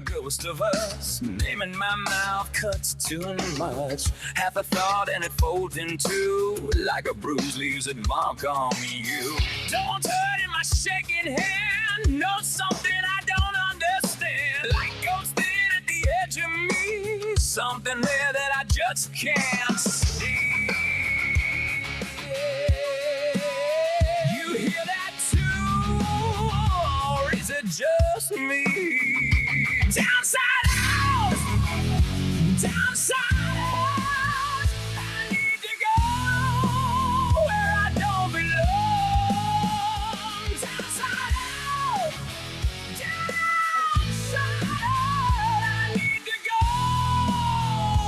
ghost of us. Naming my mouth cuts too much. Half a thought and it folds in two, like a bruise leaves a mark on you. Don't hurt in my shaking hand. Know something I don't understand. Like ghosting at the edge of me. Something there that I just can't see. You hear that too? Or is it just me? Downside out! Downside out! I need to go where I don't belong. Downside out! Downside out! I need to go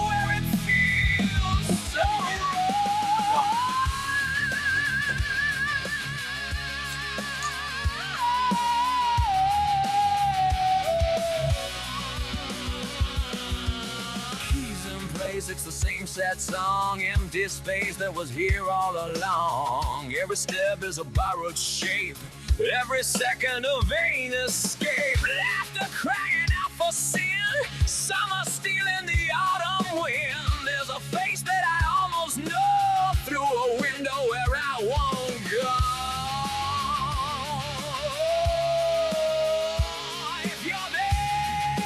where it feels so wrong. Keys in place, it's the same sad song. Empty space that was here all along. Every step is a borrowed shape. Every second a vain escape. Laughter crying out for sin. Summer stealing the autumn wind. There's a face that I almost know through a window where I won't go. If you're there,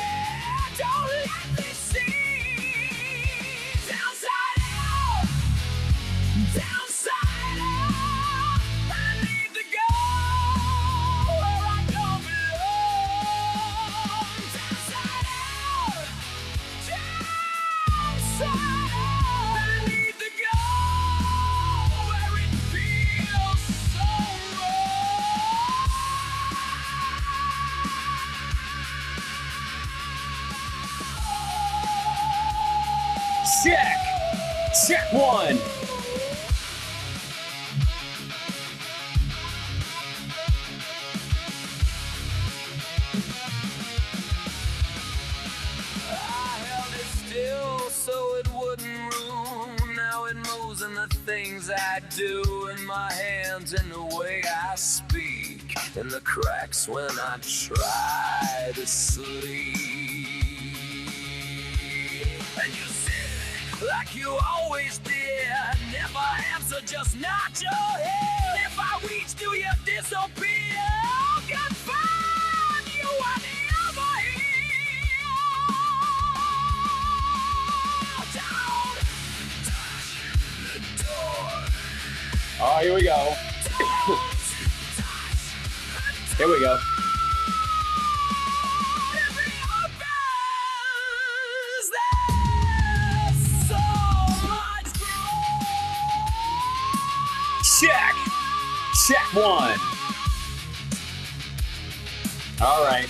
don't let me see. Downside out, downside out. I need to go where I don't belong. Downside out, downside out. I need to go where it feels so wrong. Check. Check one. I held it still so it wouldn't ruin. Now it moves in the things I do, in my hands, in the way I speak, in the cracks when I try to sleep. And you said, like you always did, never answer, just nod your head. If I reach, do you disappear? Oh, God, find you are never here. Don't touch the door. Oh, here we go. Don't touch the Here we go. door. If it opens, there's so much growth. Check. Check one. All right.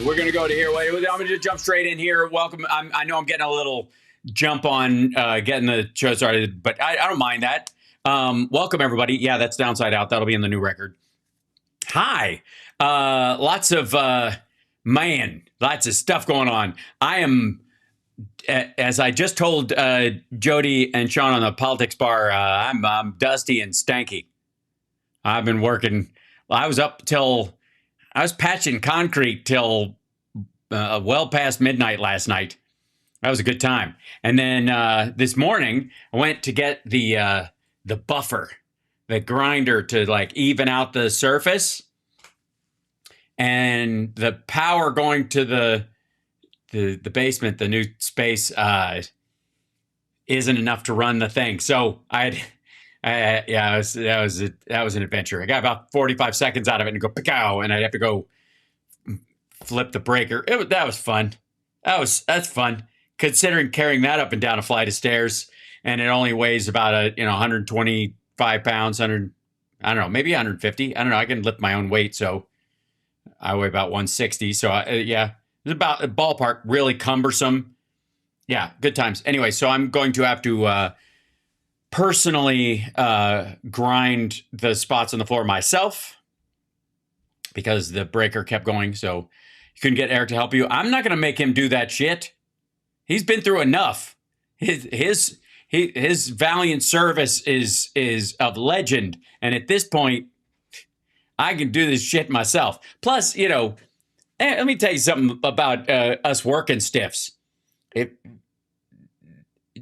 We're going to go to here. Wait, I'm going to just jump straight in here. Welcome. I know I'm getting a little jump on getting the show started, but I don't mind that. Welcome, everybody. Yeah, that's Downside Out. That'll be in the new record. Hi. Lots of stuff going on. I am, as I just told Jody and Sean on the Politics Bar, I'm dusty and stanky. I've been working. I was patching concrete till well past midnight last night. That was a good time. And then this morning, I went to get the buffer, the grinder to like even out the surface. And the power going to the basement, the new space, isn't enough to run the thing. So that was an adventure. I got about 45 seconds out of it and go pow, and I'd have to go flip the breaker. That was fun. That's fun. Considering carrying that up and down a flight of stairs, and it only weighs about 125 pounds, I don't know, maybe 150. I don't know. I can lift my own weight, so I weigh about 160. So it's about a ballpark. Really cumbersome. Yeah, good times. Anyway, so I'm going to have to personally grind the spots on the floor myself because the breaker kept going. So you couldn't get Eric to help you. I'm not going to make him do that shit. He's been through enough. His valiant service is of legend, and at this point, I can do this shit myself. Plus, Let me tell you something about us working stiffs. If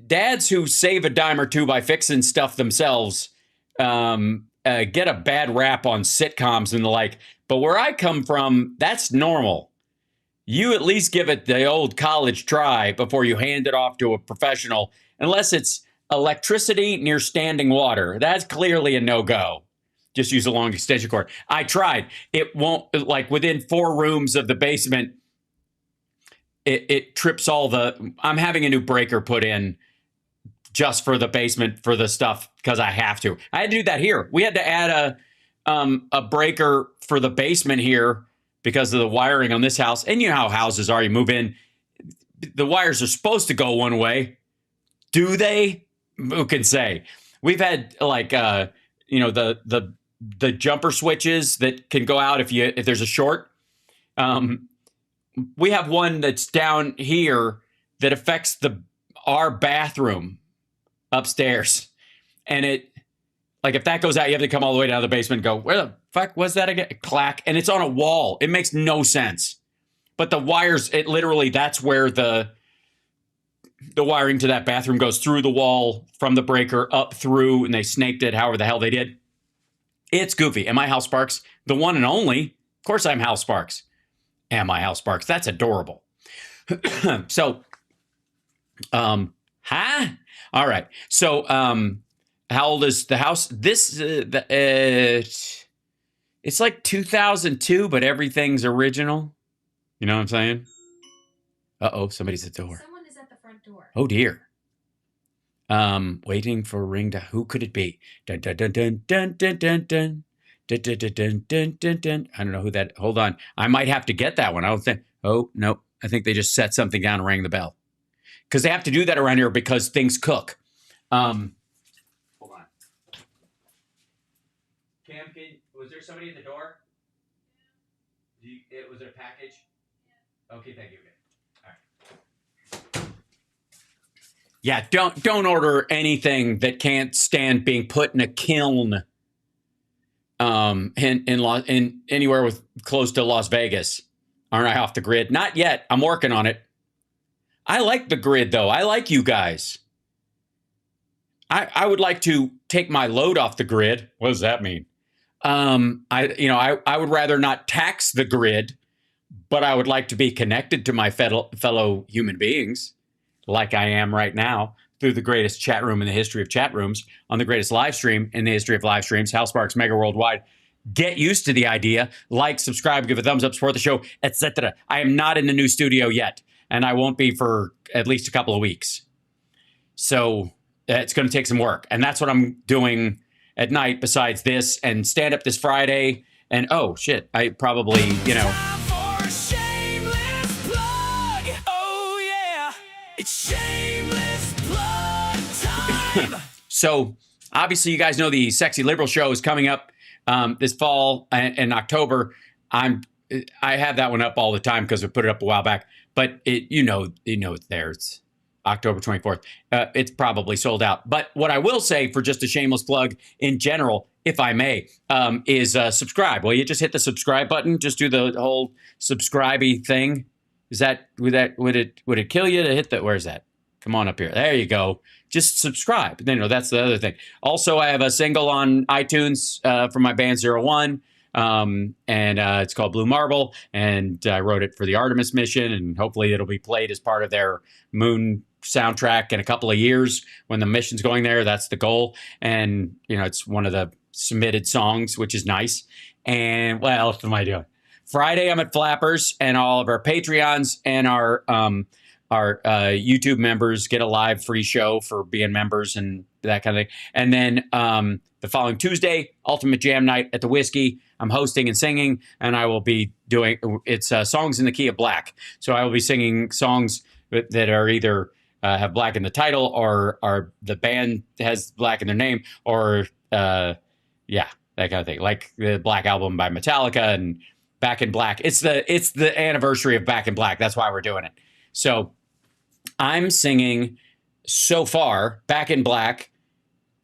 dads who save a dime or two by fixing stuff themselves get a bad rap on sitcoms and the like. But where I come from, that's normal. You at least give it the old college try before you hand it off to a professional, unless it's electricity near standing water. That's clearly a no-go. Just use a long extension cord. I tried. It won't, like within 4 rooms of the basement, it trips all the, I'm having a new breaker put in just for the basement for the stuff because I have to. I had to do that here. We had to add a breaker for the basement here because of the wiring on this house. And you know how houses are. You move in, the wires are supposed to go one way. Do they? Who can say? We've had like the jumper switches that can go out if there's a short. We have one that's down here that affects our bathroom upstairs. And if that goes out, you have to come all the way down to the basement and go, where the fuck was that again? Clack. And it's on a wall. It makes no sense. But the wires, that's where the wiring to that bathroom goes through the wall from the breaker up through, and they snaked it however the hell they did. It's goofy. Am I Hal Sparks? The one and only? Of course I'm Hal Sparks. Am I Hal Sparks? That's adorable. So, All right. So, how old is the house? This, it's like 2002, but everything's original. You know what I'm saying? Uh-oh, somebody's at the door. Someone is at the front door. Oh, dear. Waiting for a ring to, who could it be? Dun, dun, dun, dun, dun, dun, dun, dun. Dun, dun, dun, dun, dun, dun, dun. I don't know who that, hold on. I might have to get that one. I don't think, oh, no. I think they just set something down and rang the bell. Because they have to do that around here because things cook. Hold on. Cam, was there somebody at the door? Was it a package? Yeah. Okay, thank you. All right. Yeah, don't order anything that can't stand being put in a kiln. In anywhere with close to Las Vegas. Aren't I off the grid? Not yet. I'm working on it. I like the grid, though. I like you guys. I would like to take my load off the grid. What does that mean? I would rather not tax the grid, but I would like to be connected to my fellow human beings, like I am right now, through the greatest chat room in the history of chat rooms, on the greatest live stream in the history of live streams, Hal Sparks Megaworldwide. Get used to the idea. Like, subscribe, give a thumbs up, support the show, etc. I am not in the new studio yet, and I won't be for at least a couple of weeks. So it's going to take some work, and that's what I'm doing at night besides this, and stand up this Friday. And oh shit, I probably, Time for a shameless plug. Oh yeah, it's shameless plug time. So obviously you guys know the Sexy Liberal show is coming up this fall and October. I have that one up all the time because we put it up a while back, but it's there. It's October 24th. It's probably sold out. But what I will say, for just a shameless plug in general, if I may, is subscribe. Well, you just hit the subscribe button. Just do the whole subscribe-y thing. Would it kill you to hit that? Where's that? Come on up here. There you go. Just subscribe. That's the other thing. Also, I have a single on iTunes from my band 01. And it's called Blue Marble, and I wrote it for the Artemis mission, and hopefully it'll be played as part of their moon soundtrack in a couple of years when the mission's going there. That's the goal. And it's one of the submitted songs, which is nice. And what else am I doing? Friday I'm at Flappers, and all of our Patreons and our YouTube members get a live free show for being members and that kind of thing. And then the following Tuesday, Ultimate Jam Night at the Whiskey. I'm hosting and singing, and I will be doing, it's songs in the key of black. So I will be singing songs that are either have black in the title, or are the band has black in their name, or that kind of thing. Like the Black Album by Metallica and Back in Black. It's the anniversary of Back in Black. That's why we're doing it. So I'm singing so far Back in Black,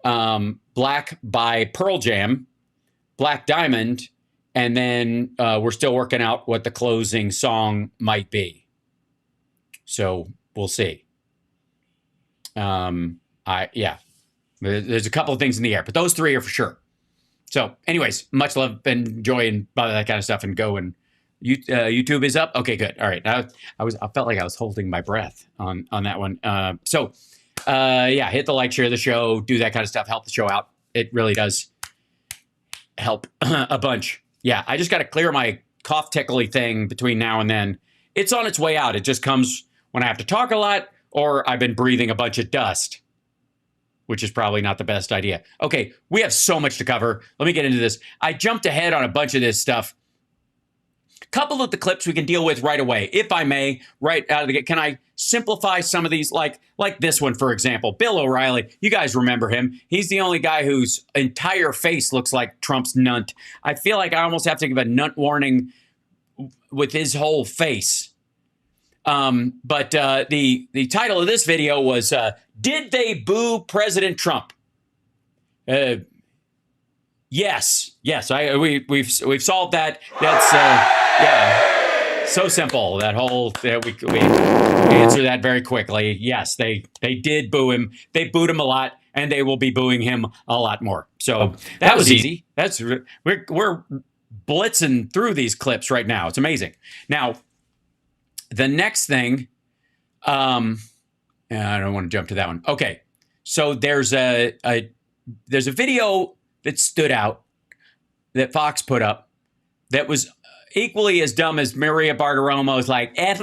Black by Pearl Jam, Black Diamond, And then we're still working out what the closing song might be. So we'll see. Yeah, there's a couple of things in the air, but those three are for sure. So anyways, much love and joy and all that kind of stuff, and go. And YouTube is up. Okay, good. All right. I felt like I was holding my breath on that one. Yeah, hit the like, share the show, do that kind of stuff, help the show out. It really does help a bunch. Yeah, I just got to clear my cough tickly thing between now and then. It's on its way out. It just comes when I have to talk a lot, or I've been breathing a bunch of dust, which is probably not the best idea. Okay, we have so much to cover. Let me get into this. I jumped ahead on a bunch of this stuff. Couple of the clips we can deal with right away, if I may, right out of the gate. Can I simplify some of these, like this one, for example? Bill O'Reilly, you guys remember him. He's the only guy whose entire face looks like Trump's nunt. I feel like I almost have to give a nunt warning with his whole face. But the title of this video was, Did They Boo President Trump? Yes. We've solved that. That's yeah, so simple. That whole we answer that very quickly. Yes, they did boo him. They booed him a lot, and they will be booing him a lot more. So that was easy. That's we're blitzing through these clips right now. It's amazing. Now, the next thing, I don't want to jump to that one. Okay, so there's a video that stood out that Fox put up that was equally as dumb as Maria Bartiromo's, like, if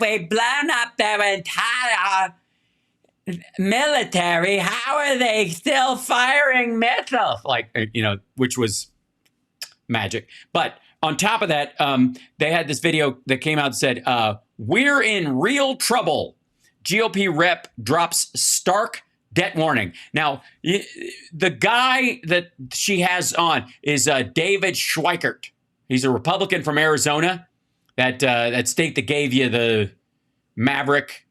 we blown up their entire military, how are they still firing missiles? Like, which was magic. But on top of that, they had this video that came out and said, we're in real trouble. GOP rep drops stark debt warning. Now, the guy that she has on is David Schweikert. He's a Republican from Arizona, that state that gave you the Maverick,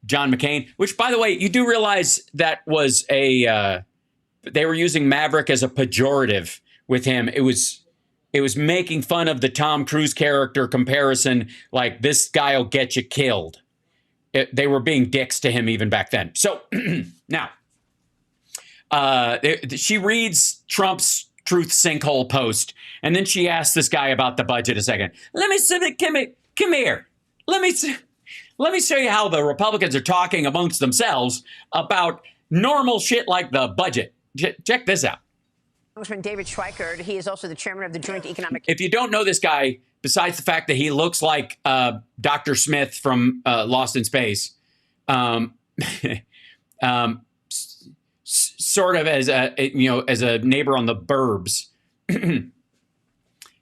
John McCain, which, by the way, you do realize that was they were using Maverick as a pejorative with him. It was making fun of the Tom Cruise character comparison, like, this guy will get you killed. They were being dicks to him even back then. So now, she reads Trump's Truth Sinkhole post, and then she asks this guy about the budget a second. Come here. Let me show you how the Republicans are talking amongst themselves about normal shit like the budget. Check this out. Congressman David Schweikert, he is also the chairman of the Joint Economic... If you don't know this guy, besides the fact that he looks like Dr. Smith from Lost in Space, sort of as a neighbor on the Burbs,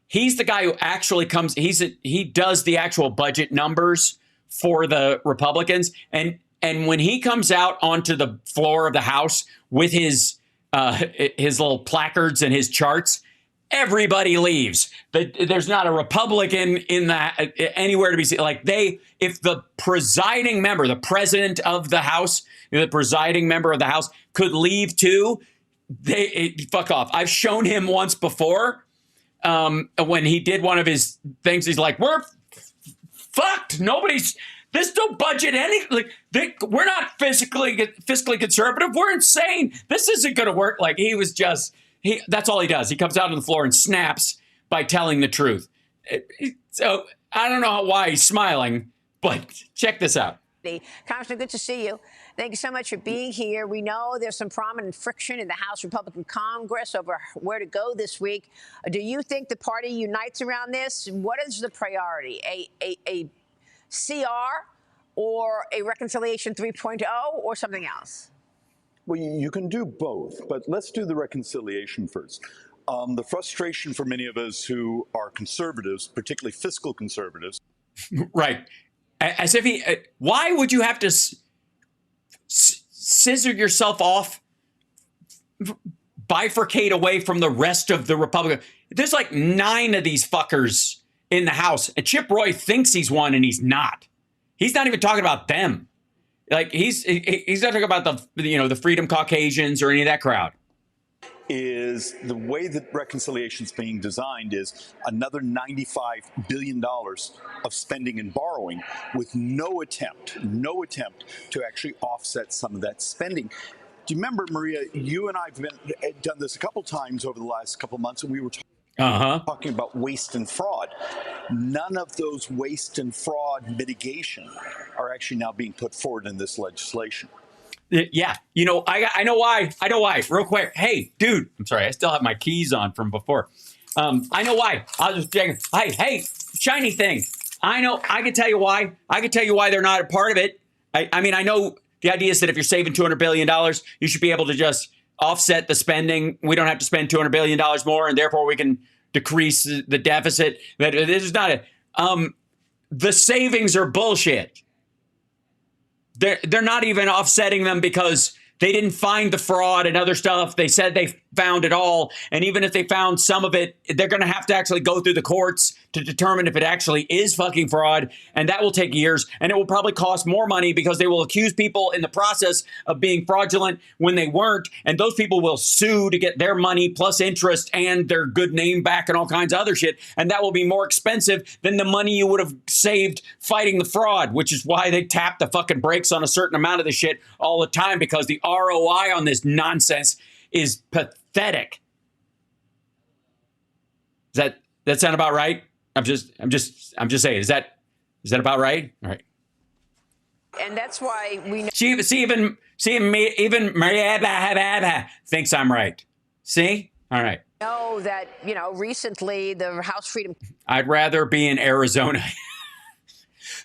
he's the guy who actually comes. He does the actual budget numbers for the Republicans, and when he comes out onto the floor of the House with his little placards and his charts, everybody leaves. There's not a Republican in that anywhere to be seen. Like, if the presiding member, the president of the House, the presiding member of the House could leave too, fuck off. I've shown him once before when he did one of his things. He's like, we're fucked. There's no budget. We're not fiscally conservative. We're insane. This isn't going to work. Like, he was just... that's all he does. He comes out on the floor and snaps by telling the truth. So I don't know why he's smiling, but check this out. Congressman, good to see you. Thank you so much for being here. We know there's some prominent friction in the House Republican Congress over where to go this week. Do you think the party unites around this? What is the priority? A CR or a reconciliation 3.0 or something else? Well, you can do both, but let's do the reconciliation first. The frustration for many of us who are conservatives, particularly fiscal conservatives. Right. As if why would you have to scissor yourself off, bifurcate away from the rest of the Republican? There's like 9 of these fuckers in the House, and Chip Roy thinks he's one, and he's not. He's not even talking about them. Like, he's not talking about the Freedom Caucasians or any of that crowd. is the way that reconciliation is being designed is another $95 billion of spending and borrowing with no attempt to actually offset some of that spending. Do you remember, Maria, you and I have done this a couple times over the last couple of months, and we were talking about waste and fraud. None of those waste and fraud mitigation are actually now being put forward in this legislation. Yeah, you know, I know why. I know why. Real quick. Hey, dude. I'm sorry. I still have my keys on from before. I know why. I'll just check. Hey, shiny thing. I know. I can tell you why. I can tell you why they're not a part of it. I mean, I know the idea is that if you're saving $200 billion, you should be able to just offset the spending. We don't have to spend $200 billion more, and therefore we can decrease the deficit. That this is not a. The savings are bullshit. They're not even offsetting them because they didn't find the fraud and other stuff. They said they found it all. And even if they found some of it, they're going to have to actually go through the courts to determine if it actually is fucking fraud. And that will take years. And it will probably cost more money because they will accuse people in the process of being fraudulent when they weren't. And those people will sue to get their money plus interest and their good name back and all kinds of other shit. And that will be more expensive than the money you would have saved fighting the fraud, which is why they tap the fucking brakes on a certain amount of the shit all the time, because the ROI on this nonsense is pathetic. Does that sound about right? I'm just saying. Is that about right? All right. And that's why we know. Even Maria thinks I'm right. See? All right. Know that, you know, recently the House Freedom. I'd rather be in Arizona.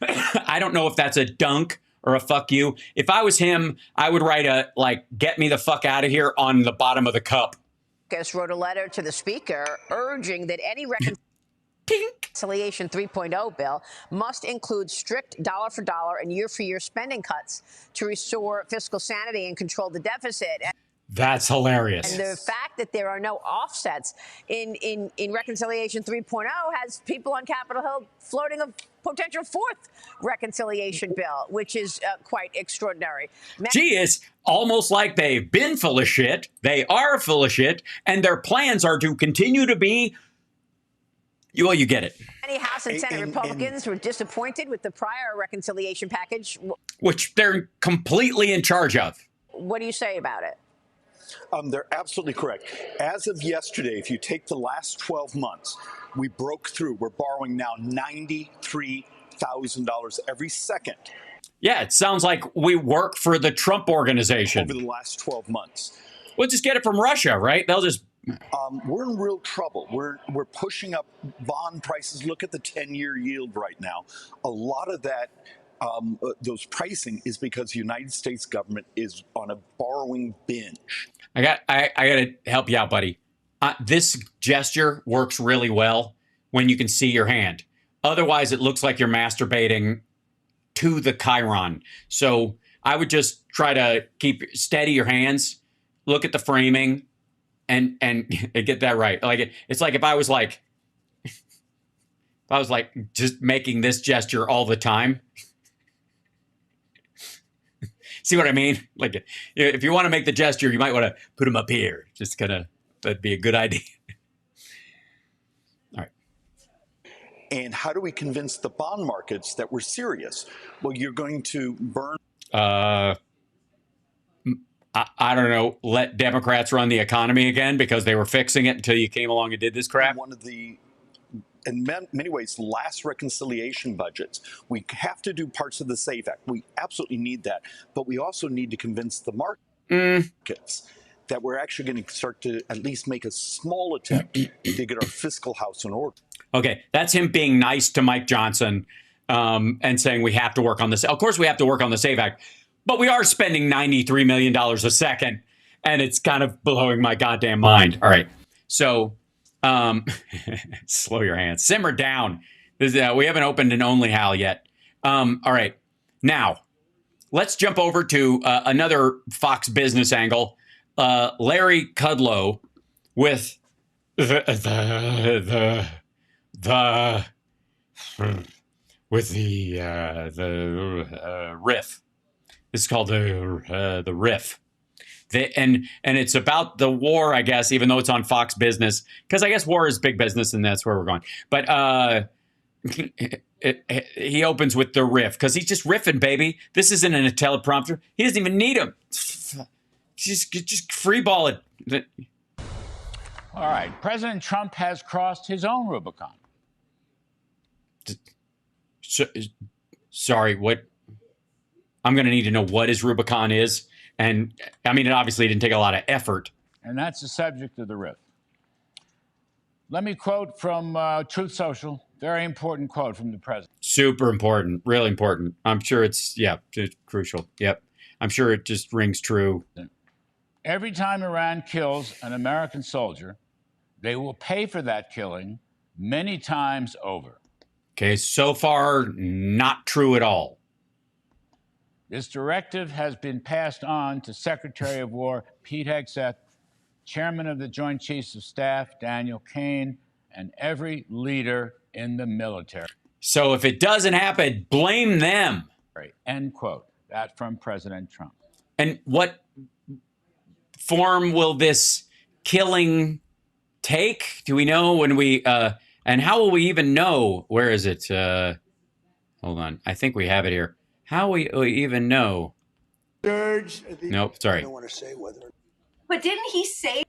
I don't know if that's a dunk or a fuck you. If I was him, I would write a, like, get me the fuck out of here on the bottom of the cup. Wrote a letter to the speaker urging that any reconciliation 3.0 bill must include strict dollar for dollar and year for year spending cuts to restore fiscal sanity and control the deficit. That's hilarious. And the fact that there are no offsets in Reconciliation 3.0 has people on Capitol Hill floating a potential fourth reconciliation bill, which is quite extraordinary. Gee, it's almost like they've been full of shit. They are full of shit, and their plans are to continue to be. Well, you get it. Many House and Senate Republicans were disappointed with the prior reconciliation package, which they're completely in charge of. What do you say about it? They're absolutely correct. As of yesterday, if you take the last 12 months, we broke through. We're borrowing now $93,000 every second. Yeah, it sounds like we work for the Trump organization. Over the last 12 months. We'll just get it from Russia, right? They'll just... We're in real trouble. We're pushing up bond prices. Look at the 10-year yield right now. A lot of that, those pricing is because the United States government is on a borrowing binge. I got to help you out, buddy. This gesture works really well when you can see your hand. Otherwise, it looks like you're masturbating to the chyron. So I would just try to keep steady your hands, look at the framing, and get that right. Like it's like if I was like just making this gesture all the time. See what I mean? Like, if you want to make the gesture, you might want to put them up here. Just that'd be a good idea. All right. And how do we convince the bond markets that we're serious? Well, you're going to burn. I don't know. Let Democrats run the economy again because they were fixing it until you came along and did this crap. One of the, in many ways, last reconciliation budgets. We have to do parts of the SAVE Act. We absolutely need that. But we also need to convince the markets that we're actually going to start to at least make a small attempt to get our fiscal house in order. Okay, that's him being nice to Mike Johnson and saying we have to work on this. Of course, we have to work on the SAVE Act, but we are spending $93 million a second, and it's kind of blowing my goddamn mind. All right, so... slow your hands. Simmer down. We haven't opened an Only Hal yet. All right. Now, let's jump over to another Fox Business angle. Larry Kudlow with the riff. It's called the riff. And it's about the war, I guess, even though it's on Fox Business, because I guess war is big business, and that's where we're going. But he opens with the riff because he's just riffing, baby. This isn't in a teleprompter. He doesn't even need him. Just free ball it. All right. President Trump has crossed his own Rubicon. Sorry, what? I'm going to need to know what his Rubicon is. And I mean, it obviously didn't take a lot of effort. And that's the subject of the riff. Let me quote from Truth Social. Very important quote from the president. Super important. Really important. I'm sure it's crucial. Yep. I'm sure it just rings true. Every time Iran kills an American soldier, they will pay for that killing many times over. Okay, so far, not true at all. This directive has been passed on to Secretary of War Pete Hegseth, Chairman of the Joint Chiefs of Staff Daniel Kaine, and every leader in the military. So if it doesn't happen, blame them. End quote. That from President Trump. And what form will this killing take? Do we know when we, and how will we even know? Where is it? Hold on. I think we have it here. How will we even know? Nope, sorry. I don't want to say whether. But didn't he say?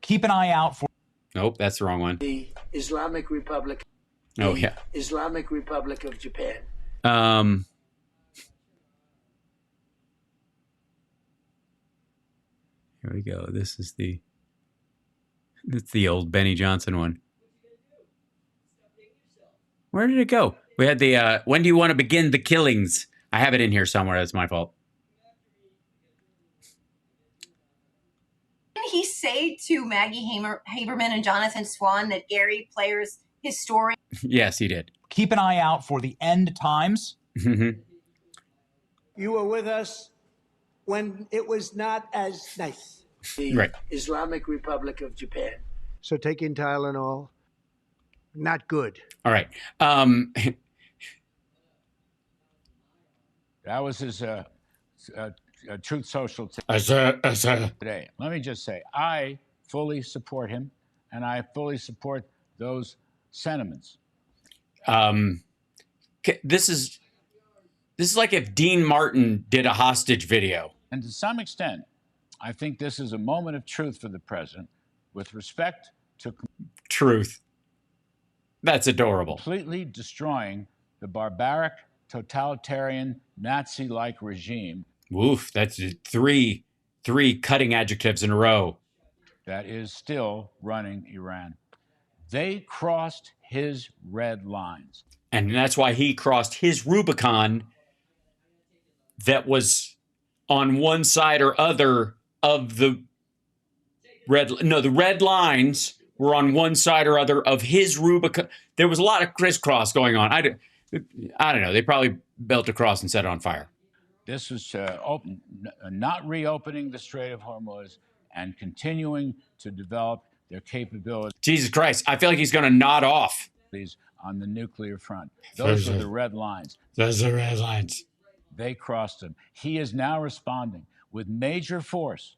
Keep an eye out for. Nope, that's the wrong one. The Islamic Republic. Oh, yeah. Islamic Republic of Japan. Here we go. This is the old Benny Johnson one. Where did it go? We had the, when do you want to begin the killings? I have it in here somewhere. That's my fault. Didn't he say to Maggie Haberman and Jonathan Swan that Gary Player's historian? Yes, he did. Keep an eye out for the end times. You were with us when it was not as nice. The Islamic Republic of Japan. So taking Tylenol, not good. All right. That was his Truth Social today. Let me just say, I fully support him, and I fully support those sentiments. This is like if Dean Martin did a hostage video. And to some extent, I think this is a moment of truth for the president with respect to truth. That's adorable. Completely destroying the barbaric, totalitarian, Nazi-like regime. Woof, that's three cutting adjectives in a row. That is still running Iran. They crossed his red lines. And that's why he crossed his Rubicon that was on one side or other of the the red lines were on one side or other of his Rubicon. There was a lot of crisscross going on. I don't know. They probably built a cross and set it on fire. This was not reopening the Strait of Hormuz and continuing to develop their capabilities. Jesus Christ. I feel like he's going to nod off. On the nuclear front. Those are the red lines. Those are red lines. They crossed them. He is now responding with major force.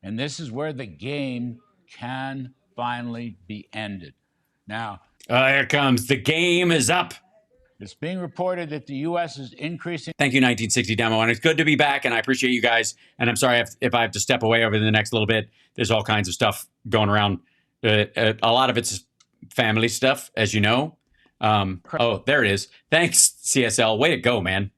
And this is where the game can finally be ended. Now, here it comes. The game is up. It's being reported that the U.S. is increasing. Thank you, 1960 Demo. And it's good to be back, and I appreciate you guys. And I'm sorry if I have to step away over the next little bit. There's all kinds of stuff going around. A lot of it's family stuff, as you know. Oh, there it is. Thanks, CSL. Way to go, man.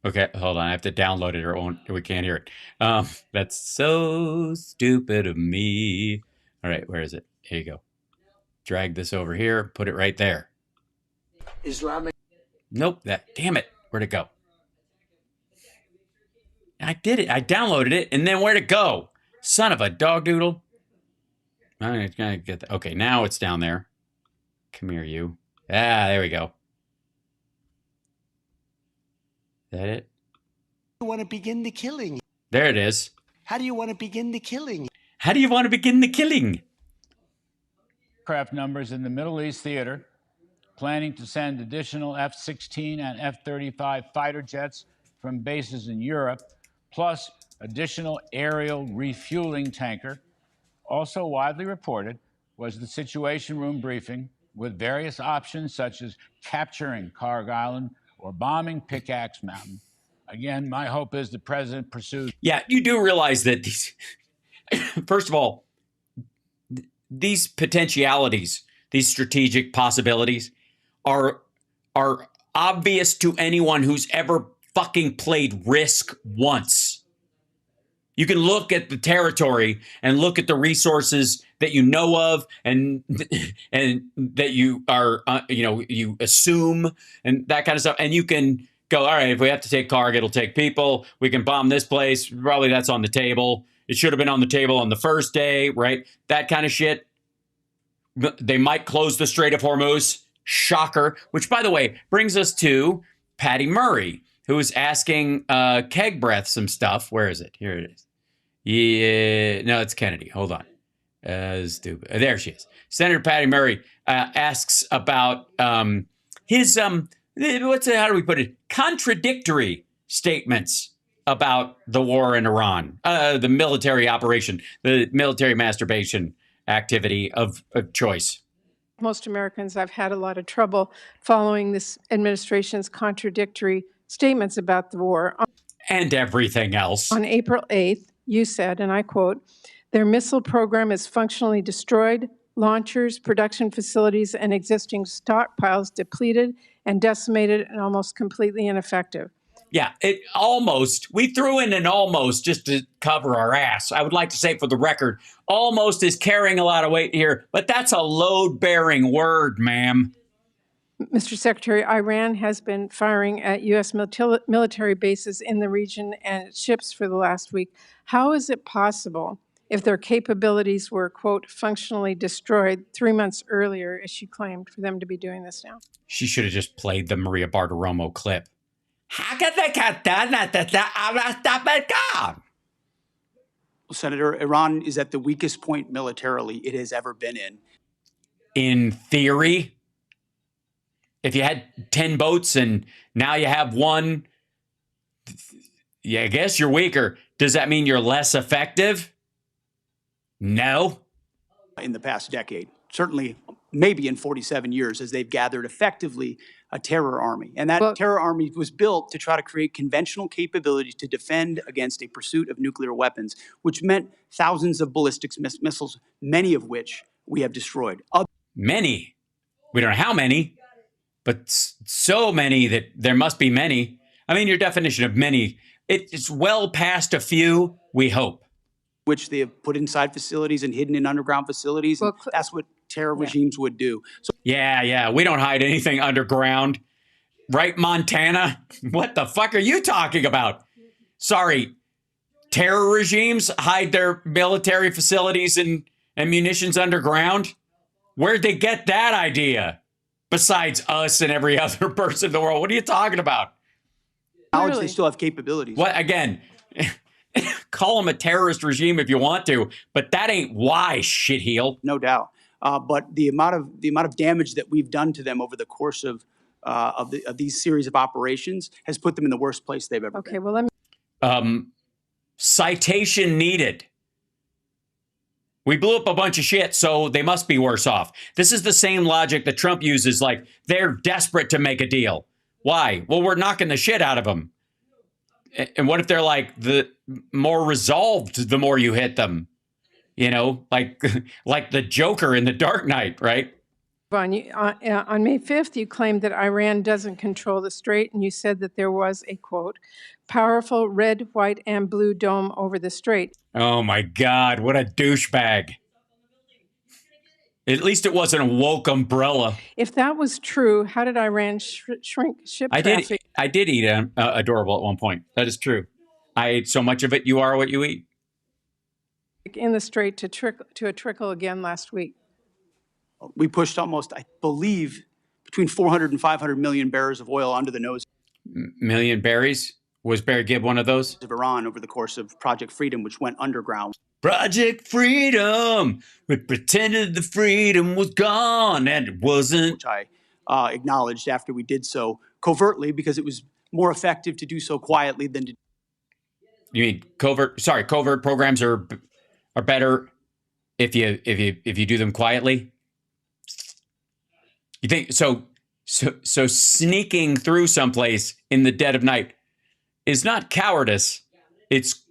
Okay, hold on. I have to download it or we can't hear it. That's so stupid of me. All right, where is it? Here you go. Drag this over here. Put it right there. Islamic. Nope. Damn it. Where'd it go? I did it. I downloaded it, and then where'd it go? Son of a dog doodle. I'm gonna get that. Okay, now it's down there. Come here, you. Ah, there we go. Is that it? You want to begin the killing? There it is. How do you want to begin the killing? How do you want to begin the killing? Aircraft numbers in the Middle East theater planning to send additional F-16 and F-35 fighter jets from bases in Europe, plus additional aerial refueling tanker. Also widely reported was the Situation Room briefing with various options such as capturing Carg Island or bombing Pickaxe Mountain. Again, my hope is the president pursues. Yeah, you do realize that these, first of all, these potentialities, these strategic possibilities are obvious to anyone who's ever fucking played Risk once. You can look at the territory and look at the resources that you know of and that you are, you assume and that kind of stuff. And you can go, all right, if we have to take Carg, it'll take people. We can bomb this place. Probably that's on the table. It should have been on the table on the first day, right? That kind of shit. They might close the Strait of Hormuz. Shocker. Which, by the way, brings us to Patty Murray, who is asking Keg Breath some stuff. Where is it? Here it is. Yeah, no, it's Kennedy. Hold on. Stupid. There she is. Senator Patty Murray asks about his how do we put it? Contradictory statements about the war in Iran, the military operation, the military masturbation activity of choice. Most Americans, I've had a lot of trouble following this administration's contradictory statements about the war. And everything else. On April 8th, you said, and I quote, their missile program is functionally destroyed, launchers, production facilities, and existing stockpiles depleted and decimated and almost completely ineffective. Yeah, we threw in an almost just to cover our ass. I would like to say for the record, almost is carrying a lot of weight here, but that's a load-bearing word, ma'am. Mr. Secretary, Iran has been firing at U.S. military bases in the region and its ships for the last week. How is it possible, if their capabilities were, quote, functionally destroyed 3 months earlier, as she claimed, for them to be doing this now? She should have just played the Maria Bartiromo clip. Senator, Iran is at the weakest point militarily it has ever been in. In theory, if you had 10 boats and now you have one, yeah, I guess you're weaker. Does that mean you're less effective? No. In the past decade, certainly maybe in 47 years, as they've gathered effectively a terror army. And that terror army was built to try to create conventional capabilities to defend against a pursuit of nuclear weapons, which meant thousands of ballistic missiles, many of which we have destroyed. Many. We don't know how many, but so many that there must be many. I mean, your definition of many, it's well past a few, we hope. Which they have put inside facilities and hidden in underground facilities. Well, that's what terror regimes would do. So, yeah, we don't hide anything underground. Right, Montana? What the fuck are you talking about? Sorry, terror regimes hide their military facilities and munitions underground? Where'd they get that idea? Besides us and every other person in the world. What are you talking about? Knowledge they still have capabilities. What, again, call them a terrorist regime if you want to, but that ain't why, shitheel. No doubt. But the amount of damage that we've done to them over the course of these series of operations has put them in the worst place they've ever been. Okay, well, let me... Citation needed. We blew up a bunch of shit, so they must be worse off. This is the same logic that Trump uses, like, they're desperate to make a deal. Why? Well, we're knocking the shit out of them. And what if they're like, the more resolved, the more you hit them? You know, like the Joker in The Dark Knight, right? On May 5th, you claimed that Iran doesn't control the strait, and you said that there was a, quote, powerful red, white, and blue dome over the strait. Oh, my God. What a douchebag. At least it wasn't a woke umbrella. If that was true, how did Iran shrink ship traffic? I did eat adorable at one point. That is true. I ate so much of it, you are what you eat. In the strait to a trickle again last week. We pushed almost, I believe, between 400 and 500 million barrels of oil under the nose. Million berries? Was Barry Gibb one of those? Of Iran over the course of Project Freedom, which went underground. Project Freedom! We pretended the freedom was gone, and it wasn't. Which I acknowledged after we did so covertly, because it was more effective to do so quietly than to. You mean covert? Sorry, covert programs are better if you do them quietly. You think so? So sneaking through someplace in the dead of night is not cowardice; it's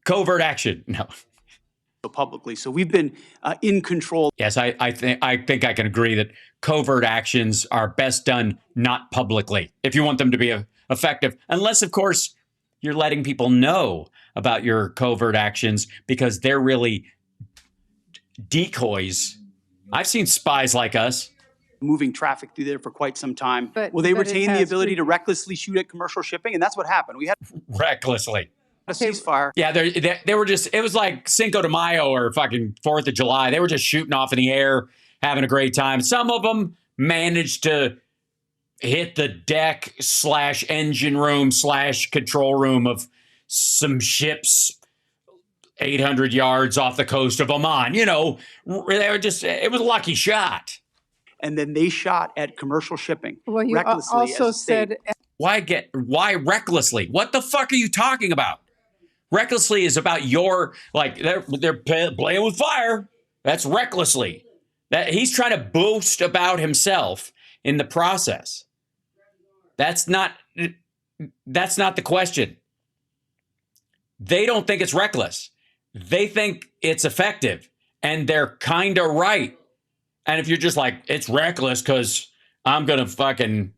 covert action. No. Publicly, so we've been in control. Yes, I think I can agree that covert actions are best done not publicly if you want them to be effective, unless, of course, you're letting people know about your covert actions because they're really decoys. I've seen spies like us moving traffic through there for quite some time. But they it retain the has ability to recklessly shoot at commercial shipping, and that's what happened. We had recklessly. a ceasefire. Yeah, they were just, it was like Cinco de Mayo or fucking 4th of July. They were just shooting off in the air, having a great time. Some of them managed to hit the deck / engine room / control room of some ships 800 yards off the coast of Oman. You know, they were just, it was a lucky shot. And then they shot at commercial shipping. Well, you recklessly also said. Why recklessly? What the fuck are you talking about? Recklessly is about your, like, they're playing with fire. That's recklessly. That he's trying to boast about himself in the process. That's not the question. They don't think it's reckless. They think it's effective, and they're kind of right. And if you're just like, it's reckless because I'm going to fucking,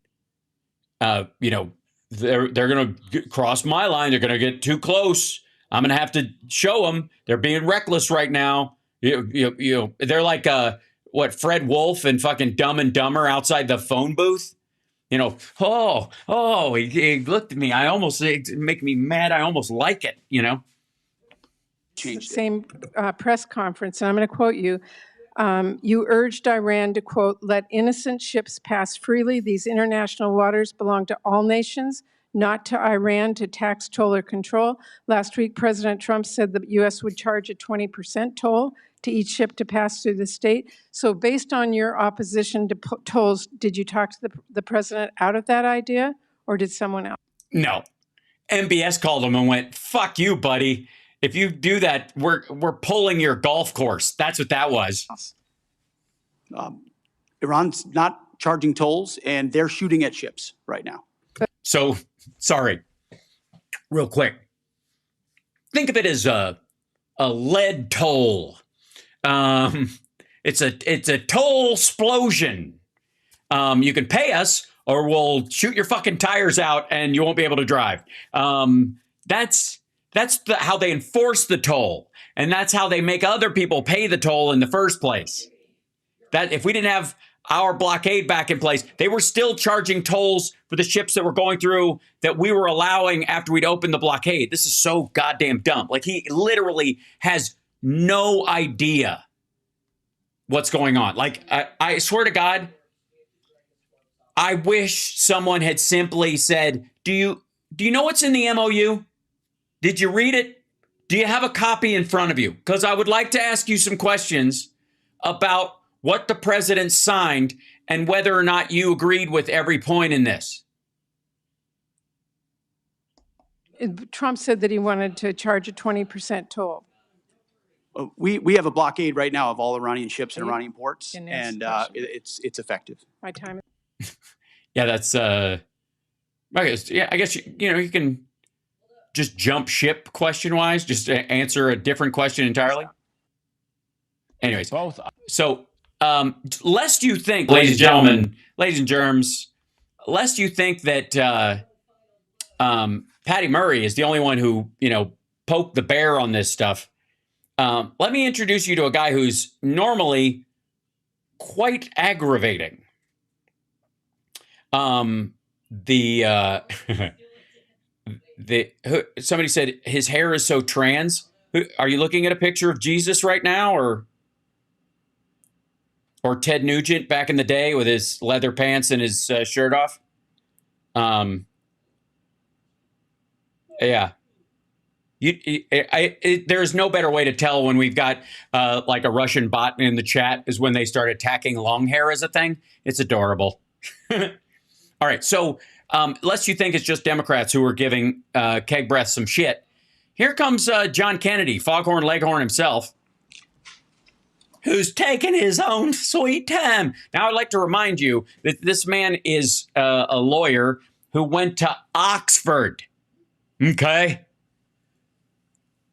they're going to cross my line. They're going to get too close. I'm going to have to show them they're being reckless right now. They're like Fred Wolf and fucking Dumb and Dumber outside the phone booth. He looked at me. It make me mad. I almost like it, Same press conference, and I'm going to quote you. You urged Iran to, quote, let innocent ships pass freely. These international waters belong to all nations, not to Iran to tax, toll, or control. Last week, President Trump said the U.S. would charge a 20% toll to each ship to pass through the state. So based on your opposition to tolls, did you talk to the president out of that idea, or did someone else? No. MBS called him and went, fuck you, buddy. If you do that, we're pulling your golf course. That's what that was. Iran's not charging tolls, and they're shooting at ships right now. So, sorry, real quick. Think of it as a lead toll. It's a toll explosion. You can pay us, or we'll shoot your fucking tires out, and you won't be able to drive. That's how they enforce the toll, and that's how they make other people pay the toll in the first place. That if we didn't have our blockade back in place, they were still charging tolls for the ships that were going through that we were allowing after we'd opened the blockade. This is so goddamn dumb. Like, he literally has no idea what's going on. Like, I swear to God, I wish someone had simply said, do you know what's in the MOU? Did you read it? Do you have a copy in front of you? Because I would like to ask you some questions about what the president signed and whether or not you agreed with every point in this. Trump said that he wanted to charge a 20% toll. We have a blockade right now of all Iranian ships and Iranian ports, and it's effective. My time. Yeah, that's I guess you can just jump ship question wise, just answer a different question entirely. Anyways, Both. So lest you think, ladies and gentlemen, ladies and germs, lest you think that Patty Murray is the only one who poked the bear on this stuff. Let me introduce you to a guy who's normally quite aggravating. Somebody said his hair is so trans. Are you looking at a picture of Jesus right now, or Ted Nugent back in the day with his leather pants and his shirt off? Yeah. There's no better way to tell when we've got like a Russian bot in the chat is when they start attacking long hair as a thing. It's adorable. All right. So lest you think it's just Democrats who are giving Keg Breath some shit. Here comes John Kennedy, Foghorn Leghorn himself, who's taking his own sweet time. Now, I'd like to remind you that this man is a lawyer who went to Oxford. Okay?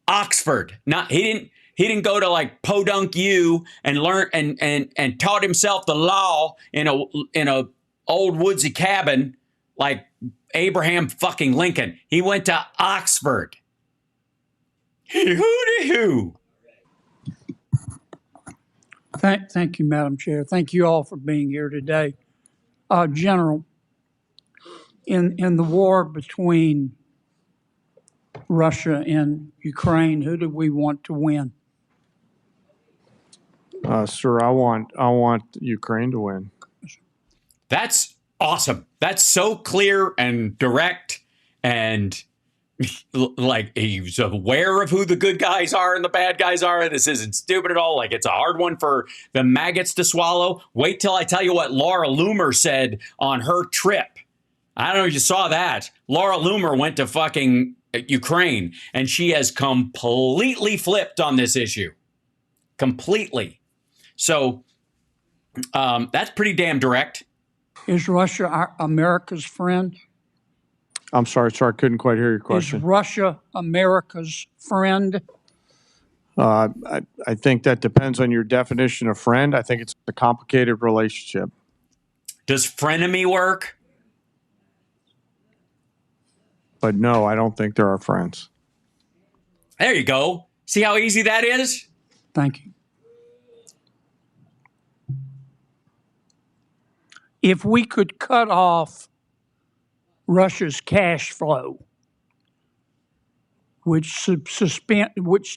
Oxford. He didn't go to like Podunk U and learn and taught himself the law in a old woodsy cabin like Abraham fucking Lincoln. He went to Oxford. Hooty-hoo. Thank you, Madam Chair. Thank you all for being here today. General, in the war between Russia and Ukraine, who do we want to win? Sir, I want Ukraine to win. That's awesome. That's so clear and direct, and like he's aware of who the good guys are and the bad guys are. This isn't stupid at all. Like, it's a hard one for the maggots to swallow. Wait till I tell you what Laura Loomer said on her trip. I don't know if you saw that. Laura Loomer went to fucking Ukraine, and she has completely flipped on this issue. Completely. So that's pretty damn direct. Is Russia America's friend? I'm sorry, sir. I couldn't quite hear your question. Is Russia America's friend? I think that depends on your definition of friend. I think it's a complicated relationship. Does frenemy work? But no, I don't think there are friends. There you go. See how easy that is? Thank you. If we could cut off Russia's cash flow, which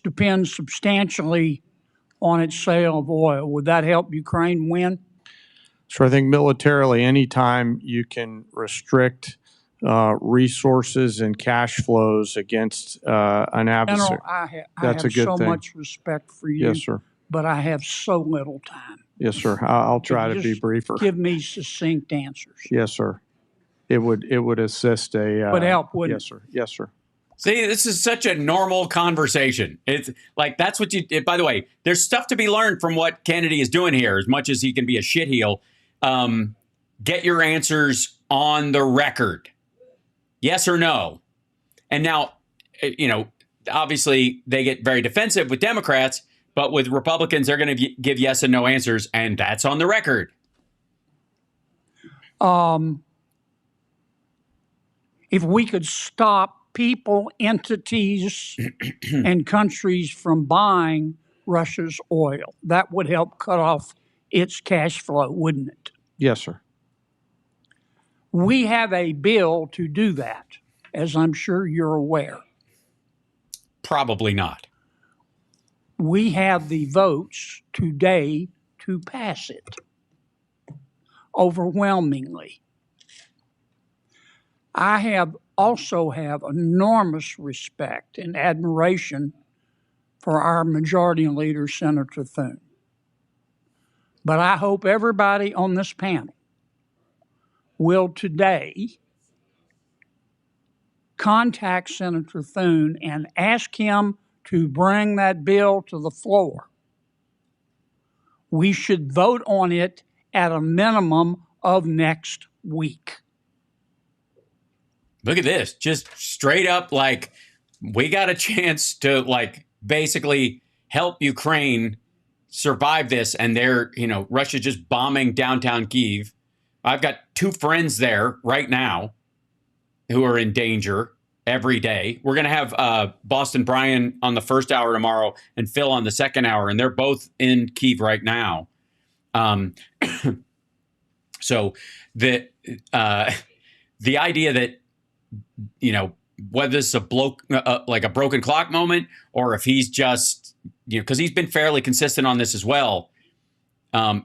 depends substantially on its sale of oil, would that help Ukraine win? So I think militarily, anytime you can restrict resources and cash flows against an adversary, General, I that's have a good so thing. much respect for you. Yes, sir. But I have so little time. Yes, sir. I'll try to be Just briefer. Give me succinct answers. Yes, sir. It would assist a. Would help, wouldn't yes, sir. Yes, sir. See, this is such a normal conversation. It's like, that's what you, by the way, there's stuff to be learned from what Kennedy is doing here, as much as he can be a shitheel. Get your answers on the record. Yes or no. And now, obviously they get very defensive with Democrats, but with Republicans, they're going to give yes and no answers, and that's on the record. If we could stop people, entities, and countries from buying Russia's oil, that would help cut off its cash flow, wouldn't it? Yes, sir. We have a bill to do that, as I'm sure you're aware. Probably not. We have the votes today to pass it overwhelmingly. I also have enormous respect and admiration for our majority leader, Senator Thune. But I hope everybody on this panel will today contact Senator Thune and ask him to bring that bill to the floor. We should vote on it at a minimum of next week. Look at this. Just straight up, like, we got a chance to, like, basically help Ukraine survive this. And they're, Russia just bombing downtown Kyiv. I've got 2 friends there right now who are in danger every day. We're going to have Boston Brian on the first hour tomorrow and Phil on the second hour, and they're both in Kyiv right now. So the idea that, whether this is like a broken clock moment, or if he's just, because he's been fairly consistent on this as well, or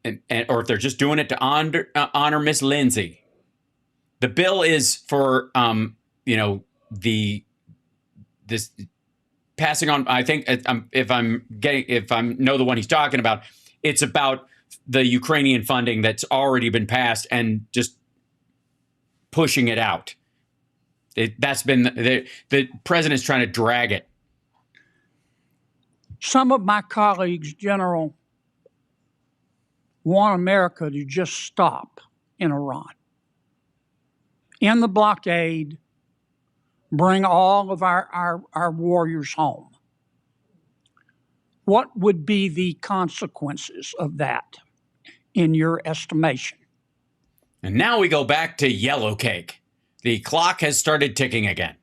if they're just doing it to honor Miss Lindsay. The bill is for, this passing on. I think if I know the one he's talking about, it's about the Ukrainian funding that's already been passed and just pushing it out. That's been the president's trying to drag it. Some of my colleagues, General, want America to just stop in Iran. End the blockade, bring all of our warriors home. What would be the consequences of that, in your estimation? And now we go back to yellow cake. The clock has started ticking again.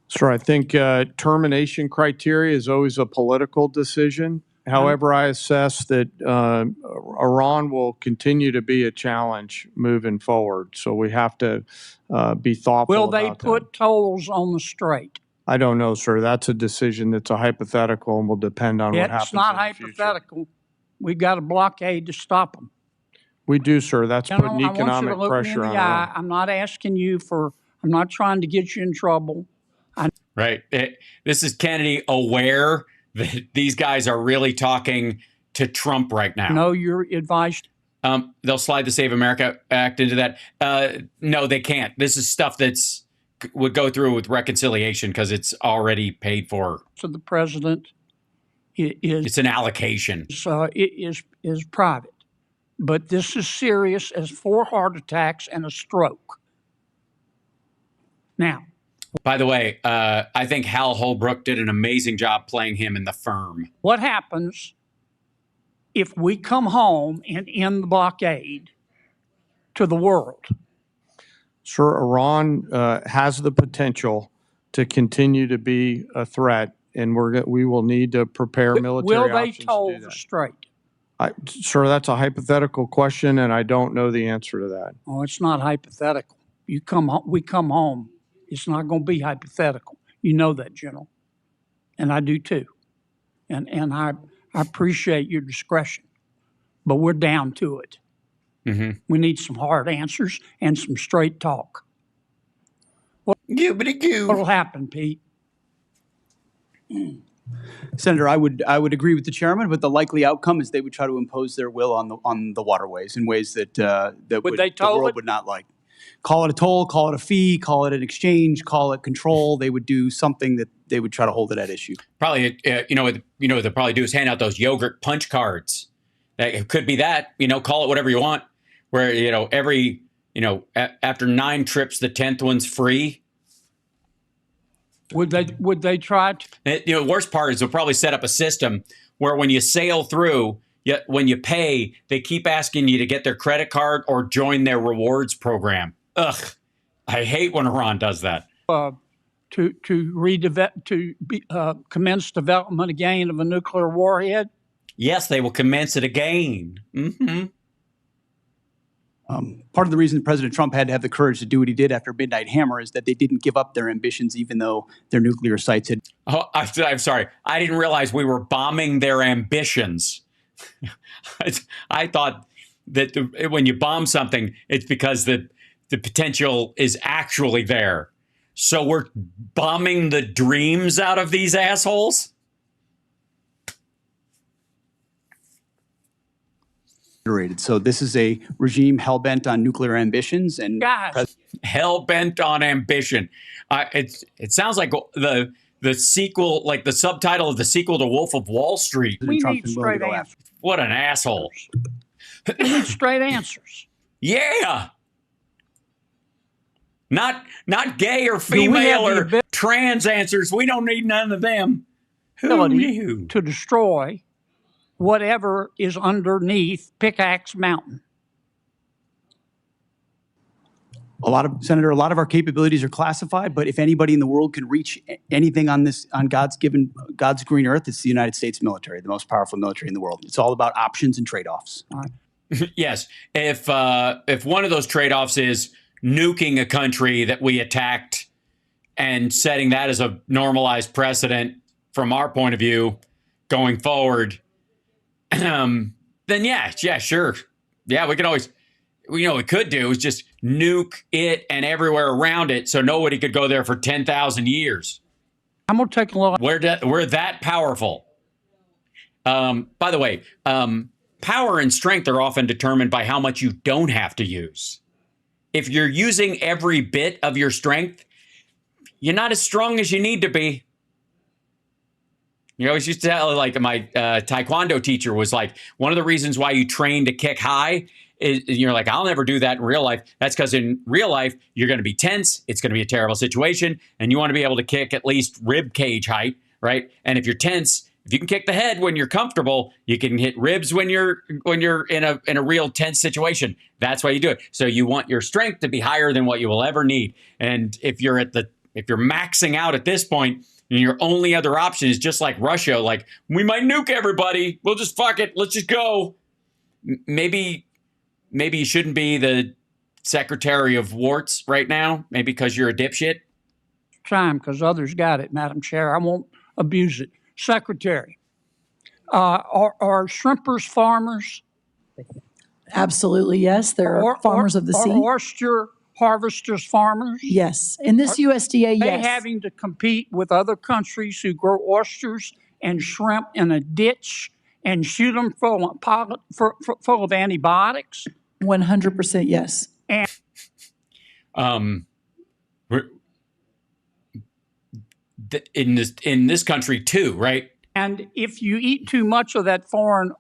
Sure. I think termination criteria is always a political decision. However, I assess that Iran will continue to be a challenge moving forward. So we have to be thoughtful Will about they that. put tolls on the strait? I don't know, sir. That's a decision that's a hypothetical and will depend on what happens It's not in the future. hypothetical. We've got a blockade to stop them. We do, sir. That's General, putting I want you economic to look me pressure in on the eye. Iran. I'm not asking you for, I'm not trying to get you in trouble. Right. This is Kennedy aware that these guys are really talking to Trump right now. Know your advice. They'll slide the Save America Act into that. No, they can't. This is stuff that's would go through with reconciliation because it's already paid for. So the president it's an allocation. Is private. But this is serious as 4 heart attacks and a stroke. Now, by the way, I think Hal Holbrook did an amazing job playing him in The Firm. What happens if we come home and end the blockade to the world? Sir, Iran has the potential to continue to be a threat, and we will need to prepare military Will they options toll to do the that. strait? Sir, that's a hypothetical question, and I don't know the answer to that. Oh, it's not hypothetical. We come home. It's not going to be hypothetical. You know that, General, and I do too. And I appreciate your discretion, but we're down to it. Mm-hmm. We need some hard answers and some straight talk. What'll happen, Pete? Senator, I would agree with the chairman, but the likely outcome is they would try to impose their will on the waterways in ways that the world would not like. Call it a toll, call it a fee, call it an exchange, call it control. They would do something that they would try to hold it at issue. Probably, what they'll probably do is hand out those yogurt punch cards. It could be that, call it whatever you want. Where every after 9 trips, the 10th one's free. Would they try to? The worst part is they'll probably set up a system where when you sail through, when you pay, they keep asking you to get their credit card or join their rewards program. Ugh, I hate when Iran does that. Commence development again of a nuclear warhead. Yes, they will commence it again. Mm-hmm. Part of the reason President Trump had to have the courage to do what he did after Midnight Hammer is that they didn't give up their ambitions, even though their nuclear sites had. Oh, I'm sorry. I didn't realize we were bombing their ambitions. I thought that when you bomb something, it's because the potential is actually there. So we're bombing the dreams out of these assholes? So this is a regime hell-bent on nuclear ambitions and hell-bent on ambition. It sounds like the sequel, like the subtitle of the sequel to Wolf of Wall Street. We need straight answers. What an asshole. We need straight answers. Yeah. Not gay or female or trans answers. We don't need none of them. Who knew? To destroy whatever is underneath Pickaxe Mountain. Senator, a lot of our capabilities are classified, but if anybody in the world can reach anything on God's green earth, it's the United States military, the most powerful military in the world. It's all about options and trade-offs. Yes. If one of those trade-offs is nuking a country that we attacked and setting that as a normalized precedent from our point of view going forward, then yeah, sure. Yeah, we can always, we could do is just nuke it and everywhere around it so nobody could go there for 10,000 years. I'm going to take a look. We're that powerful. By the way, power and strength are often determined by how much you don't have to use. If you're using every bit of your strength, you're not as strong as you need to be. You always used to tell, like, my taekwondo teacher was like, one of the reasons why you train to kick high is, you're like, I'll never do that in real life. That's because in real life, you're going to be tense. It's going to be a terrible situation. And you want to be able to kick at least rib cage height, right? And if you're tense, if you can kick the head when you're comfortable, you can hit ribs when you're in a real tense situation. That's why you do it. So you want your strength to be higher than what you will ever need. And if you're maxing out at this point, and your only other option is just like Russia, like, we might nuke everybody. We'll just fuck it. Let's just go. Maybe you shouldn't be the Secretary of Warts right now. Maybe because you're a dipshit. Time, because others got it, Madam Chair. I won't abuse it. Secretary, are shrimpers farmers? Absolutely, yes. They're farmers of the sea. Are oyster harvesters farmers? Yes. In this USDA, yes. They having to compete with other countries who grow oysters and shrimp in a ditch and shoot them full of antibiotics? 100% yes. And in this country too, right? And if you eat too much of that foreign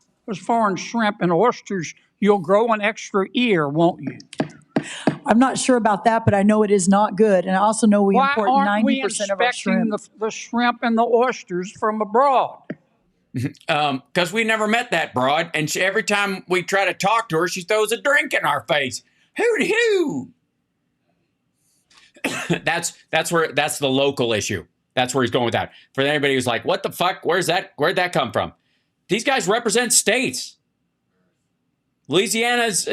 shrimp and oysters, you'll grow an extra ear, won't you? I'm not sure about that, but I know it is not good. And I also know we import 90% of our shrimp. Why aren't we inspecting the shrimp and the oysters from abroad? Because we never met that broad, and every time we try to talk to her, she throws a drink in our face. Hooty hoo! That's the local issue. That's where he's going with that. For anybody who's like, what the fuck? Where'd that come from? These guys represent states. Louisiana's,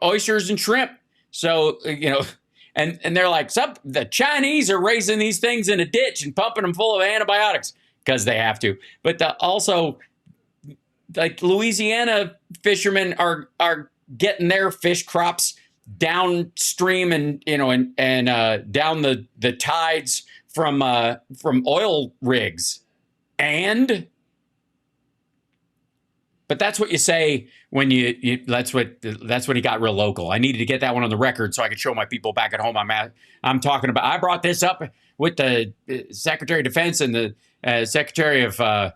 oysters and shrimp. So, and they're like, the Chinese are raising these things in a ditch and pumping them full of antibiotics because they have to. But also, like, Louisiana fishermen are getting their fish crops downstream and down the tides from oil rigs. But that's what you say when that's when he got real local. I needed to get that one on the record so I could show my people back at home. I'm talking about. I brought this up with the Secretary of Defense and the Secretary of the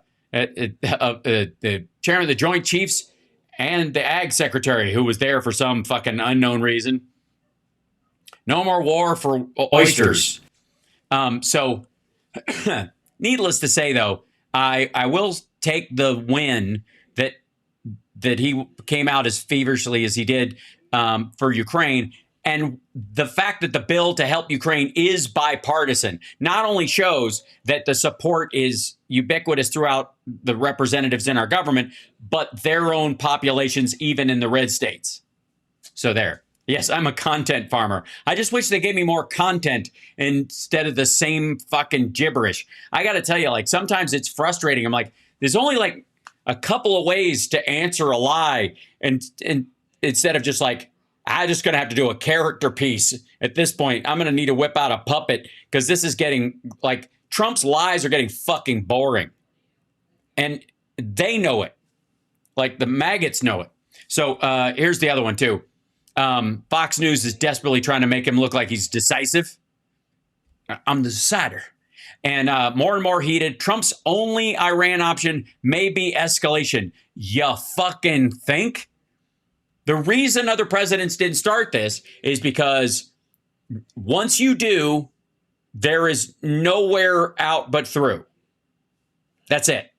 Chairman of the Joint Chiefs and the Ag Secretary, who was there for some fucking unknown reason. No more war for oysters. So, needless to say, though, I will take the win that he came out as feverishly as he did for Ukraine. And the fact that the bill to help Ukraine is bipartisan not only shows that the support is ubiquitous throughout the representatives in our government, but their own populations, even in the red states. So there. Yes, I'm a content farmer. I just wish they gave me more content instead of the same fucking gibberish. I got to tell you, like, sometimes it's frustrating. I'm like, there's only like a couple of ways to answer a lie, and instead of just like, I'm just going to have to do a character piece at this point. I'm going to need to whip out a puppet because this is getting, like, Trump's lies are getting fucking boring. And they know it. Like, the maggots know it. So here's the other one, too. Fox News is desperately trying to make him look like he's decisive. I'm the decider. And more and more heated. Trump's only Iran option may be escalation. You fucking think? The reason other presidents didn't start this is because once you do, there is nowhere out but through. That's it.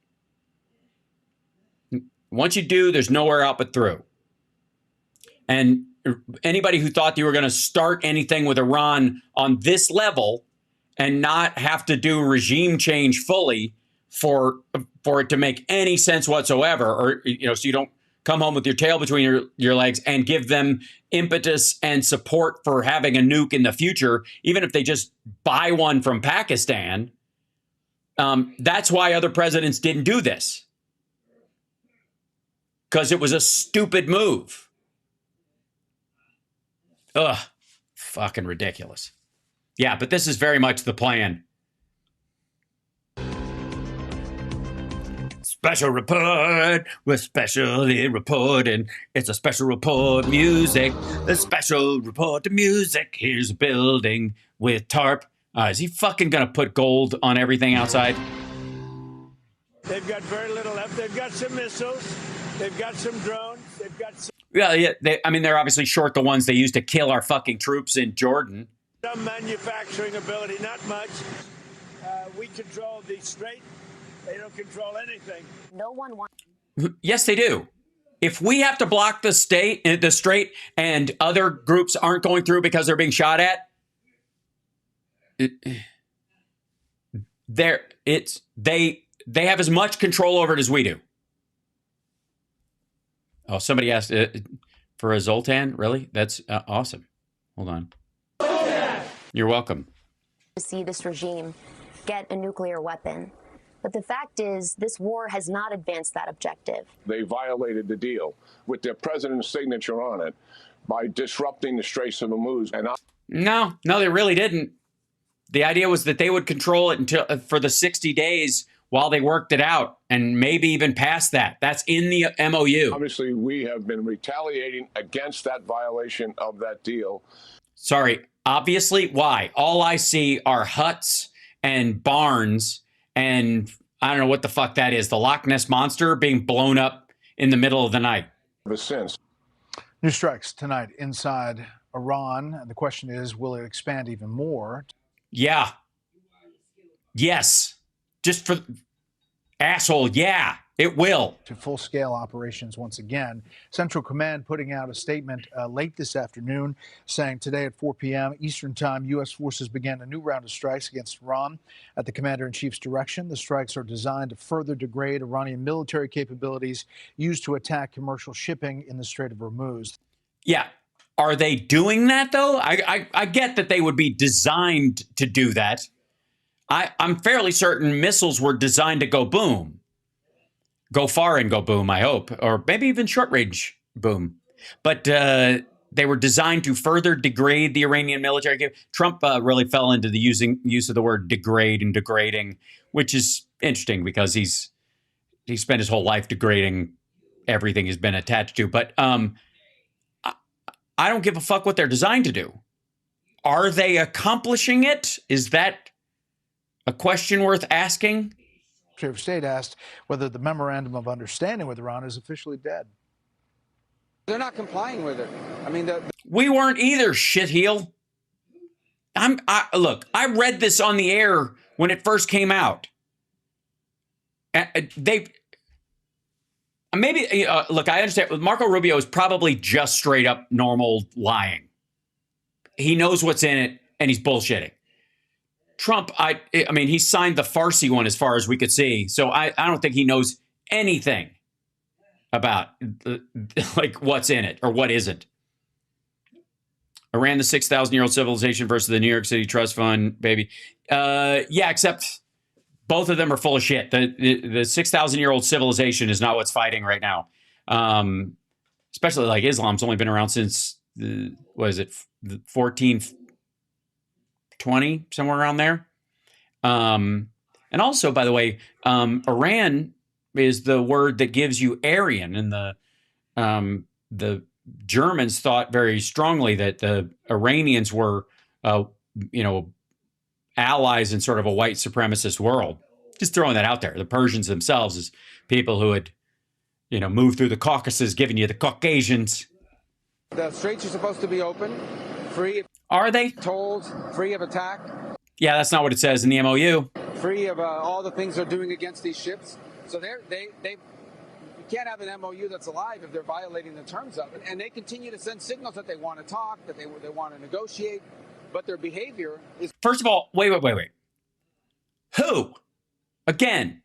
Once you do, there's nowhere out but through. And anybody who thought they were going to start anything with Iran on this level and not have to do regime change fully for it to make any sense whatsoever, or so you don't come home with your tail between your legs and give them impetus and support for having a nuke in the future, even if they just buy one from Pakistan. That's why other presidents didn't do this, because it was a stupid move. Ugh, fucking ridiculous. Yeah, but this is very much the plan. special report. We're specially reporting. It's a special report music. The special report music. Here's a building with tarp. Is he fucking gonna put gold on everything outside? They've got very little left. They've got some missiles. They've got some drones. They've got some Yeah. They're obviously short the ones they used to kill our fucking troops in Jordan. manufacturing ability, not much. We control the strait. They don't control anything. No one wants. Yes, they do. If we have to block the strait, and other groups aren't going through because they're being shot at, they have as much control over it as we do. Oh, somebody asked for a Zoltan. Really? That's awesome. Hold on. You're welcome. To see this regime get a nuclear weapon. But the fact is, this war has not advanced that objective. They violated the deal with their president's signature on it by disrupting the Straits of Hormuz. No, they really didn't. The idea was that they would control it until for the 60 days while they worked it out, and maybe even past that. That's in the MOU. Obviously, we have been retaliating against that violation of that deal. Sorry, obviously, why? All I see are huts and barns, and I don't know what the fuck that is. The Loch Ness Monster being blown up in the middle of the night. Since. New strikes tonight inside Iran. And the question is, will it expand even more? Yeah. Yes. Just for asshole. Yeah, it will. To full-scale operations once again. Central Command putting out a statement late this afternoon saying today at 4 p.m. Eastern Time, U.S. forces began a new round of strikes against Iran at the Commander-in-Chief's direction. The strikes are designed to further degrade Iranian military capabilities used to attack commercial shipping in the Strait of Hormuz. Yeah. Are they doing that, though? I get that they would be designed to do that. I'm fairly certain missiles were designed to go boom. Go far and go boom, I hope. Or maybe even short-range boom. But they were designed to further degrade the Iranian military. Trump really fell into the use of the word degrade and degrading, which is interesting because he spent his whole life degrading everything he's been attached to. But I don't give a fuck what they're designed to do. Are they accomplishing it? Is that a question worth asking? Secretary of State asked whether the memorandum of understanding with Iran is officially dead. They're not complying with it. I mean, we weren't either, shitheel. Look, I read this on the air when it first came out. Look, I understand. Marco Rubio is probably just straight up normal lying. He knows what's in it, and he's bullshitting. Trump, I mean, he signed the Farsi one as far as we could see. So I don't think he knows anything about like what's in it or what isn't. Iran, the 6,000-year-old civilization versus the New York City Trust Fund, baby. Yeah, except both of them are full of shit. The 6,000-year-old civilization is not what's fighting right now. Especially like Islam's only been around since, 1420, somewhere around there. And also, by the way, Iran is the word that gives you Aryan, and the Germans thought very strongly that the Iranians were, allies in sort of a white supremacist world. Just throwing that out there. The Persians themselves as people who had, moved through the Caucasus, giving you the Caucasians. the straits are supposed to be open, free. Are they? Told, free of attack. Yeah, that's not what it says in the MOU. Free of all the things they're doing against these ships. So you can't have an MOU that's alive if they're violating the terms of it. And they continue to send signals that they want to talk, that they want to negotiate, but their behavior is... First of all, wait. Who? Again,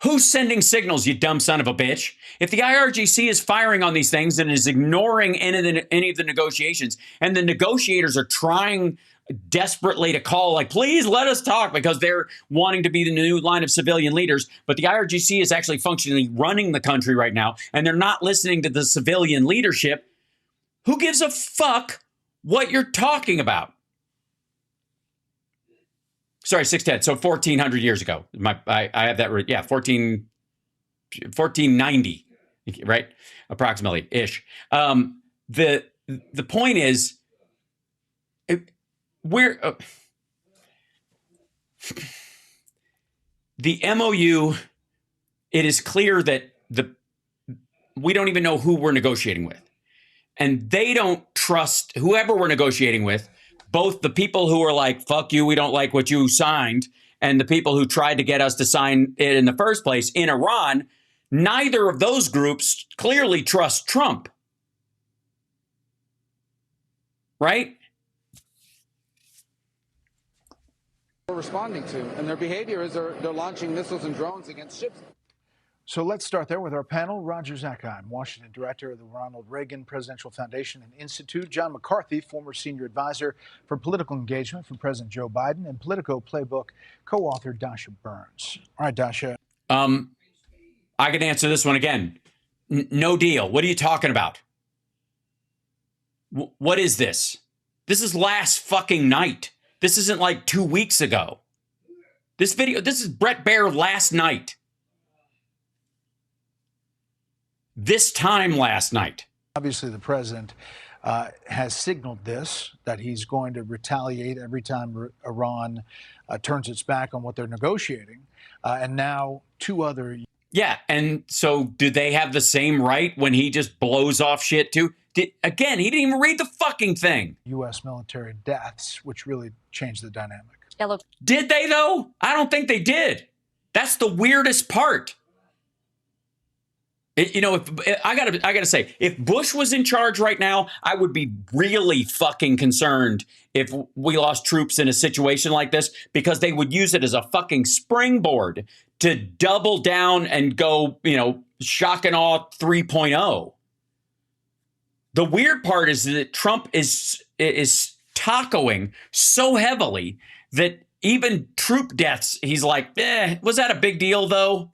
who's sending signals, you dumb son of a bitch? If the IRGC is firing on these things and is ignoring any of the negotiations, and the negotiators are trying desperately to call, like, please let us talk, because they're wanting to be the new line of civilian leaders, but the IRGC is actually functionally running the country right now, and they're not listening to the civilian leadership, who gives a fuck what you're talking about? Sorry, 610. So 1,400 years ago. I have that right. Yeah, 1490, right? Approximately ish. The point is, the MOU. It is clear that we don't even know who we're negotiating with, and they don't trust whoever we're negotiating with. Both the people who are like, "Fuck you, we don't like what you signed," and the people who tried to get us to sign it in the first place in Iran. Neither of those groups clearly trust Trump. Right? We're responding to, and their behavior is they're launching missiles and drones against ships. So let's start there with our panel. Roger Zakheim, Washington Director of the Ronald Reagan Presidential Foundation and Institute. John McCarthy, former Senior Advisor for Political Engagement for President Joe Biden. And Politico Playbook co-author Dasha Burns. All right, Dasha. I can answer this one again. No deal. What are you talking about? What is this? This is last fucking night. This isn't like 2 weeks ago. This is Brett Baer last night. This time last night. Obviously, the president has signaled this, that he's going to retaliate every time Iran turns its back on what they're negotiating. And now 2 other. Yeah. And so do they have the same right when he just blows off shit too? Again, he didn't even read the fucking thing. U.S. military deaths, which really changed the dynamic. Did they, though? I don't think they did. That's the weirdest part. I gotta say, if Bush was in charge right now, I would be really fucking concerned if we lost troops in a situation like this, because they would use it as a fucking springboard to double down and go, shock and awe 3.0. The weird part is that Trump is tacoing so heavily that even troop deaths, he's like, was that a big deal though?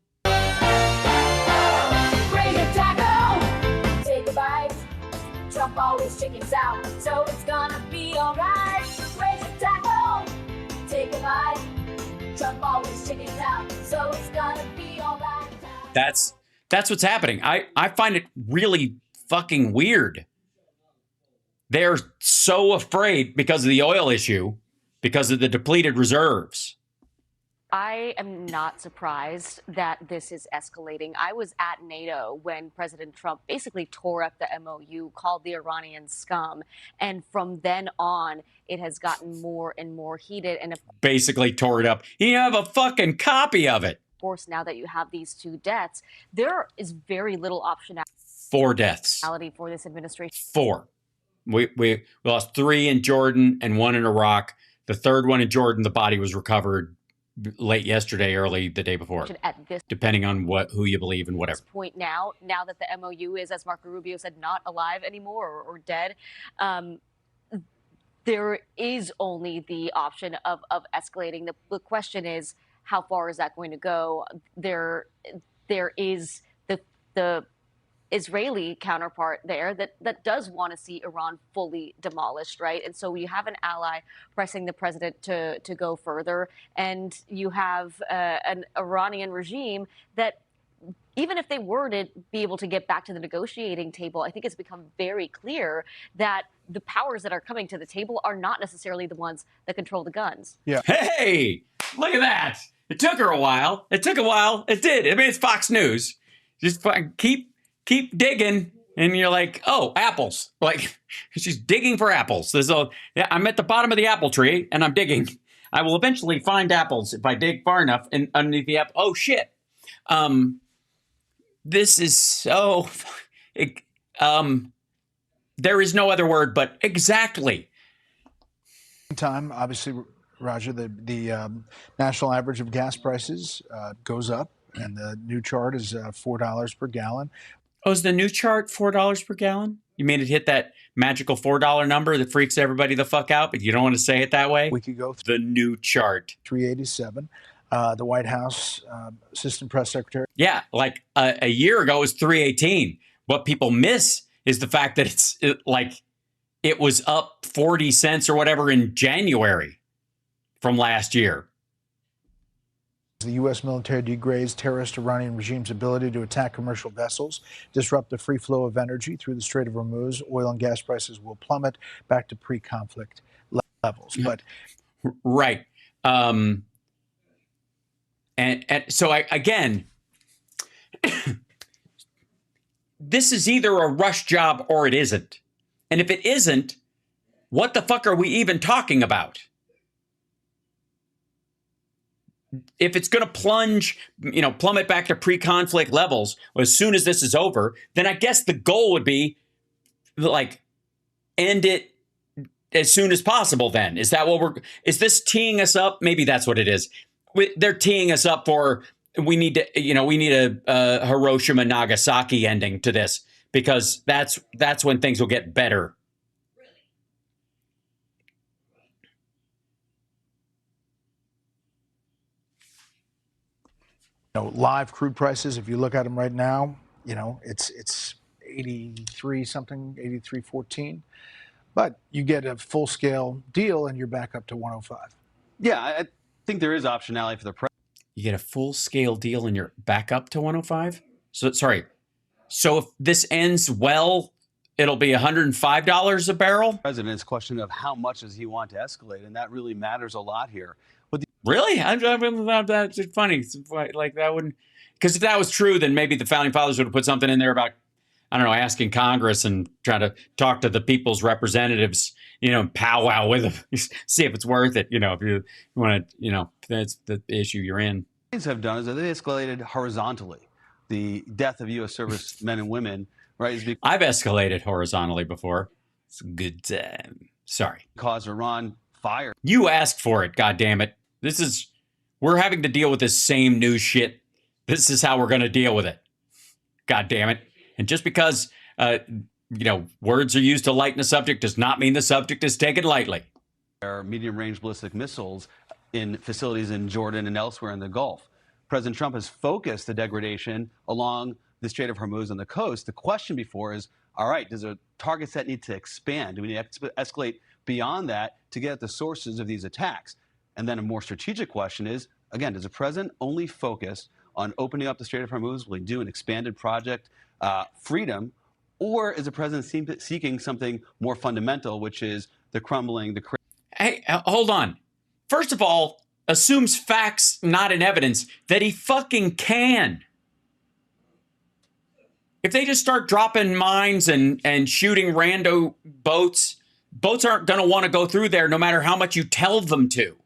Trump always chickens out, so it's gonna be alright. Raise your tackle, take a bite. Trump always chickens out, so it's gonna be alright. That's what's happening. I find it really fucking weird. They're so afraid because of the oil issue, because of the depleted reserves. I am not surprised that this is escalating. I was at NATO when President Trump basically tore up the MOU, called the Iranians scum. And from then on, it has gotten more and more heated. And basically tore it up. You have a fucking copy of it. Of course, now that you have these 2 deaths, there is very little optionality. 4 deaths. For this administration. 4. We lost 3 in Jordan and 1 in Iraq. The third one in Jordan, the body was recovered late yesterday, early the day before, depending on who you believe and whatever. Point now that the MOU is, as Marco Rubio said, not alive anymore or dead, there is only the option of escalating. The question is, how far is that going to go? There is the Israeli counterpart there that does want to see Iran fully demolished, right? And so you have an ally pressing the president to go further, and you have an Iranian regime that, even if they were to be able to get back to the negotiating table, I think it's become very clear that the powers that are coming to the table are not necessarily the ones that control the guns. Yeah. Hey, look at that. It took her a while. It took a while. It did. I mean, it's Fox News. Just keep digging, and you're like, oh, apples. Like, she's digging for apples. I'm at the bottom of the apple tree, and I'm digging. I will eventually find apples if I dig far enough and underneath the apple. Oh, shit. This is so... there is no other word but exactly. Time, obviously, Roger, the national average of gas prices goes up, and the new chart is $4 per gallon. Oh, is the new chart $4 per gallon? You made it hit that magical $4 number that freaks everybody the fuck out, but you don't want to say it that way? We could go the new chart. 387. The White House Assistant Press Secretary. Yeah, like a year ago it was 318. What people miss is the fact that it was up 40 cents or whatever in January from last year. The U.S. military degrades terrorist Iranian regime's ability to attack commercial vessels, disrupt the free flow of energy through the Strait of Hormuz. Oil and gas prices will plummet back to pre-conflict levels. But right. And so again, this is either a rush job or it isn't. And if it isn't, what the fuck are we even talking about? If it's going to plummet back to pre-conflict levels as soon as this is over, then I guess the goal would be like end it as soon as possible. Then is that what is this teeing us up? Maybe that's what it is. They're teeing us up for we need a Hiroshima Nagasaki ending to this because that's when things will get better. Live crude prices, if you look at them right now, it's 83 something, 83.14. But you get a full scale deal and you're back up to 105. Yeah, I think there is optionality for the price. You get a full scale deal and you're back up to 105. So if this ends well, it'll be $105 a barrel. President's question of how much does he want to escalate, and that really matters a lot here. Really? That's funny. Like that wouldn't, because if that was true, then maybe the founding fathers would have put something in there about, I don't know, asking Congress and trying to talk to the people's representatives, powwow with them, see if it's worth it. If you want to, that's the issue you're in. What have done is that they escalated horizontally. The death of U.S. service men and women, right? I've escalated horizontally before. It's a good time. Sorry. Cause Iran fire. You asked for it, goddammit. We're having to deal with this same news shit. This is how we're going to deal with it. God damn it. And just because, words are used to lighten a subject does not mean the subject is taken lightly. There are medium-range ballistic missiles in facilities in Jordan and elsewhere in the Gulf. President Trump has focused the degradation along the Strait of Hormuz on the coast. The question before is, all right, does a target set need to expand? Do we need to escalate beyond that to get at the sources of these attacks? And then a more strategic question is, again, does the president only focus on opening up the Strait of Hormuz? Will he do an expanded project, freedom? Or is the president seeking something more fundamental, which is the crumbling, the... Hey, hold on. First of all, assumes facts, not in evidence, that he fucking can. If they just start dropping mines and shooting rando boats aren't going to want to go through there no matter how much you tell them to.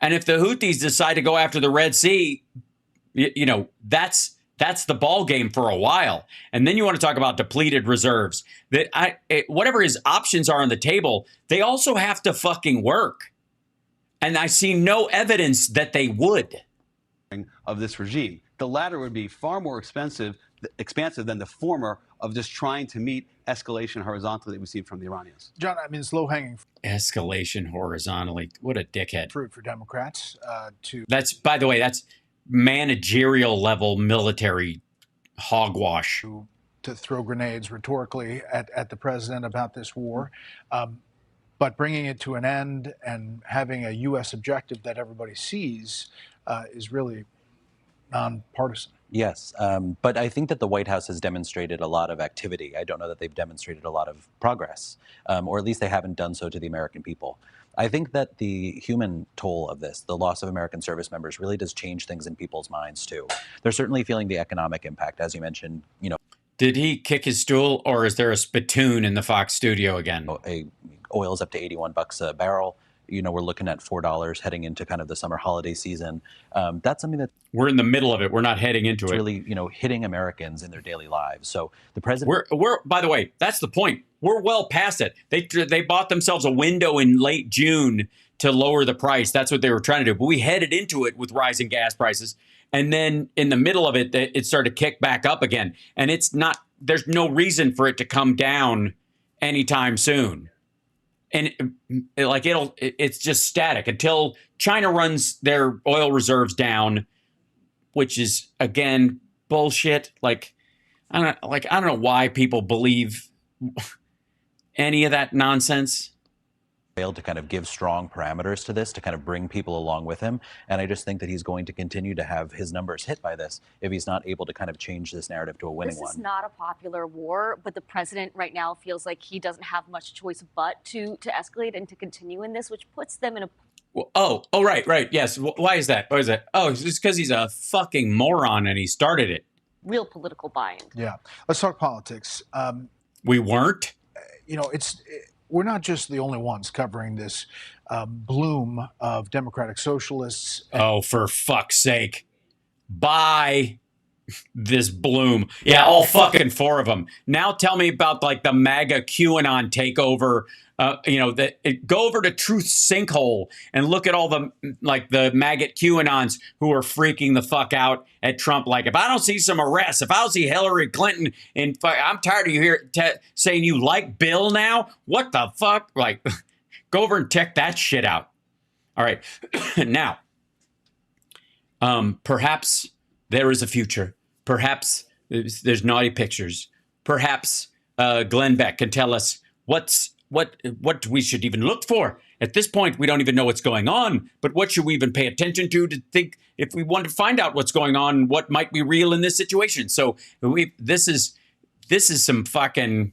And if the Houthis decide to go after the Red Sea, that's the ball game for a while. And then you want to talk about depleted reserves. Whatever his options are on the table, they also have to fucking work. And I see no evidence that they would. Of this regime. The latter would be far more expansive than the former of just trying to meet escalation horizontally that we see from the Iranians. John, it's low-hanging escalation horizontally. What a dickhead. Fruit for Democrats by the way, that's managerial level military hogwash. To throw grenades rhetorically at the president about this war. But bringing it to an end and having a U.S. objective that everybody sees is really nonpartisan. Yes, but I think that the White House has demonstrated a lot of activity. I don't know that they've demonstrated a lot of progress, or at least they haven't done so to the American people. I think that the human toll of this, the loss of American service members, really does change things in people's minds, too. They're certainly feeling the economic impact, as you mentioned, Did he kick his stool, or is there a spittoon in the Fox studio again? Oil's up to $81 a barrel. We're looking at $4 heading into kind of the summer holiday season. That's something that we're in the middle of it. We're not heading into it. Really, hitting Americans in their daily lives. So the president. We're by the way, that's the point. We're well past it. They bought themselves a window in late June to lower the price. That's what they were trying to do. But we headed into it with rising gas prices, and then in the middle of it, it started to kick back up again. And it's not. There's no reason for it to come down anytime soon. And it's just static until China runs their oil reserves down, which is again bullshit. I don't know why people believe any of that nonsense. failed to kind of give strong parameters to this to kind of bring people along with him. And I just think that he's going to continue to have his numbers hit by this if he's not able to kind of change this narrative to a winning one. This is not a popular war, but the president right now feels like he doesn't have much choice but to escalate and to continue in this, which puts them in a... Well, right. Yes. Why is that? Oh, it's just because he's a fucking moron and he started it. real political bind. Yeah. Let's talk politics. We weren't? We're not just the only ones covering this bloom of democratic socialists. Oh, for fuck's sake. Bye. This bloom. Yeah, all fucking four of them. Now tell me about like the MAGA QAnon takeover. Go over to Truth Sinkhole and look at all the maggot QAnons who are freaking the fuck out at Trump. Like, if I don't see some arrests, if I don't see Hillary Clinton, and I'm tired of you here saying you like Bill now. What the fuck? Like, go over and check that shit out. All right, now, perhaps there is a future. Perhaps there's naughty pictures. Perhaps Glenn Beck can tell us what we should even look for. At this point, we don't even know what's going on, but what should we even pay attention to think if we want to find out what's going on, what might be real in this situation? So this is some fucking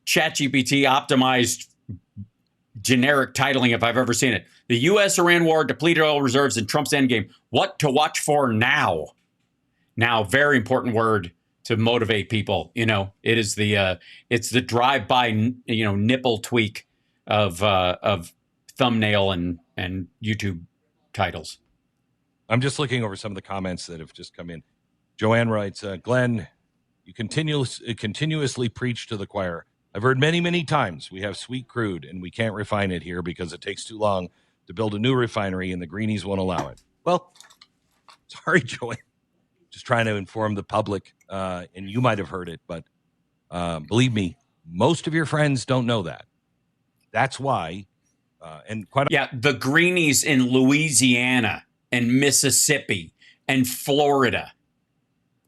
ChatGPT optimized generic titling if I've ever seen it. The U.S.-Iran war, depleted oil reserves, and Trump's endgame. What to watch for now? Now, very important word to motivate people. It is it's the drive-by, nipple tweak of thumbnail and YouTube titles. I'm just looking over some of the comments that have just come in. Joanne writes, Glenn, you continuously preach to the choir. I've heard many, many times we have sweet crude and we can't refine it here because it takes too long to build a new refinery and the greenies won't allow it. Well, sorry, Joanne. Just trying to inform the public, and you might have heard it, but believe me, most of your friends don't know that. That's why, the greenies in Louisiana and Mississippi and Florida.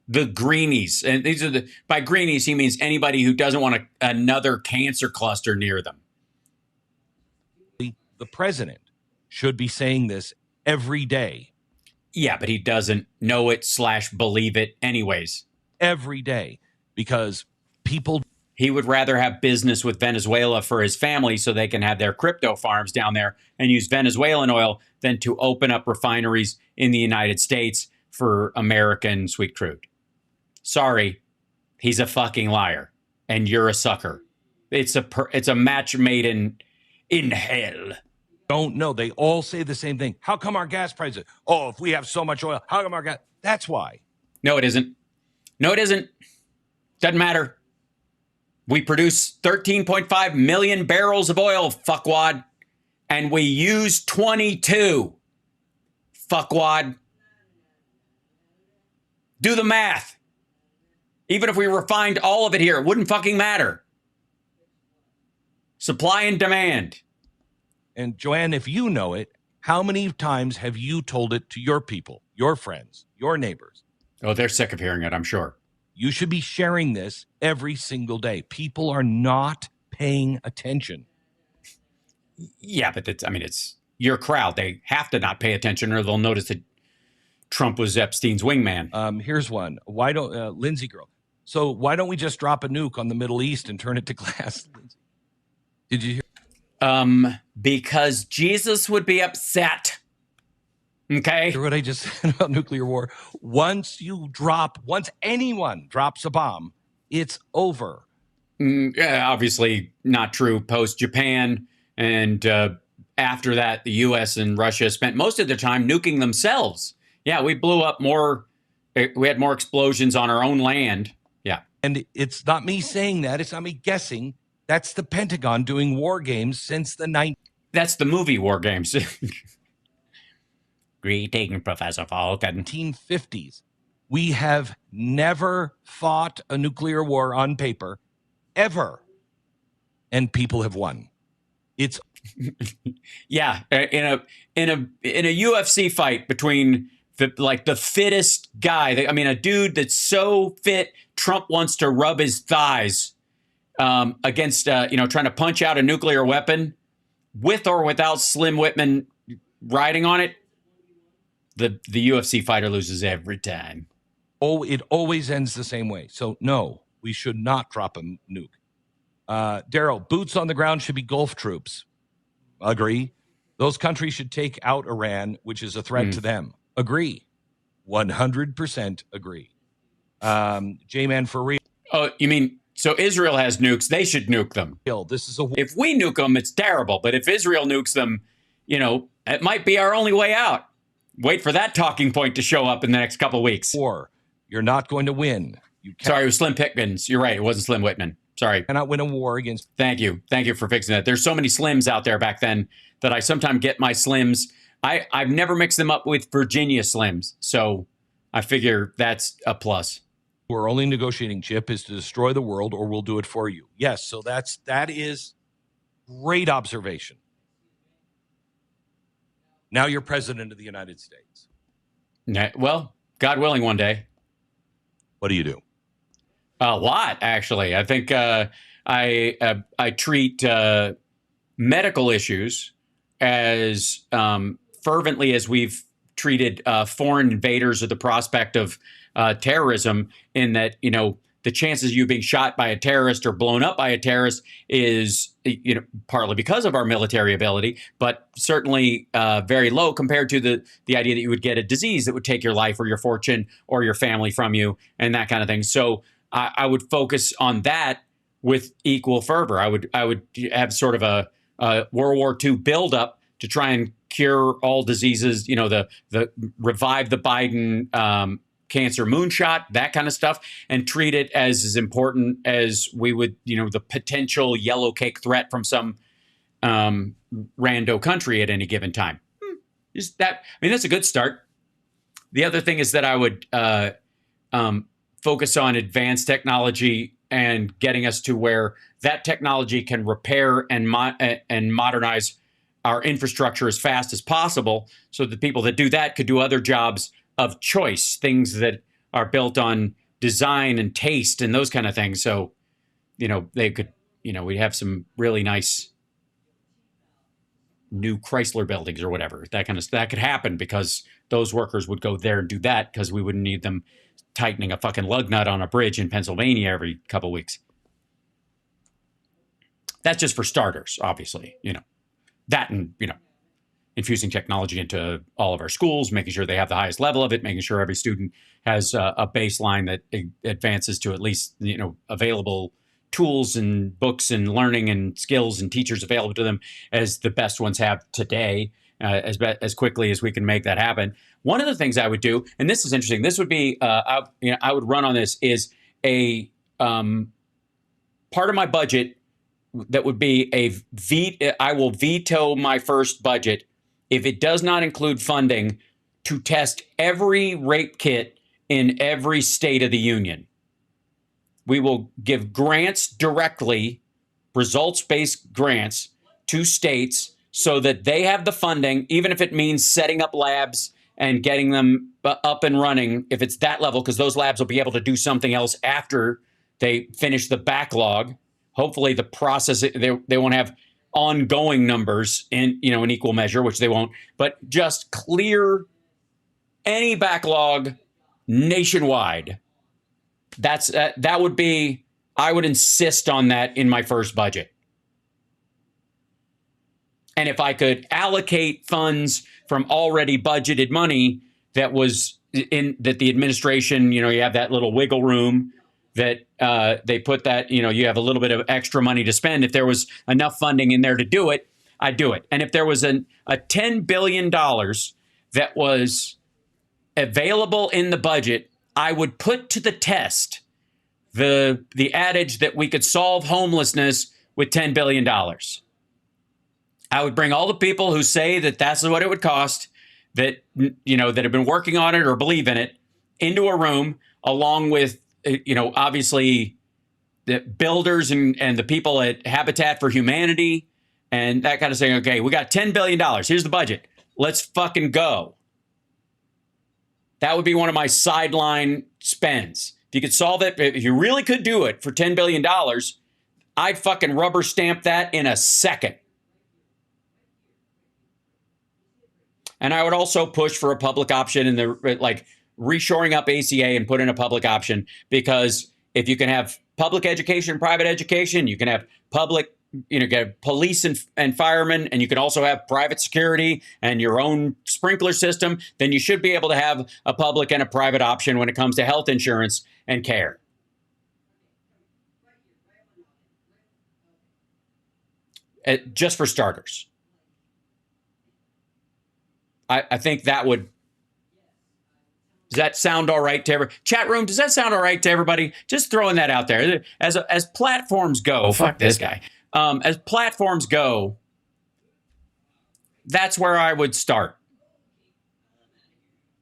The greenies, and these are by greenies he means anybody who doesn't want another cancer cluster near them. The president should be saying this every day. Yeah, but he doesn't know it / believe it anyways. Every day, because he would rather have business with Venezuela for his family so they can have their crypto farms down there and use Venezuelan oil than to open up refineries in the United States for American sweet crude. Sorry, he's a fucking liar and you're a sucker. It's a match made in hell. Don't know. They all say the same thing. How come our gas prices? Oh, if we have so much oil, how come our gas? That's why. No, it isn't. No, it isn't. Doesn't matter. We produce 13.5 million barrels of oil, fuckwad, and we use 22. Fuckwad. Do the math. Even if we refined all of it here, it wouldn't fucking matter. Supply and demand. And Joanne, if you know it, how many times have you told it to your people, your friends, your neighbors? Oh, they're sick of hearing it, I'm sure. You should be sharing this every single day. People are not paying attention. Yeah, but it's your crowd. They have to not pay attention or they'll notice that Trump was Epstein's wingman. Here's one. Why don't Lindsay girl? So why don't we just drop a nuke on the Middle East and turn it to glass? Did you hear? Because Jesus would be upset. Okay. Hear what I just said about nuclear war? Once anyone drops a bomb, it's over. Obviously not true post Japan. And after that, the U.S. and Russia spent most of their time nuking themselves. Yeah, we blew up more. We had more explosions on our own land. Yeah. And it's not me saying that. It's not me guessing. That's the Pentagon doing war games since the 90s. That's the movie War Games. Greeting, Professor Falcon. 1950s. We have never fought a nuclear war on paper, ever. And people have won. It's yeah, in a UFC fight between the fittest guy. A dude that's so fit Trump wants to rub his thighs against trying to punch out a nuclear weapon. with or without Slim Whitman riding on it, the UFC fighter loses every time. Oh, it always ends the same way. So no, we should not drop a nuke. Daryl, boots on the ground should be Gulf troops. Agree. Those countries should take out Iran, which is a threat to them. Agree. 100% agree. J-Man, for real. Oh, you mean, so Israel has nukes, they should nuke them. This is a If we nuke them, it's terrible. But if Israel nukes them, it might be our only way out. Wait for that talking point to show up in the next couple of weeks. War. You're not going to win. Sorry, it was Slim Pickens. You're right. It wasn't Slim Whitman. Sorry. Cannot win a war against. Thank you. Thank you for fixing that. There's so many Slims out there back then that I sometimes get my Slims. I've never mixed them up with Virginia Slims. So I figure that's a plus. We're only negotiating, Chip, is to destroy the world or we'll do it for you. Yes. So that is great observation. Now you're president of the United States. Well, God willing, one day. What do you do? A lot, actually. I think I treat medical issues as fervently as we've treated foreign invaders or the prospect of terrorism, in that, the chances of you being shot by a terrorist or blown up by a terrorist is, partly because of our military ability, but certainly very low compared to the idea that you would get a disease that would take your life or your fortune or your family from you and that kind of thing. So I would focus on that with equal fervor. I would have sort of a World War II buildup to try and cure all diseases, the revive the Biden cancer moonshot, that kind of stuff, and treat it as important as we would, the potential yellow cake threat from some rando country at any given time. That's a good start. The other thing is that I would focus on advanced technology and getting us to where that technology can repair and modernize our infrastructure as fast as possible, so the people that do that could do other jobs of choice, things that are built on design and taste and those kind of things. So, they could, we'd have some really nice new Chrysler buildings or whatever, that kind of stuff. That could happen because those workers would go there and do that, because we wouldn't need them tightening a fucking lug nut on a bridge in Pennsylvania every couple of weeks. That's just for starters, obviously, that, and, infusing technology into all of our schools, making sure they have the highest level of it, making sure every student has a baseline that advances to at least, available tools and books and learning and skills and teachers available to them as the best ones have today, as quickly as we can make that happen. One of the things I would do, and this is interesting, this would be, I would run on this, is a part of my budget that would be I will veto my first budget if it does not include funding to test every rape kit in every state of the union. We will give grants directly, results-based grants, to states so that they have the funding, even if it means setting up labs and getting them up and running, if it's that level, because those labs will be able to do something else after they finish the backlog. Hopefully the process, they won't have ongoing numbers in equal measure, which they won't, but just clear any backlog nationwide. That would be, I would insist on that in my first budget. And if I could allocate funds from already budgeted money that the administration, you have that little wiggle room that they put that, you have a little bit of extra money to spend. If there was enough funding in there to do it, I'd do it. And if there was a $10 billion that was available in the budget, I would put to the test the adage that we could solve homelessness with $10 billion. I would bring all the people who say that that's what it would cost, that, that have been working on it or believe in it, into a room, along with, obviously the builders and the people at Habitat for Humanity and that kind of thing. Okay, we got $10 billion. Here's the budget. Let's fucking go. That would be one of my sideline spends. If you could solve it, if you really could do it for $10 billion, I'd fucking rubber stamp that in a second. And I would also push for a public option in the like reshoring up ACA and put in a public option, because if you can have public education, private education, you can have public, get police and firemen, and you can also have private security and your own sprinkler system, then you should be able to have a public and a private option when it comes to health insurance and care. Just for starters. I think that would. Does that sound all right to everybody? Chat room, does that sound all right to everybody? Just throwing that out there. As platforms go, oh, fuck this guy. As platforms go, that's where I would start.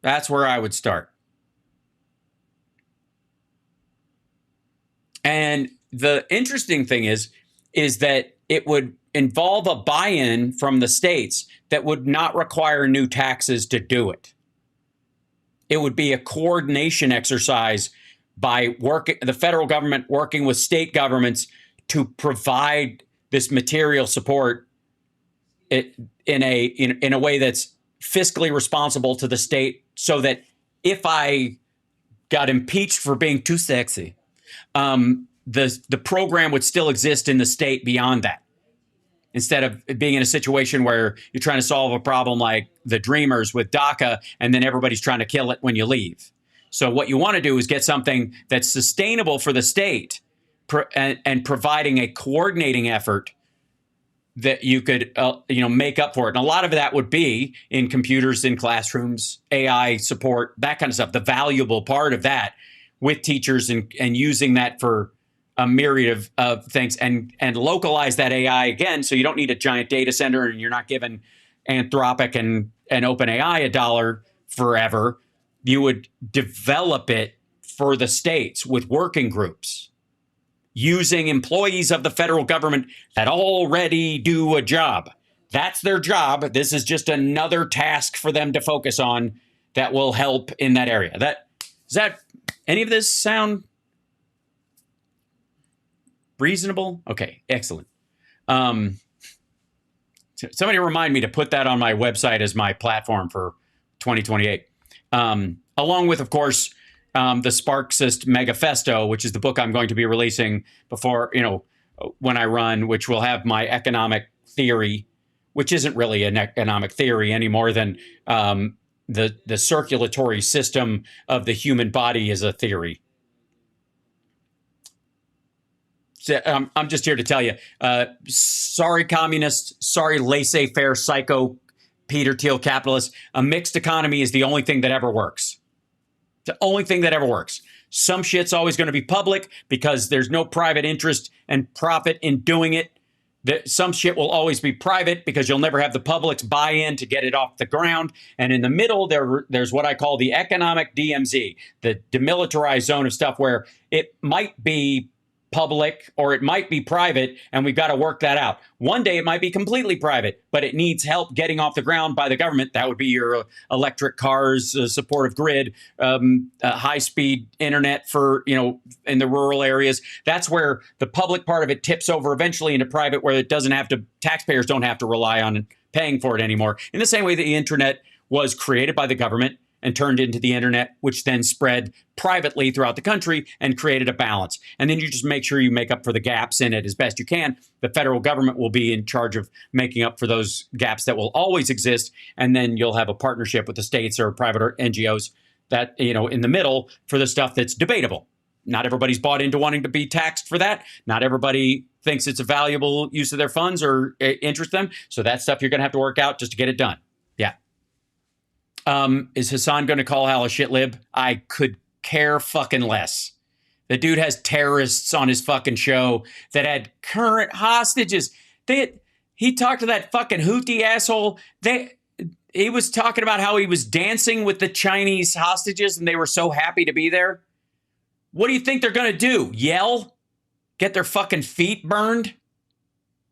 That's where I would start. And the interesting thing is that it would involve a buy-in from the states that would not require new taxes to do it. It would be a coordination exercise by the federal government working with state governments to provide this material support in a way that's fiscally responsible to the state, so that if I got impeached for being too sexy, the program would still exist in the state beyond that. Instead of being in a situation where you're trying to solve a problem like the Dreamers with DACA, and then everybody's trying to kill it when you leave. So what you want to do is get something that's sustainable for the state and providing a coordinating effort that you could make up for it. And a lot of that would be in computers, in classrooms, AI support, that kind of stuff. The valuable part of that with teachers and using that for a myriad of things, and localize that AI again, so you don't need a giant data center and you're not giving Anthropic and OpenAI $1 forever. You would develop it for the states with working groups, using employees of the federal government that already do a job. That's their job. This is just another task for them to focus on that will help in that area. Does that any of this sound reasonable? Okay, excellent. Somebody remind me to put that on my website as my platform for 2028. Along with, of course, the Sparksist Megafesto, which is the book I'm going to be releasing before, when I run, which will have my economic theory, which isn't really an economic theory any more than the circulatory system of the human body is a theory. I'm just here to tell you, sorry, communists, sorry, laissez-faire psycho Peter Thiel capitalists. A mixed economy is the only thing that ever works. The only thing that ever works. Some shit's always going to be public because there's no private interest and profit in doing it. Some shit will always be private because you'll never have the public's buy-in to get it off the ground. And in the middle, there's what I call the economic DMZ, the demilitarized zone of stuff where it might be public or it might be private, and we've got to work that out. One day it might be completely private, but it needs help getting off the ground by the government. That would be your electric cars, supportive grid, high-speed internet for, in the rural areas. That's where the public part of it tips over eventually into private, where it doesn't have to, taxpayers don't have to rely on paying for it anymore. In the same way that the internet was created by the government and turned into the internet, which then spread privately throughout the country and created a balance. And then you just make sure you make up for the gaps in it as best you can. The federal government will be in charge of making up for those gaps that will always exist. And then you'll have a partnership with the states or private or NGOs that, in the middle for the stuff that's debatable. Not everybody's bought into wanting to be taxed for that. Not everybody thinks it's a valuable use of their funds or interest them. So that stuff you're going to have to work out just to get it done. Yeah. Is Hassan going to call Hal a shit lib? I could care fucking less. The dude has terrorists on his fucking show that had current hostages. He talked to that fucking Houthi asshole. He was talking about how he was dancing with the Chinese hostages and they were so happy to be there. What do you think they're going to do? Yell? Get their fucking feet burned?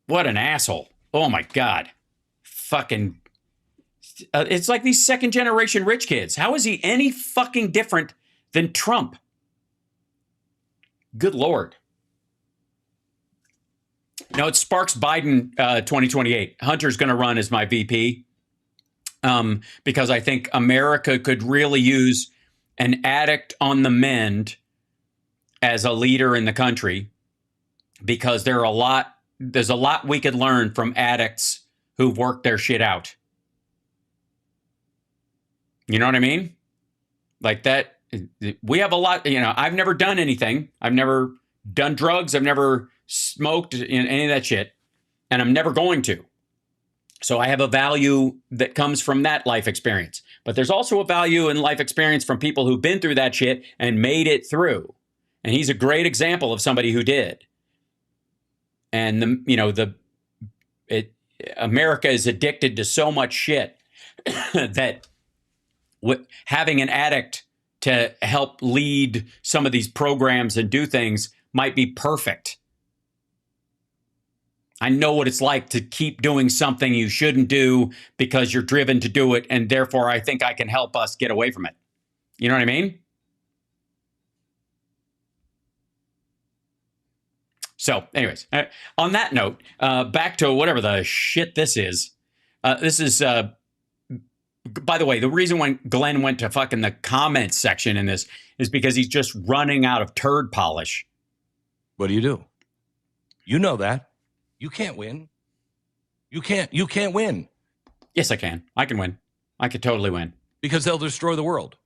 What an asshole. Oh my God. Fucking... it's like these second generation rich kids. How is he any fucking different than Trump? Good Lord. No, it's Sparks Biden 2028. Hunter's going to run as my VP. because I think America could really use an addict on the mend as a leader in the country, because there's a lot we could learn from addicts who've worked their shit out. You know what I mean? Like that, we have a lot, I've never done anything. I've never done drugs. I've never smoked any of that shit. And I'm never going to. So I have a value that comes from that life experience. But there's also a value in life experience from people who've been through that shit and made it through. And he's a great example of somebody who did. And America is addicted to so much shit that having an addict to help lead some of these programs and do things might be perfect. I know what it's like to keep doing something you shouldn't do because you're driven to do it, and therefore I think I can help us get away from it. You know what I mean? So, anyways, on that note, back to whatever the shit this is. This is, by the way, the reason when Glenn went to fucking the comments section in this is because he's just running out of turd polish. What do? You know that. You can't win. You can't win. Yes, I can. I can win. I could totally win. Because they'll destroy the world.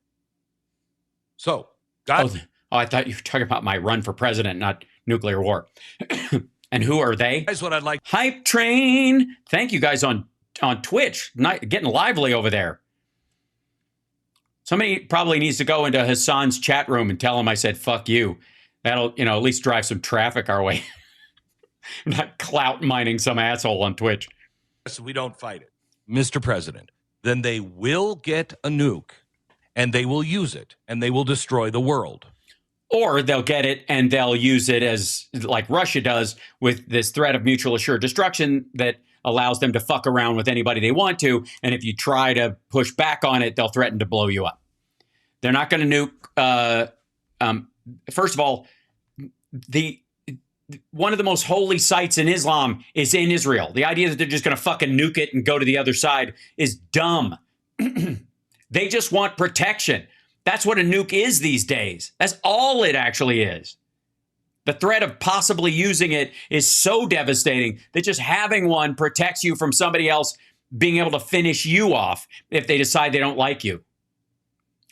So, I thought you were talking about my run for president, not nuclear war. And who are they? That's what I'd like. Hype train. Thank you guys on Twitch. Getting lively over there. Somebody probably needs to go into Hassan's chat room and tell him I said, fuck you. That'll, at least drive some traffic our way. I'm not clout mining some asshole on Twitch. So we don't fight it. Mr. President, then they will get a nuke and they will use it and they will destroy the world. Or they'll get it and they'll use it as like Russia does with this threat of mutual assured destruction that allows them to fuck around with anybody they want to. And if you try to push back on it, they'll threaten to blow you up. They're not going to nuke. First of all, one of the most holy sites in Islam is in Israel. The idea that they're just going to fucking nuke it and go to the other side is dumb. They just want protection. That's what a nuke is these days. That's all it actually is. The threat of possibly using it is so devastating that just having one protects you from somebody else being able to finish you off if they decide they don't like you.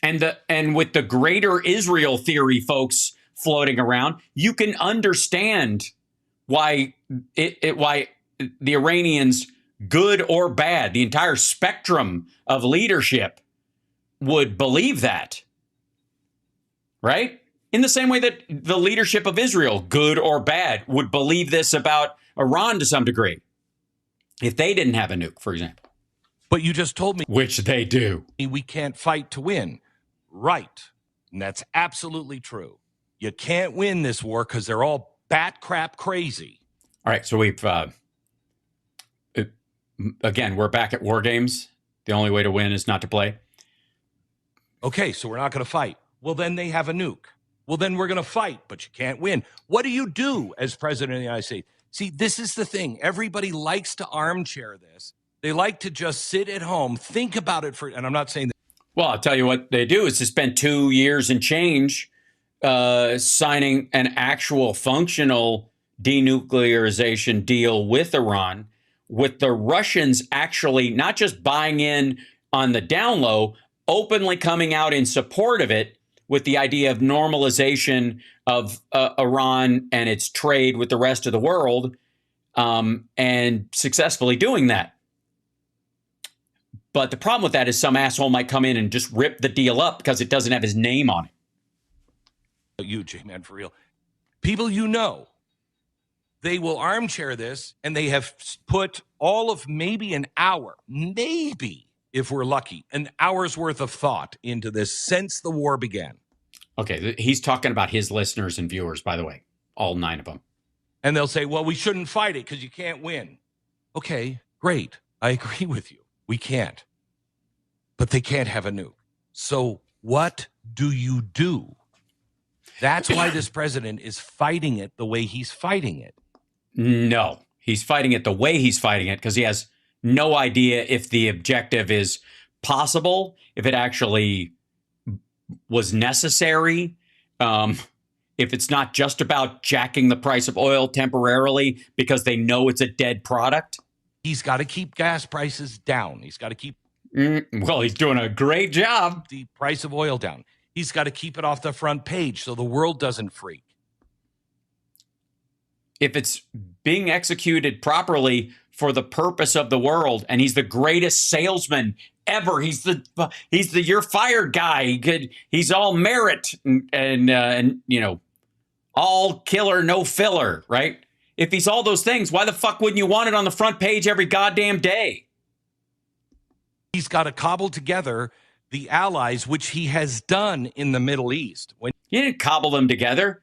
And with the greater Israel theory folks floating around, you can understand why why the Iranians, good or bad, the entire spectrum of leadership would believe that, right? In the same way that the leadership of Israel, good or bad, would believe this about Iran to some degree, if they didn't have a nuke, for example. But you just told me. Which they do. We can't fight to win. Right. And that's absolutely true. You can't win this war because they're all bat crap crazy. All right, so we've, again, we're back at war games. The only way to win is not to play. Okay, so we're not going to fight. Well, then they have a nuke. Well, then we're going to fight, but you can't win. What do you do as president of the United States? See, this is the thing. Everybody likes to armchair this. They like to just sit at home, think about it and I'm not saying that. Well, I'll tell you what they do is to spend 2 years and change signing an actual functional denuclearization deal with Iran, with the Russians actually not just buying in on the down low, openly coming out in support of it with the idea of normalization of Iran and its trade with the rest of the world, and successfully doing that. But the problem with that is some asshole might come in and just rip the deal up because it doesn't have his name on it. You, J-Man, for real. People you know, they will armchair this, and they have put all of maybe an hour, maybe, if we're lucky, an hour's worth of thought into this since the war began. Okay, he's talking about his listeners and viewers, by the way, all 9 of them. And they'll say, well, we shouldn't fight it because you can't win. Okay, great. I agree with you. We can't. But they can't have a nuke. So what do you do? That's why this president is fighting it the way he's fighting it. No, he's fighting it the way he's fighting it because he has no idea if the objective is possible, if it actually was necessary, if it's not just about jacking the price of oil temporarily because they know it's a dead product. He's got to keep gas prices down. He's got to keep. Well, he's doing a great job. The price of oil down. He's got to keep it off the front page so the world doesn't freak. If it's being executed properly for the purpose of the world, and he's the greatest salesman ever. He's the you're fired guy. He's all merit and you know, all killer, no filler, right? If he's all those things, why the fuck wouldn't you want it on the front page every goddamn day? He's got to cobble together the allies, which he has done in the Middle East. He didn't cobble them together.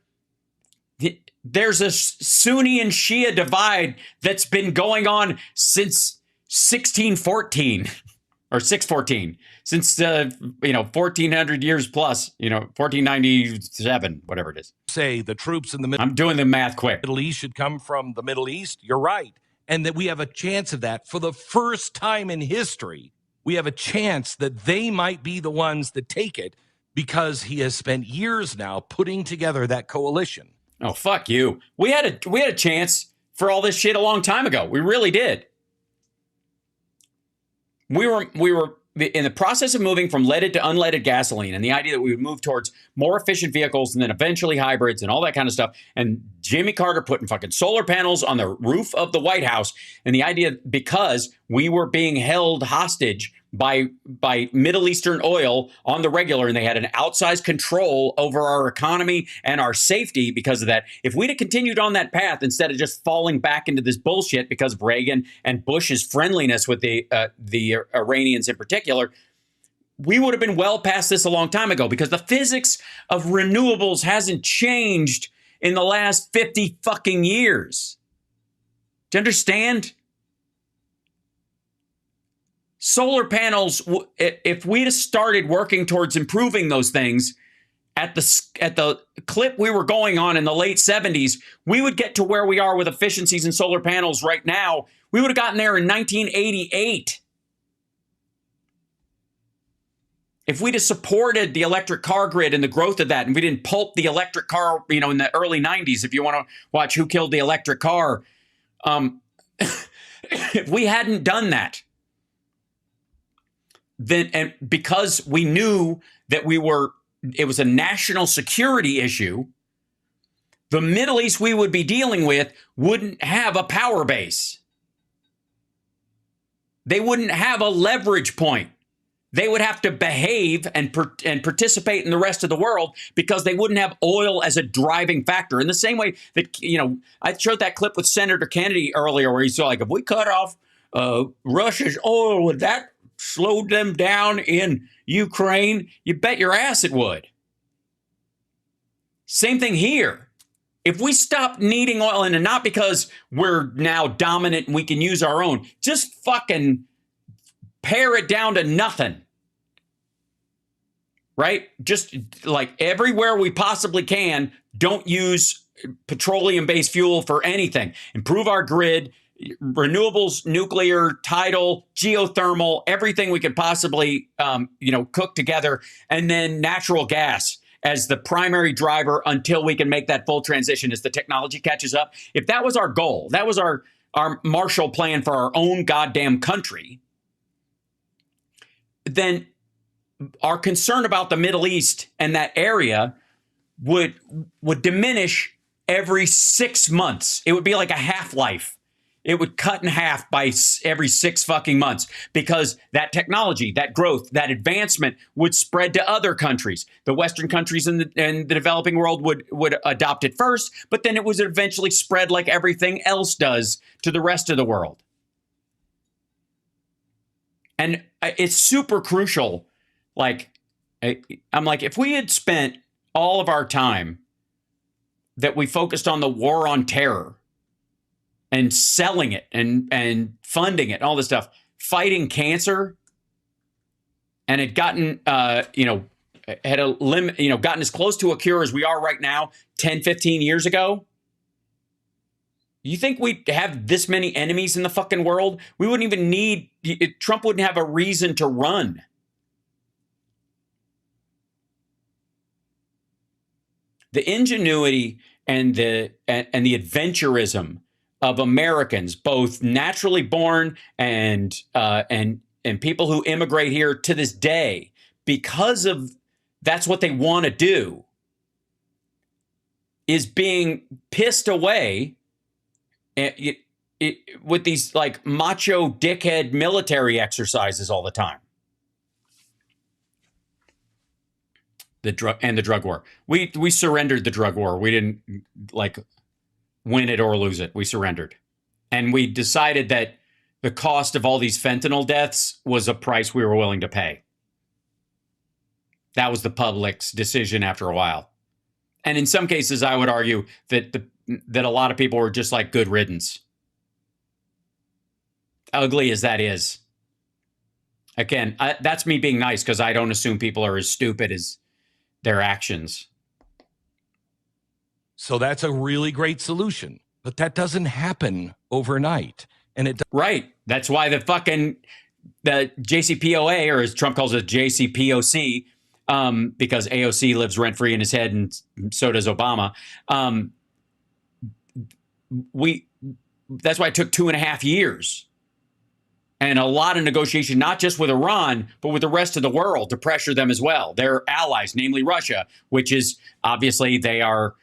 There's a Sunni and Shia divide that's been going on since 1614 or 614, since 1400 years plus, 1497, whatever it is. Say the troops in the Middle. I'm doing the math quick. Middle East should come from the Middle East. You're right, and that we have a chance of that for the first time in history. We have a chance that they might be the ones that take it because he has spent years now putting together that coalition. Oh, fuck you. We had a chance for all this shit a long time ago. We really did. We were in the process of moving from leaded to unleaded gasoline, and the idea that we would move towards more efficient vehicles and then eventually hybrids and all that kind of stuff. And Jimmy Carter putting fucking solar panels on the roof of the White House. And the idea, because we were being held hostage by Middle Eastern oil on the regular, and they had an outsized control over our economy and our safety because of that. If we'd have continued on that path instead of just falling back into this bullshit because of Reagan and Bush's friendliness with the Iranians in particular, we would have been well past this a long time ago, because the physics of renewables hasn't changed in the last 50 fucking years. Do you understand? Solar panels, if we'd have started working towards improving those things at the clip we were going on in the late 70s, we would get to where we are with efficiencies in solar panels right now. We would have gotten there in 1988. If we'd have supported the electric car grid and the growth of that, and we didn't pulp the electric car, in the early 90s, if you want to watch Who Killed the Electric Car, if we hadn't done that, then, and because we knew that it was a national security issue, the Middle East we would be dealing with wouldn't have a power base. They wouldn't have a leverage point. They would have to behave and participate in the rest of the world because they wouldn't have oil as a driving factor. In the same way that, I showed that clip with Senator Kennedy earlier where he's like, if we cut off Russia's oil, would that slow them down in Ukraine? You bet your ass it would. Same thing here. If we stop needing oil, and not because we're now dominant and we can use our own, just fucking pare it down to nothing. Right? Just like everywhere we possibly can, don't use petroleum-based fuel for anything. Improve our grid, renewables, nuclear, tidal, geothermal, everything we could possibly, cook together, and then natural gas as the primary driver until we can make that full transition as the technology catches up. If that was our goal, that was our Marshall Plan for our own goddamn country, then our concern about the Middle East and that area would diminish every 6 months. It would be like a half-life. It would cut in half by every 6 fucking months, because that technology, that growth, that advancement would spread to other countries. The Western countries in the developing world would adopt it first, but then it would eventually spread like everything else does to the rest of the world. And it's super crucial. I'm like, if we had spent all of our time that we focused on the war on terror and selling it and funding it and all this stuff, fighting cancer, and had gotten, had a limit, gotten as close to a cure as we are right now 10, 15 years ago, You think we'd have this many enemies in the fucking world? We wouldn't even need, Trump wouldn't have a reason to run. The ingenuity and the adventurism of Americans, both naturally born and people who immigrate here to this day, because of that's what they want to do, is being pissed away with these like macho dickhead military exercises all the time. The drug war. We surrendered the drug war. We didn't like win it or lose it. We surrendered. And we decided that the cost of all these fentanyl deaths was a price we were willing to pay. That was the public's decision after a while. And in some cases, I would argue that that a lot of people were just like good riddance. Ugly as that is. Again, that's me being nice because I don't assume people are as stupid as their actions. So that's a really great solution, but that doesn't happen overnight. And it right. That's why the JCPOA, or as Trump calls it, JCPOC, because AOC lives rent free in his head, and so does Obama. That's why it took 2.5 years. And a lot of negotiation, not just with Iran, but with the rest of the world to pressure them as well. Their allies, namely Russia, which is obviously they are,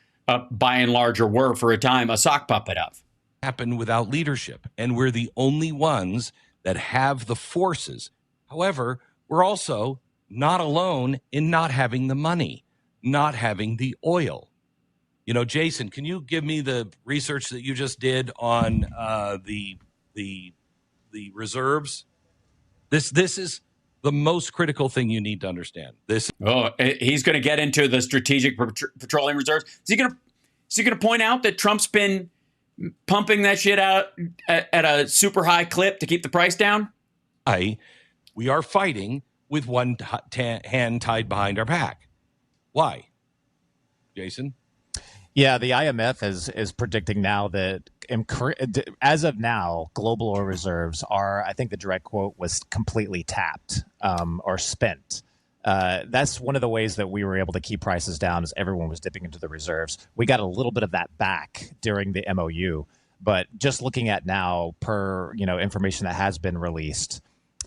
by and large, or were for a time, a sock puppet of. Happen without leadership. And we're the only ones that have the forces. However, we're also not alone in not having the money, not having the oil. You know, Jason, can you give me the research that you just did on the reserves? This is the most critical thing you need to understand. He's going to get into the strategic petroleum reserves. Is he going to point out that Trump's been pumping that shit out at a super high clip to keep the price down? We are fighting with one hand tied behind our back. Why, Jason? Yeah, the IMF is predicting now that as of now, global oil reserves are, I think the direct quote was, completely tapped or spent. That's one of the ways that we were able to keep prices down, as everyone was dipping into the reserves. We got a little bit of that back during the MOU, but just looking at now, per information that has been released.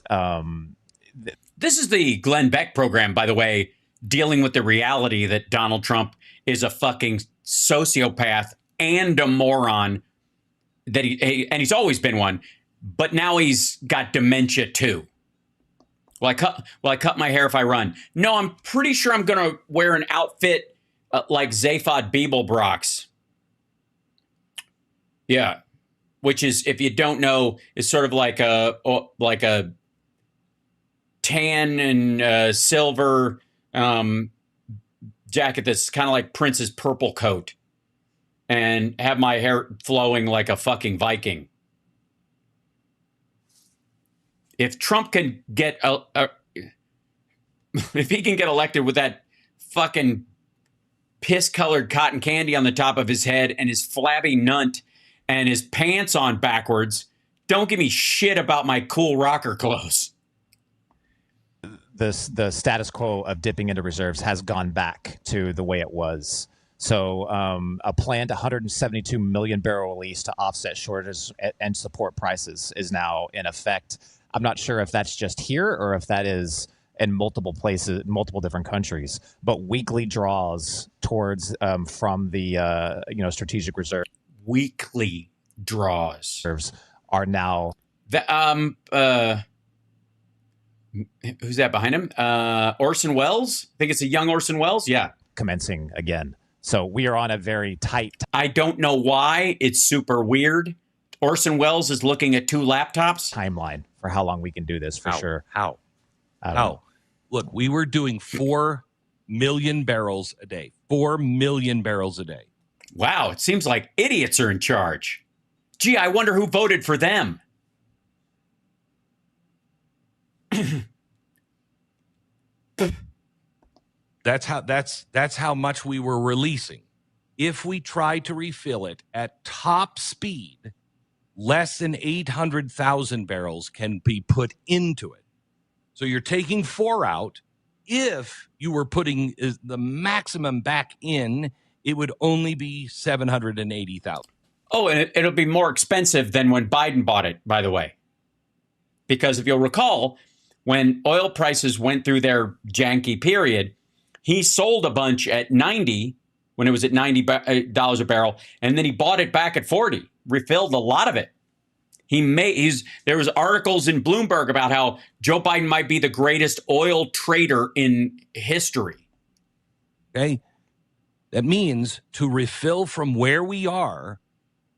This is the Glenn Beck program, by the way, dealing with the reality that Donald Trump is a fucking sociopath and a moron, that and he's always been one, but now he's got dementia too. Will I cut my hair if I run? No, I'm pretty sure I'm going to wear an outfit like Zaphod Beeblebrox. Yeah, which is, if you don't know, is sort of like a tan and silver jacket that's kind of like Prince's purple coat, and have my hair flowing like a fucking Viking. If Trump can get if he can get elected with that fucking piss-colored cotton candy on the top of his head and his flabby nunt and his pants on backwards, don't give me shit about my cool rocker clothes. The status quo of dipping into reserves has gone back to the way it was. So a planned 172 million barrel release to offset shortages and support prices is now in effect. I'm not sure if that's just here or if that is in multiple places, multiple different countries, but weekly draws towards from the strategic reserve. Weekly draws are now. Who's that behind him? Orson Welles? I think it's a young Orson Welles. Yeah. Commencing again. So we are on a very tight. I don't know why. It's super weird. Orson Welles is looking at 2 laptops. Timeline for how long we can do this for sure. How? Look, we were doing 4 million barrels a day. 4 million barrels a day. Wow. It seems like idiots are in charge. Gee, I wonder who voted for them. That's how much we were releasing. if we try to refill it at top speed, less than 800,000 barrels can be put into it. So you're taking 4 out. If you were putting the maximum back in, it would only be 780,000. Oh, and it'll be more expensive than when Biden bought it, by the way. Because if you'll recall, when oil prices went through their janky period, he sold a bunch at 90 when it was at $90 a barrel, and then he bought it back at 40, refilled a lot of it. There was articles in Bloomberg about how Joe Biden might be the greatest oil trader in history. Okay. That means to refill from where we are,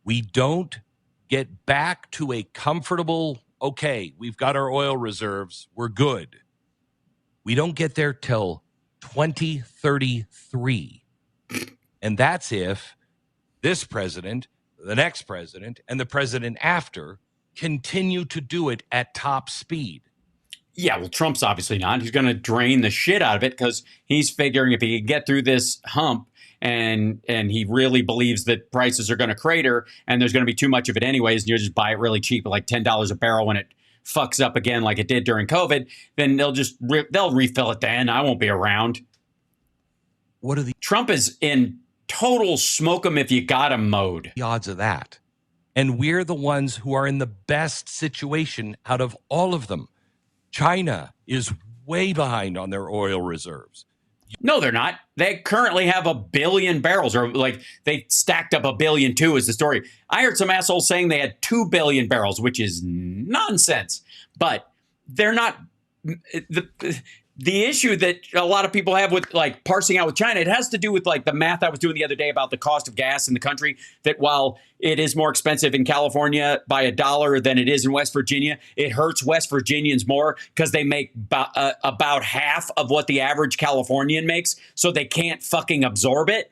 we don't get back to a comfortable, okay, we've got our oil reserves, we're good. We don't get there till 2033. And that's if this president, the next president, and the president after continue to do it at top speed. Yeah, well, Trump's obviously not. He's going to drain the shit out of it because he's figuring if he can get through this hump and he really believes that prices are going to crater and there's going to be too much of it anyways, and you'll just buy it really cheap at like $10 a barrel when it fucks up again like it did during COVID, then they'll refill it then. I won't be around. Trump is in total smoke 'em if you got 'em mode. The odds of that. And we're the ones who are in the best situation out of all of them. China is way behind on their oil reserves. No, they're not. They currently have 1 billion barrels, or like they stacked up 1 billion too, is the story. I heard some assholes saying they had 2 billion barrels, which is nonsense. But they're not. The issue that a lot of people have with like parsing out with China, it has to do with like the math I was doing the other day about the cost of gas in the country, that while it is more expensive in California by $1 than it is in West Virginia, it hurts West Virginians more because they make about half of what the average Californian makes. So they can't fucking absorb it.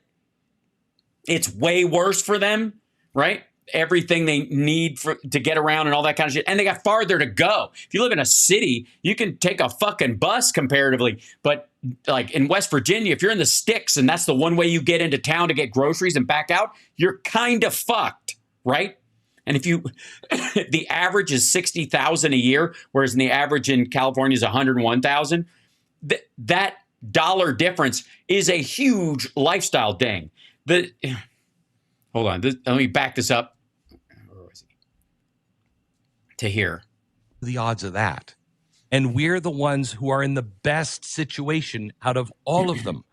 It's way worse for them, right? Everything they need to get around and all that kind of shit. And they got farther to go. If you live in a city, you can take a fucking bus comparatively. But like in West Virginia, if you're in the sticks and that's the one way you get into town to get groceries and back out, you're kind of fucked, right? And if the average is 60,000 a year, whereas the average in California is 101,000, that dollar difference is a huge lifestyle ding. Hold on, let me back this up. To here. The odds of that. And we're the ones who are in the best situation out of all of them.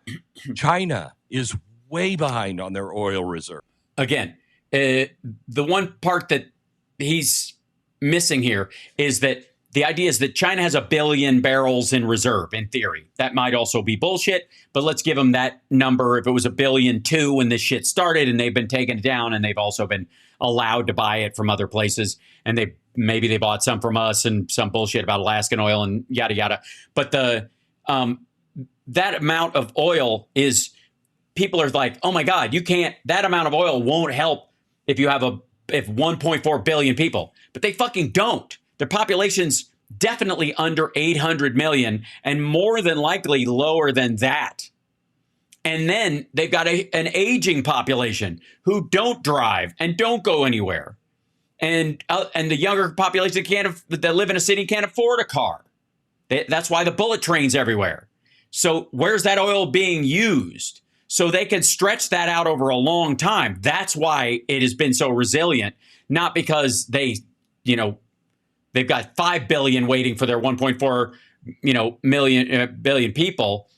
China is way behind on their oil reserve. Again, the one part that he's missing here is that the idea is that China has 1 billion barrels in reserve, in theory. That might also be bullshit, but let's give them that number. If it was 1.2 billion when this shit started and they've been taking it down and they've also been allowed to buy it from other places, and maybe they bought some from us and some bullshit about Alaskan oil and yada, yada. But that amount of oil is, people are like, oh my God, that amount of oil won't help if 1.4 billion people. But they fucking don't. Their population's definitely under 800 million and more than likely lower than that. And then they've got an aging population who don't drive and don't go anywhere. And the younger population that live in a city can't afford a car. That's why the bullet train's everywhere. So where's that oil being used? So they can stretch that out over a long time. That's why it has been so resilient, not because they've got 5 billion waiting for their 1.4 billion people.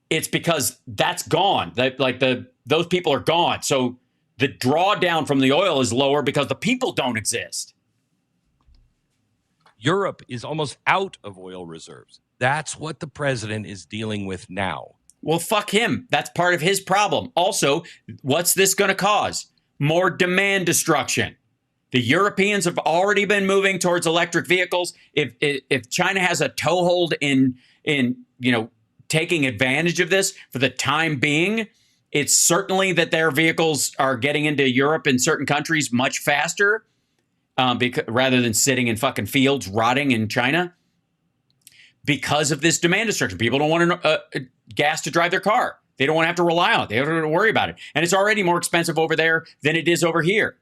It's because that's gone. Those people are gone. So the drawdown from the oil is lower because the people don't exist. Europe is almost out of oil reserves. That's what the president is dealing with now. Well, fuck him. That's part of his problem. Also, what's this going to cause? More demand destruction. The Europeans have already been moving towards electric vehicles. If China has a toehold in taking advantage of this for the time being, it's certainly that their vehicles are getting into Europe and certain countries much faster, rather than sitting in fucking fields rotting in China because of this demand destruction. People don't want gas to drive their car. They don't want to have to rely on it. They don't have to worry about it. And it's already more expensive over there than it is over here.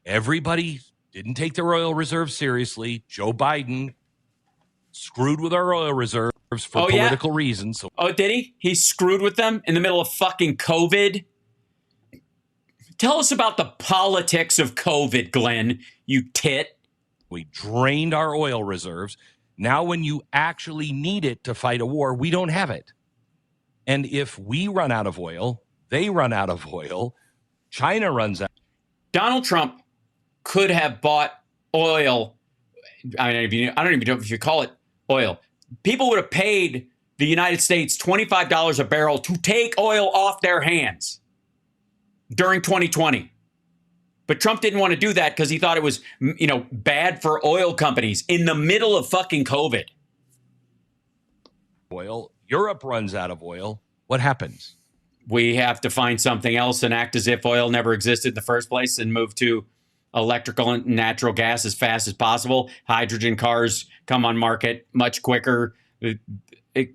Everybody didn't take their oil reserves seriously. Joe Biden screwed with our oil reserves for political reasons. So oh, did he? He screwed with them in the middle of fucking COVID? Tell us about the politics of COVID, Glenn, you tit. We drained our oil reserves. Now when you actually need it to fight a war, we don't have it. And if we run out of oil, they run out of oil, China runs out. Donald Trump could have bought oil. I don't even know if you call it oil. People would have paid the United States $25 a barrel to take oil off their hands during 2020. But Trump didn't want to do that because he thought it was, bad for oil companies in the middle of fucking COVID. Oil. Europe runs out of oil. What happens? We have to find something else and act as if oil never existed in the first place and move to electrical and natural gas as fast as possible. Hydrogen cars come on market much quicker.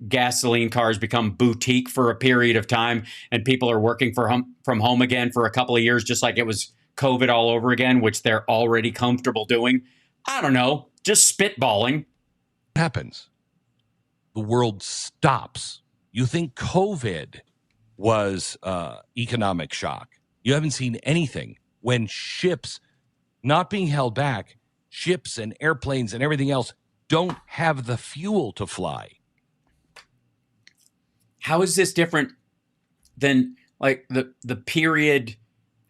Gasoline cars become boutique for a period of time, and people are working from home again for a couple of years, just like it was COVID all over again, which they're already comfortable doing. I don't know, just spitballing. What happens? The world stops. You think COVID was economic shock. You haven't seen anything when ships not being held back, ships and airplanes and everything else don't have the fuel to fly. How is this different than like the period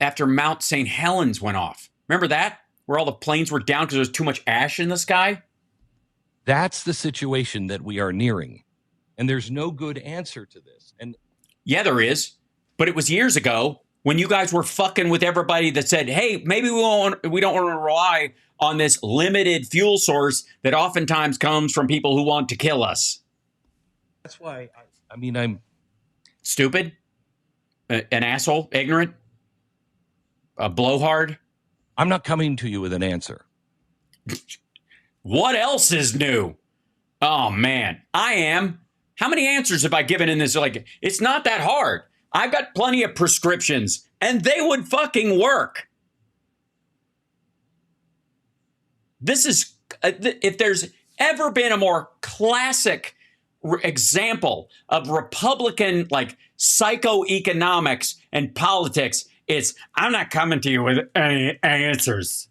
after Mount St. Helens went off? Remember that? Where all the planes were down because there was too much ash in the sky? That's the situation that we are nearing. And there's no good answer to this. And yeah, there is. But it was years ago when you guys were fucking with everybody that said, hey, maybe we don't want to rely on this limited fuel source that oftentimes comes from people who want to kill us. That's why, I'm stupid, an asshole, ignorant, a blowhard. I'm not coming to you with an answer. What else is new? Oh, man, I am. How many answers have I given in this? Like, it's not that hard. I've got plenty of prescriptions, and they would fucking work. This is, if there's ever been a more classic example of Republican, like, psychoeconomics and politics, it's, I'm not coming to you with any answers.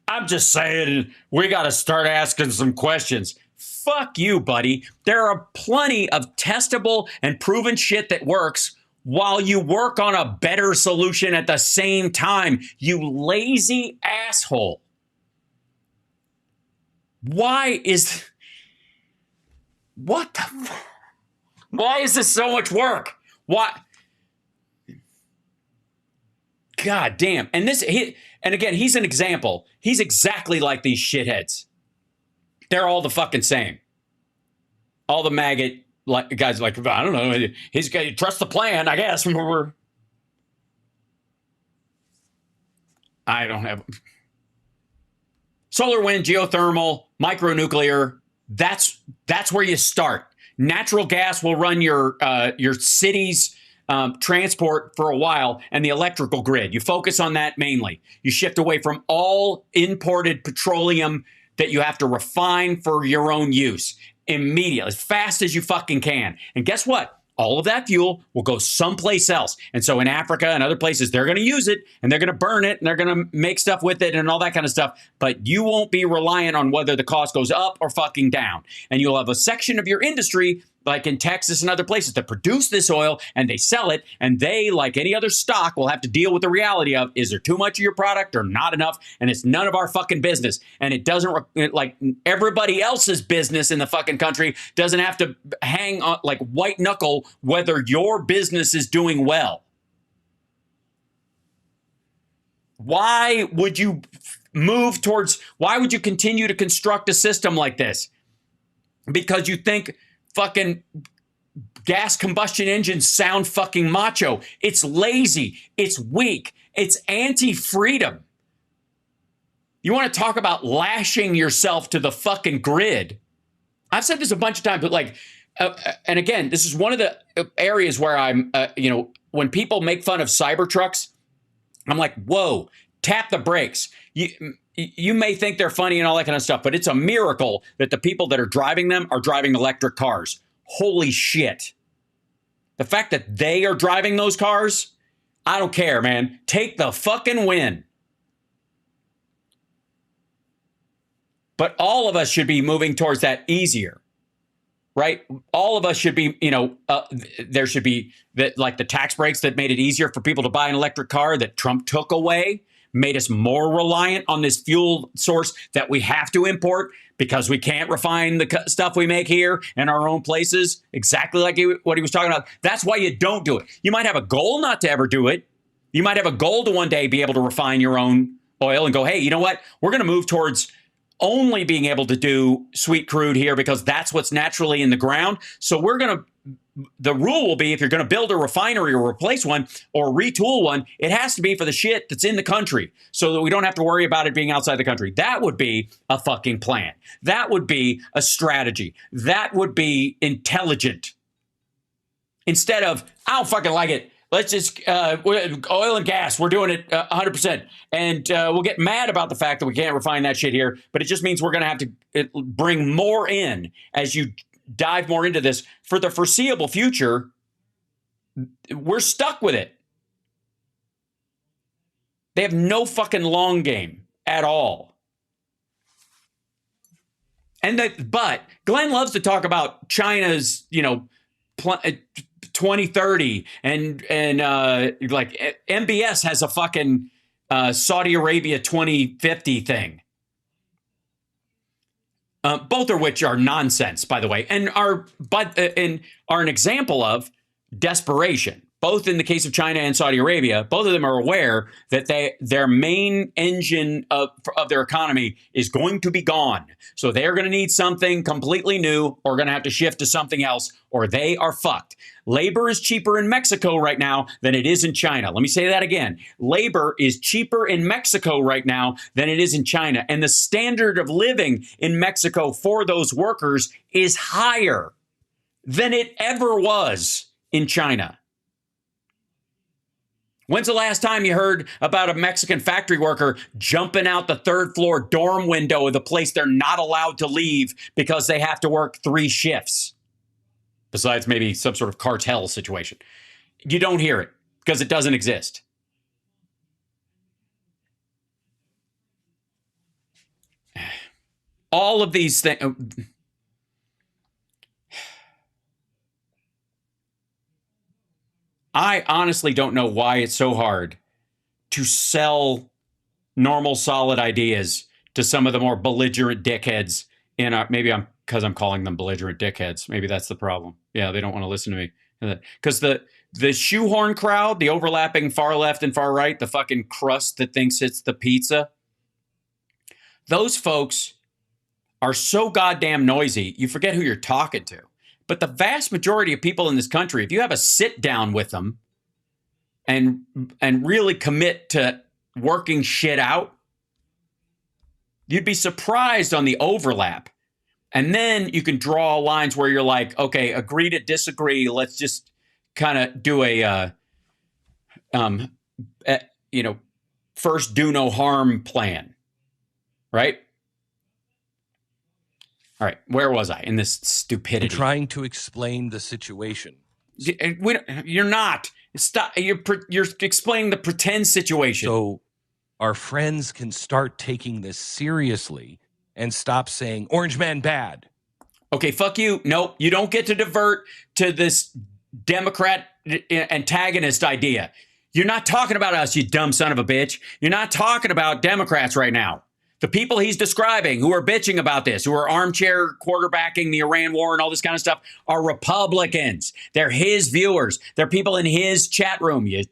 I'm just saying we got to start asking some questions. Fuck you, buddy. There are plenty of testable and proven shit that works while you work on a better solution at the same time, you lazy asshole. Why is this so much work? Why? God damn. And again, he's an example. He's exactly like these shitheads. They're all the fucking same. All the maggot guys like, I don't know. He's got to trust the plan, I guess. I don't have solar, wind, geothermal, micronuclear. That's where you start. Natural gas will run your city's transport for a while, and the electrical grid. You focus on that mainly. You shift away from all imported petroleum that you have to refine for your own use immediately, as fast as you fucking can. And guess what? All of that fuel will go someplace else. And so in Africa and other places, they're going to use it and they're going to burn it and they're going to make stuff with it and all that kind of stuff. But you won't be reliant on whether the cost goes up or fucking down. And you'll have a section of your industry, like in Texas and other places, that produce this oil and they sell it. And they, like any other stock, will have to deal with the reality of, is there too much of your product or not enough? And it's none of our fucking business. And it doesn't, like everybody else's business in the fucking country, doesn't have to hang on like white knuckle whether your business is doing well. Why would you why would you continue to construct a system like this? Because you think fucking gas combustion engines sound fucking macho. It's lazy. It's weak. It's anti-freedom. You want to talk about lashing yourself to the fucking grid? I've said this a bunch of times, but like and again, this is one of the areas where I'm, when people make fun of Cybertrucks, I'm like, whoa, tap the brakes. You may think they're funny and all that kind of stuff, but it's a miracle that the people that are driving them are driving electric cars. Holy shit. The fact that they are driving those cars, I don't care, man. Take the fucking win. But all of us should be moving towards that easier, right? All of us should be, there should be that, like the tax breaks that made it easier for people to buy an electric car that Trump took away, made us more reliant on this fuel source that we have to import because we can't refine the stuff we make here in our own places, exactly like what he was talking about. That's why you don't do it. You might have a goal not to ever do it. You might have a goal to one day be able to refine your own oil and go, hey, you know what? We're going to move towards only being able to do sweet crude here because that's what's naturally in the ground. So the rule will be if you're going to build a refinery or replace one or retool one, it has to be for the shit that's in the country so that we don't have to worry about it being outside the country. That would be a fucking plan. That would be a strategy. That would be intelligent. Instead of, I don't fucking like it. Let's just, oil and gas, we're doing it 100%. And we'll get mad about the fact that we can't refine that shit here, but it just means we're going to have to bring more in as you dive more into this. For the foreseeable future, we're stuck with it. They have no fucking long game at all. But Glenn loves to talk about China's, 2030 and like MBS has a fucking Saudi Arabia 2050 thing. Both of which are nonsense, by the way, and are an example of desperation. Both in the case of China and Saudi Arabia, both of them are aware that their main engine of their economy is going to be gone. So they're going to need something completely new or going to have to shift to something else or they are fucked. Labor is cheaper in Mexico right now than it is in China. Let me say that again. Labor is cheaper in Mexico right now than it is in China. And the standard of living in Mexico for those workers is higher than it ever was in China. When's the last time you heard about a Mexican factory worker jumping out the third floor dorm window of the place they're not allowed to leave because they have to work 3 shifts? Besides maybe some sort of cartel situation. You don't hear it because it doesn't exist. All of these things. I honestly don't know why it's so hard to sell normal, solid ideas to some of the more belligerent dickheads in our, maybe because I'm calling them belligerent dickheads. Maybe that's the problem. Yeah, they don't want to listen to me. Because the shoehorn crowd, the overlapping far left and far right, the fucking crust that thinks it's the pizza, those folks are so goddamn noisy, you forget who you're talking to. But the vast majority of people in this country, if you have a sit down with them and really commit to working shit out, you'd be surprised on the overlap. And then you can draw lines where you're like, okay, agree to disagree. Let's just kind of do a, first do no harm plan, right? All right, where was I in this stupidity? I'm trying to explain the situation. You're not. Stop. You're explaining the pretend situation. So our friends can start taking this seriously and stop saying Orange Man bad. Okay, fuck you. Nope, you don't get to divert to this Democrat antagonist idea. You're not talking about us, you dumb son of a bitch. You're not talking about Democrats right now. The people he's describing who are bitching about this, who are armchair quarterbacking the Iran war and all this kind of stuff, are Republicans. They're his viewers. They're people in his chat room. You,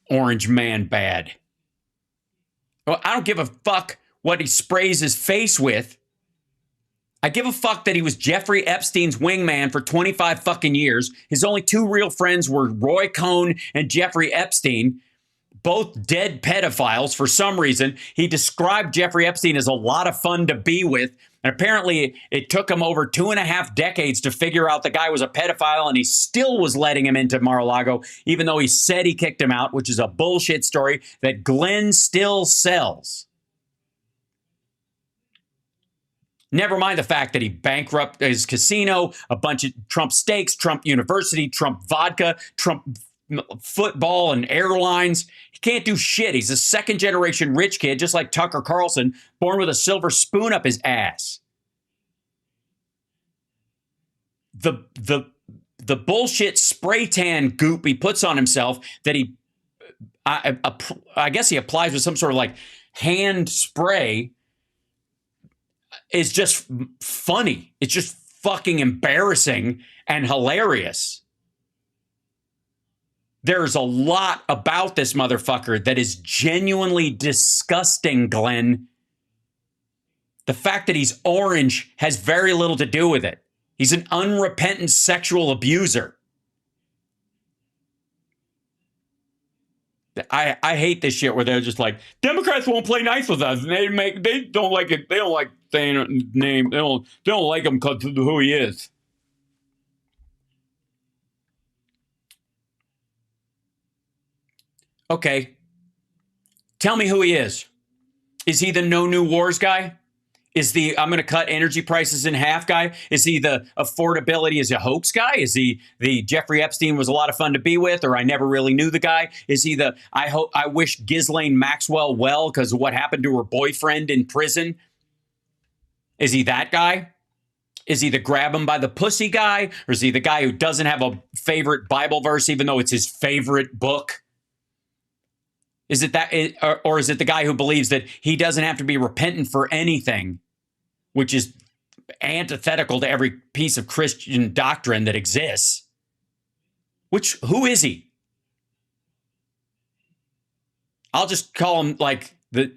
Orange Man bad. Well, I don't give a fuck what he sprays his face with. I give a fuck that he was Jeffrey Epstein's wingman for 25 fucking years. His only 2 real friends were Roy Cohn and Jeffrey Epstein. Both dead pedophiles for some reason. He described Jeffrey Epstein as a lot of fun to be with. And apparently it took him over 2.5 decades to figure out the guy was a pedophile, and he still was letting him into Mar-a-Lago, even though he said he kicked him out, which is a bullshit story that Glenn still sells. Never mind the fact that he bankrupted his casino, a bunch of Trump steaks, Trump University, Trump vodka, Trump football and airlines. He can't do shit. He's a second-generation rich kid, just like Tucker Carlson, born with a silver spoon up his ass. The bullshit spray tan goop he puts on himself that I guess he applies with some sort of like hand spray is just funny. It's just fucking embarrassing and hilarious. There's a lot about this motherfucker that is genuinely disgusting, Glenn. The fact that he's orange has very little to do with it. He's an unrepentant sexual abuser. I hate this shit where they're just like, Democrats won't play nice with us. They don't like it. They don't like saying name. They don't like him because of who he is. Okay. Tell me who he is. Is he the no new wars guy? Is the I'm going to cut energy prices in half guy? Is he the affordability is a hoax guy? Is he the Jeffrey Epstein was a lot of fun to be with, or I never really knew the guy? Is he the I wish Ghislaine Maxwell well because of what happened to her boyfriend in prison? Is he that guy? Is he the grab him by the pussy guy? Or is he the guy who doesn't have a favorite Bible verse even though it's his favorite book? Is it that, or is it the guy who believes that he doesn't have to be repentant for anything, which is antithetical to every piece of Christian doctrine that exists? Who is he? I'll just call him like the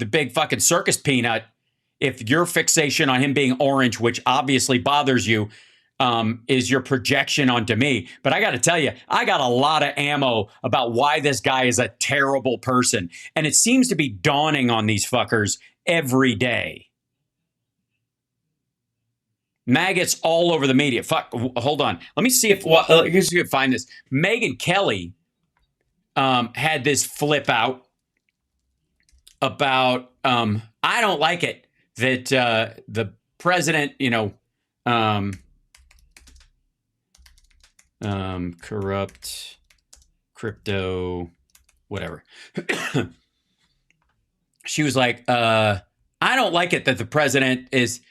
big fucking circus peanut. If your fixation on him being orange, which obviously bothers you, is your projection onto me. But I got to tell you, I got a lot of ammo about why this guy is a terrible person. And it seems to be dawning on these fuckers every day. Maggots all over the media. Fuck, hold on. Let me see if you can find this. Megyn Kelly had this flip out about, I don't like it that the president, corrupt crypto, whatever. She was like, I don't like it that the president is,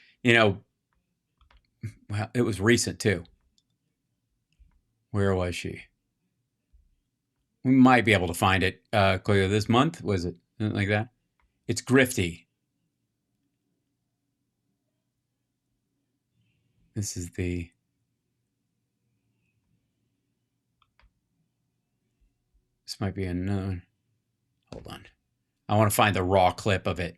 well, it was recent too. Where was she? We might be able to find it clear this month. Was it something like that? It's grifty. This is the... This might be another. Hold on. I want to find the raw clip of it.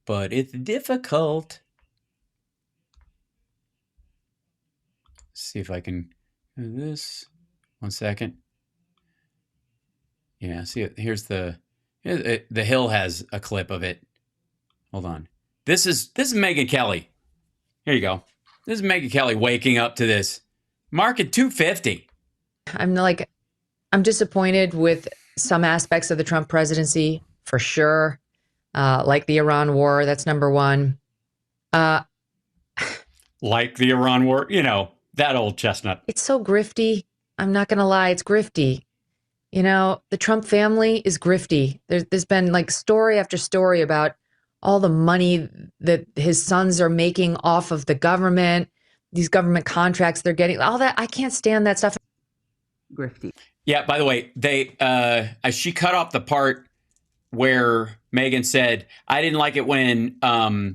But it's difficult. Let's see if I can do this. 1 second. Yeah, see, here's the Hill has a clip of it. Hold on. This is Megyn Kelly. Here you go. This is Megyn Kelly waking up to this. Market 250. I'm disappointed with some aspects of the Trump presidency, for sure. Like the Iran war, that's number one. Like the Iran war, that old chestnut. It's so grifty. I'm not going to lie, it's grifty. The Trump family is grifty. There's been like story after story about all the money that his sons are making off of the government, these government contracts they're getting, all that. I can't stand that stuff. Grifty. Yeah, by the way, she cut off the part where Megyn said, I didn't like it when I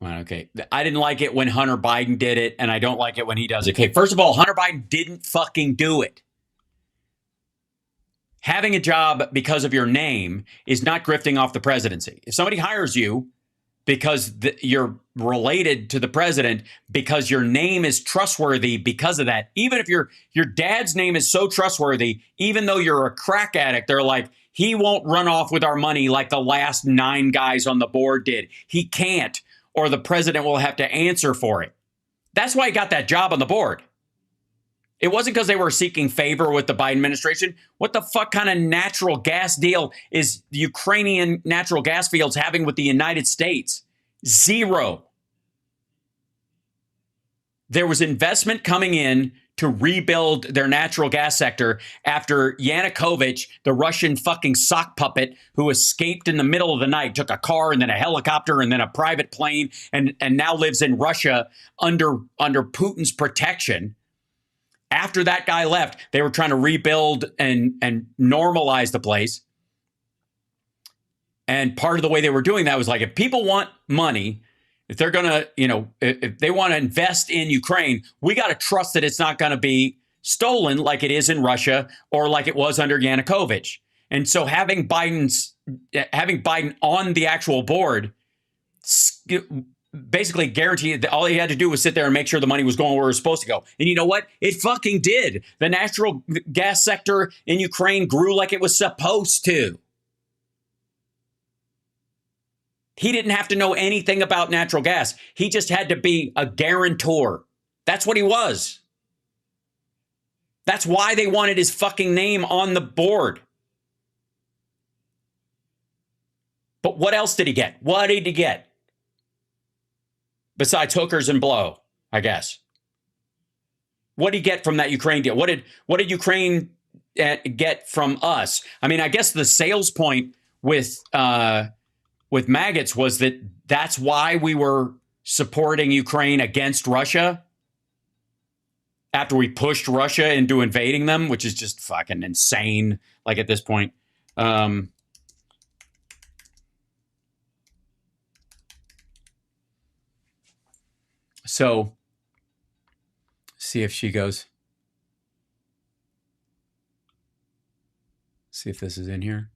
didn't like it when Hunter Biden did it, and I don't like it when he does it. Okay, first of all, Hunter Biden didn't fucking do it. Having a job because of your name is not grifting off the presidency. If somebody hires you because you're related to the president, because your name is trustworthy because of that. Even if your dad's name is so trustworthy, even though you're a crack addict, they're like, he won't run off with our money like the last 9 guys on the board did. He can't, or the president will have to answer for it. That's why he got that job on the board. It wasn't because they were seeking favor with the Biden administration. What the fuck kind of natural gas deal is the Ukrainian natural gas fields having with the United States? Zero. There was investment coming in to rebuild their natural gas sector after Yanukovych, the Russian fucking sock puppet who escaped in the middle of the night, took a car and then a helicopter and then a private plane and now lives in Russia under Putin's protection. After that guy left, they were trying to rebuild and normalize the place. And part of the way they were doing that was like, if people want money, if they're going to, if they want to invest in Ukraine, we got to trust that it's not going to be stolen like it is in Russia or like it was under Yanukovych. And so having Biden on the actual board basically guaranteed that all he had to do was sit there and make sure the money was going where it was supposed to go. And you know what? It fucking did. The natural gas sector in Ukraine grew like it was supposed to. He didn't have to know anything about natural gas. He just had to be a guarantor. That's what he was. That's why they wanted his fucking name on the board. But what else did he get? What did he get? Besides hookers and blow, I guess. What did he get from that Ukraine deal? What did Ukraine get from us? I mean, I guess the sales point with maggots was that's why we were supporting Ukraine against Russia after we pushed Russia into invading them, which is just fucking insane. Like at this point. So, see if she goes. See if this is in here.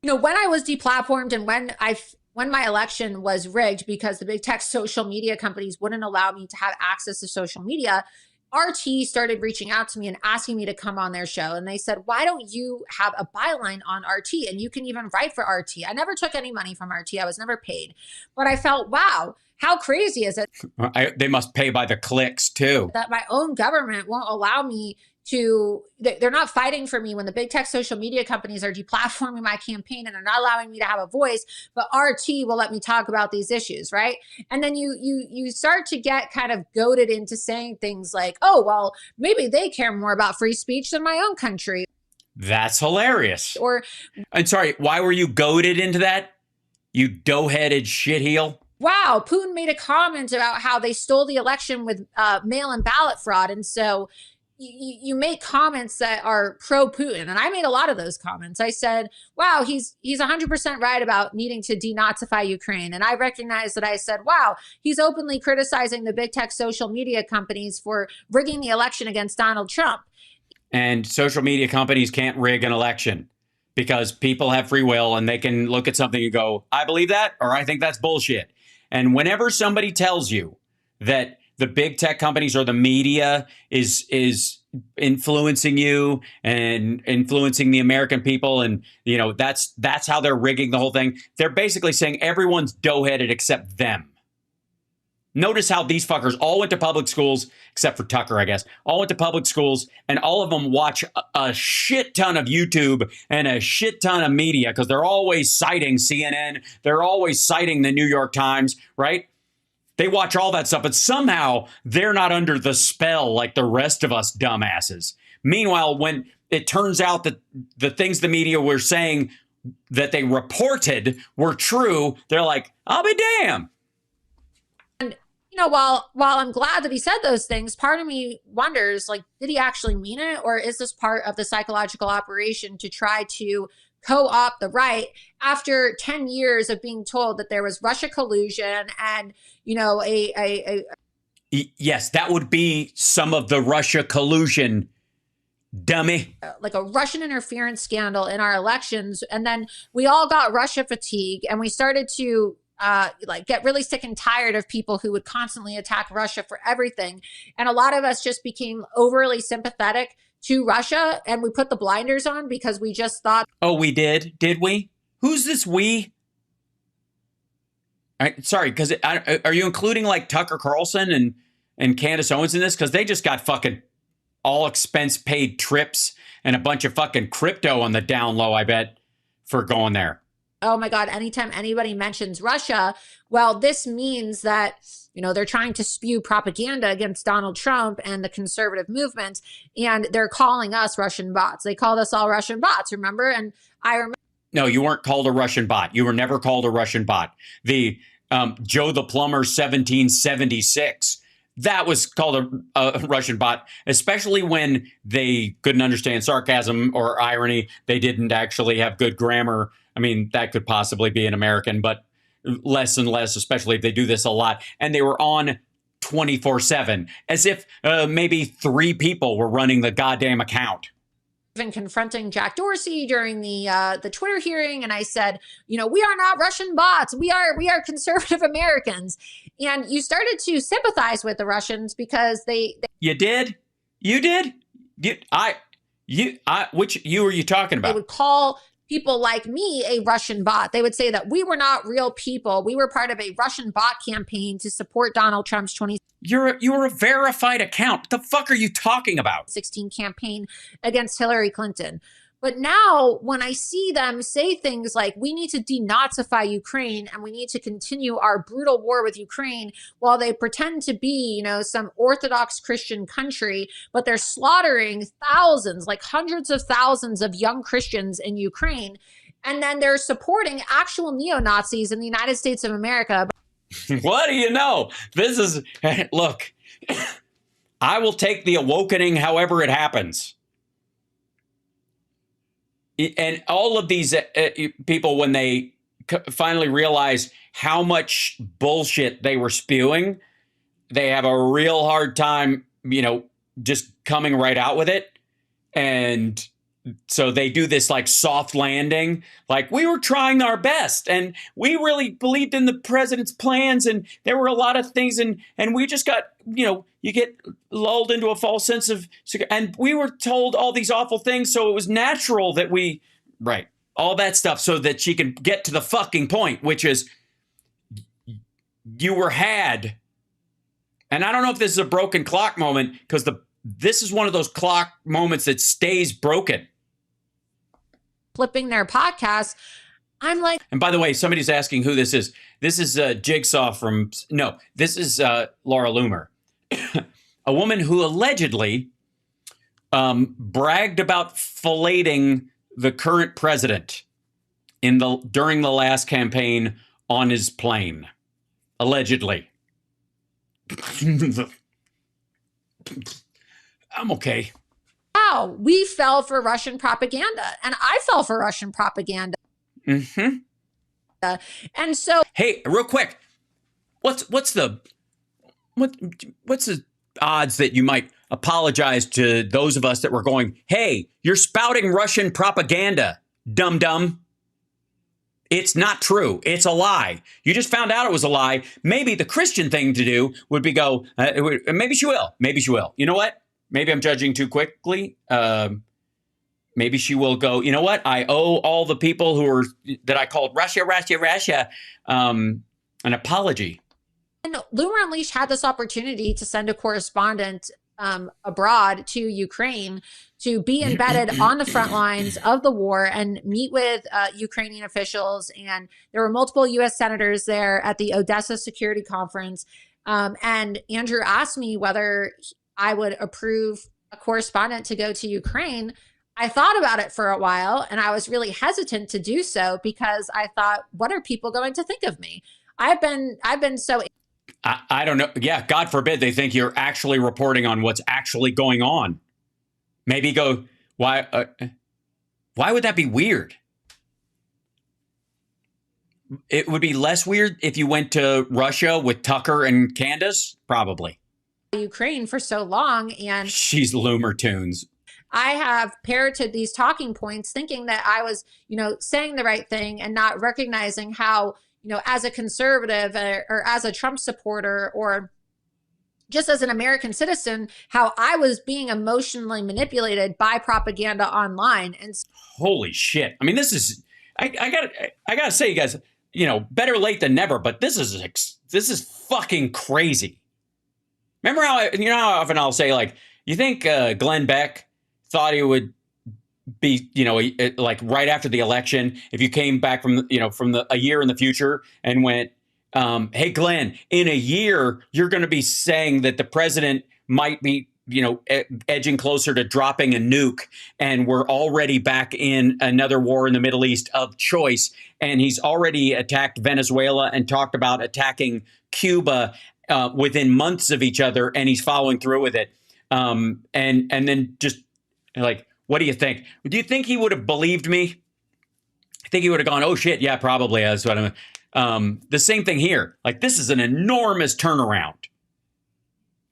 When I was deplatformed and when my election was rigged because the big tech social media companies wouldn't allow me to have access to social media, RT started reaching out to me and asking me to come on their show. And they said, why don't you have a byline on RT? And you can even write for RT. I never took any money from RT. I was never paid. But I felt, wow, how crazy is it? They must pay by the clicks too. That my own government won't allow me to, they're not fighting for me when the big tech social media companies are deplatforming my campaign and they're not allowing me to have a voice, but RT will let me talk about these issues, right? And then you start to get kind of goaded into saying things like, oh, well, maybe they care more about free speech than my own country. That's hilarious. Or, I'm sorry, why were you goaded into that? You dough-headed shitheel? Wow, Putin made a comment about how they stole the election with mail-in ballot fraud. And so you make comments that are pro-Putin. And I made a lot of those comments. I said, wow, he's 100% right about needing to denazify Ukraine. And I recognized that I said, wow, he's openly criticizing the big tech social media companies for rigging the election against Donald Trump. And social media companies can't rig an election because people have free will and they can look at something and go, I believe that, or I think that's bullshit. And whenever somebody tells you that the big tech companies or the media is influencing you and influencing the American people, and that's how they're rigging the whole thing, they're basically saying everyone's dough-headed except them. Notice how these fuckers all went to public schools, except for Tucker, I guess, all went to public schools, and all of them watch a shit ton of YouTube and a shit ton of media because they're always citing CNN. They're always citing the New York Times, right? They watch all that stuff, but somehow they're not under the spell like the rest of us dumbasses. Meanwhile, when it turns out that the things the media were saying that they reported were true, they're like, I'll be damned. And, while I'm glad that he said those things, part of me wonders, did he actually mean it? Or is this part of the psychological operation to try to co-opt the after 10 years of being told that there was Russia collusion and, Yes, that would be some of the Russia collusion, dummy. Like a Russian interference scandal in our elections. And then we all got Russia fatigue and we started to like get really sick and tired of people who would constantly attack Russia for everything. And a lot of us just became overly sympathetic to Russia, and we put the blinders on because we just thought. Oh, we did? Did we? Who's this we? Sorry, because are you including like Tucker Carlson and Candace Owens in this? Because they just got fucking all expense paid trips and a bunch of fucking crypto on the down low, I bet, for going there. Oh my God, anytime anybody mentions Russia, well, this means that, you know, they're trying to spew propaganda against Donald Trump and the conservative movement, and they're calling us Russian bots. They called us all Russian bots, remember? And I remember. No, you weren't called a Russian bot. You were never called a Russian bot. The Joe the Plumber 1776, that was called a Russian bot, especially when they couldn't understand sarcasm or irony. They didn't actually have good grammar. I mean, that could possibly be an American, but less and less, especially if they do this a lot. And they were on 24/7, as if maybe 3 people were running the goddamn account. Even confronting Jack Dorsey during the Twitter hearing, and I said, you know, we are not Russian bots. We are conservative Americans. And you started to sympathize with the Russians because they You did? You did? Which you were you talking about? They would call people like me a Russian bot. They would say that we were not real people. We were part of a Russian bot campaign to support Donald Trump's 2016 You're a verified account. What the fuck are you talking about? campaign against Hillary Clinton. But now when I see them say things like we need to denazify Ukraine and we need to continue our brutal war with Ukraine while they pretend to be, you know, some Orthodox Christian country, but they're slaughtering thousands, like hundreds of thousands of young Christians in Ukraine. And then they're supporting actual neo-Nazis in the United States of America. What do you know? This is, look, I will take the awakening however it happens. And all of these people, when they finally realize how much bullshit they were spewing, they have a real hard time, you know, just coming right out with it. And so they do this like soft landing, like we were trying our best and we really believed in the president's plans and there were a lot of things and we just got, you know, you get lulled into a false sense of, and we were told all these awful things. So it was natural that right, all that stuff so that she can get to the fucking point, which is you were had. And I don't know if this is a broken clock moment because this is one of those clock moments that stays broken. Flipping their podcasts, I'm like. And by the way, somebody's asking who this is. This is Jigsaw this is Laura Loomer, a woman who allegedly bragged about filleting the current president during the last campaign on his plane. Allegedly. I'm okay. Wow, we fell for Russian propaganda, and I fell for Russian propaganda. Mm-hmm. And so, hey, real quick, what's the odds that you might apologize to those of us that were going, hey, you're spouting Russian propaganda, dum-dum. It's not true. It's a lie. You just found out it was a lie. Maybe the Christian thing to do would be go, maybe she will. Maybe she will. You know what? Maybe I'm judging too quickly. Maybe she will go, you know what? I owe all the people that I called Russia, an apology. And Loomer Unleashed had this opportunity to send a correspondent abroad to Ukraine to be embedded on the front lines of the war and meet with Ukrainian officials. And there were multiple U.S. senators there at the Odessa Security Conference. And Andrew asked me whether I would approve a correspondent to go to Ukraine. I thought about it for a while and I was really hesitant to do so because I thought, what are people going to think of me? I've been so. I don't know. Yeah, God forbid they think you're actually reporting on what's actually going on. Maybe go, why would that be weird? It would be less weird if you went to Russia with Tucker and Candace, probably. Ukraine for so long, and she's Loomer Tunes. I have parroted these talking points thinking that I was, you know, saying the right thing and not recognizing how, as a conservative or as a Trump supporter or just as an American citizen, how I was being emotionally manipulated by propaganda online. And holy shit. I mean, this is, I gotta say, you guys, better late than never, but this is fucking crazy. Remember how, how often I'll say, like, you think Glenn Beck thought he would be, like right after the election, if you came back from, a year in the future and went, hey, Glenn, in a year, you're going to be saying that the president might be, edging closer to dropping a nuke, and we're already back in another war in the Middle East of choice. And he's already attacked Venezuela and talked about attacking Cuba within months of each other, and he's following through with it. And then just like, what do you think? Do you think he would have believed me? I think he would have gone, oh shit, yeah, probably. That's what I'm. The same thing here. Like, this is an enormous turnaround.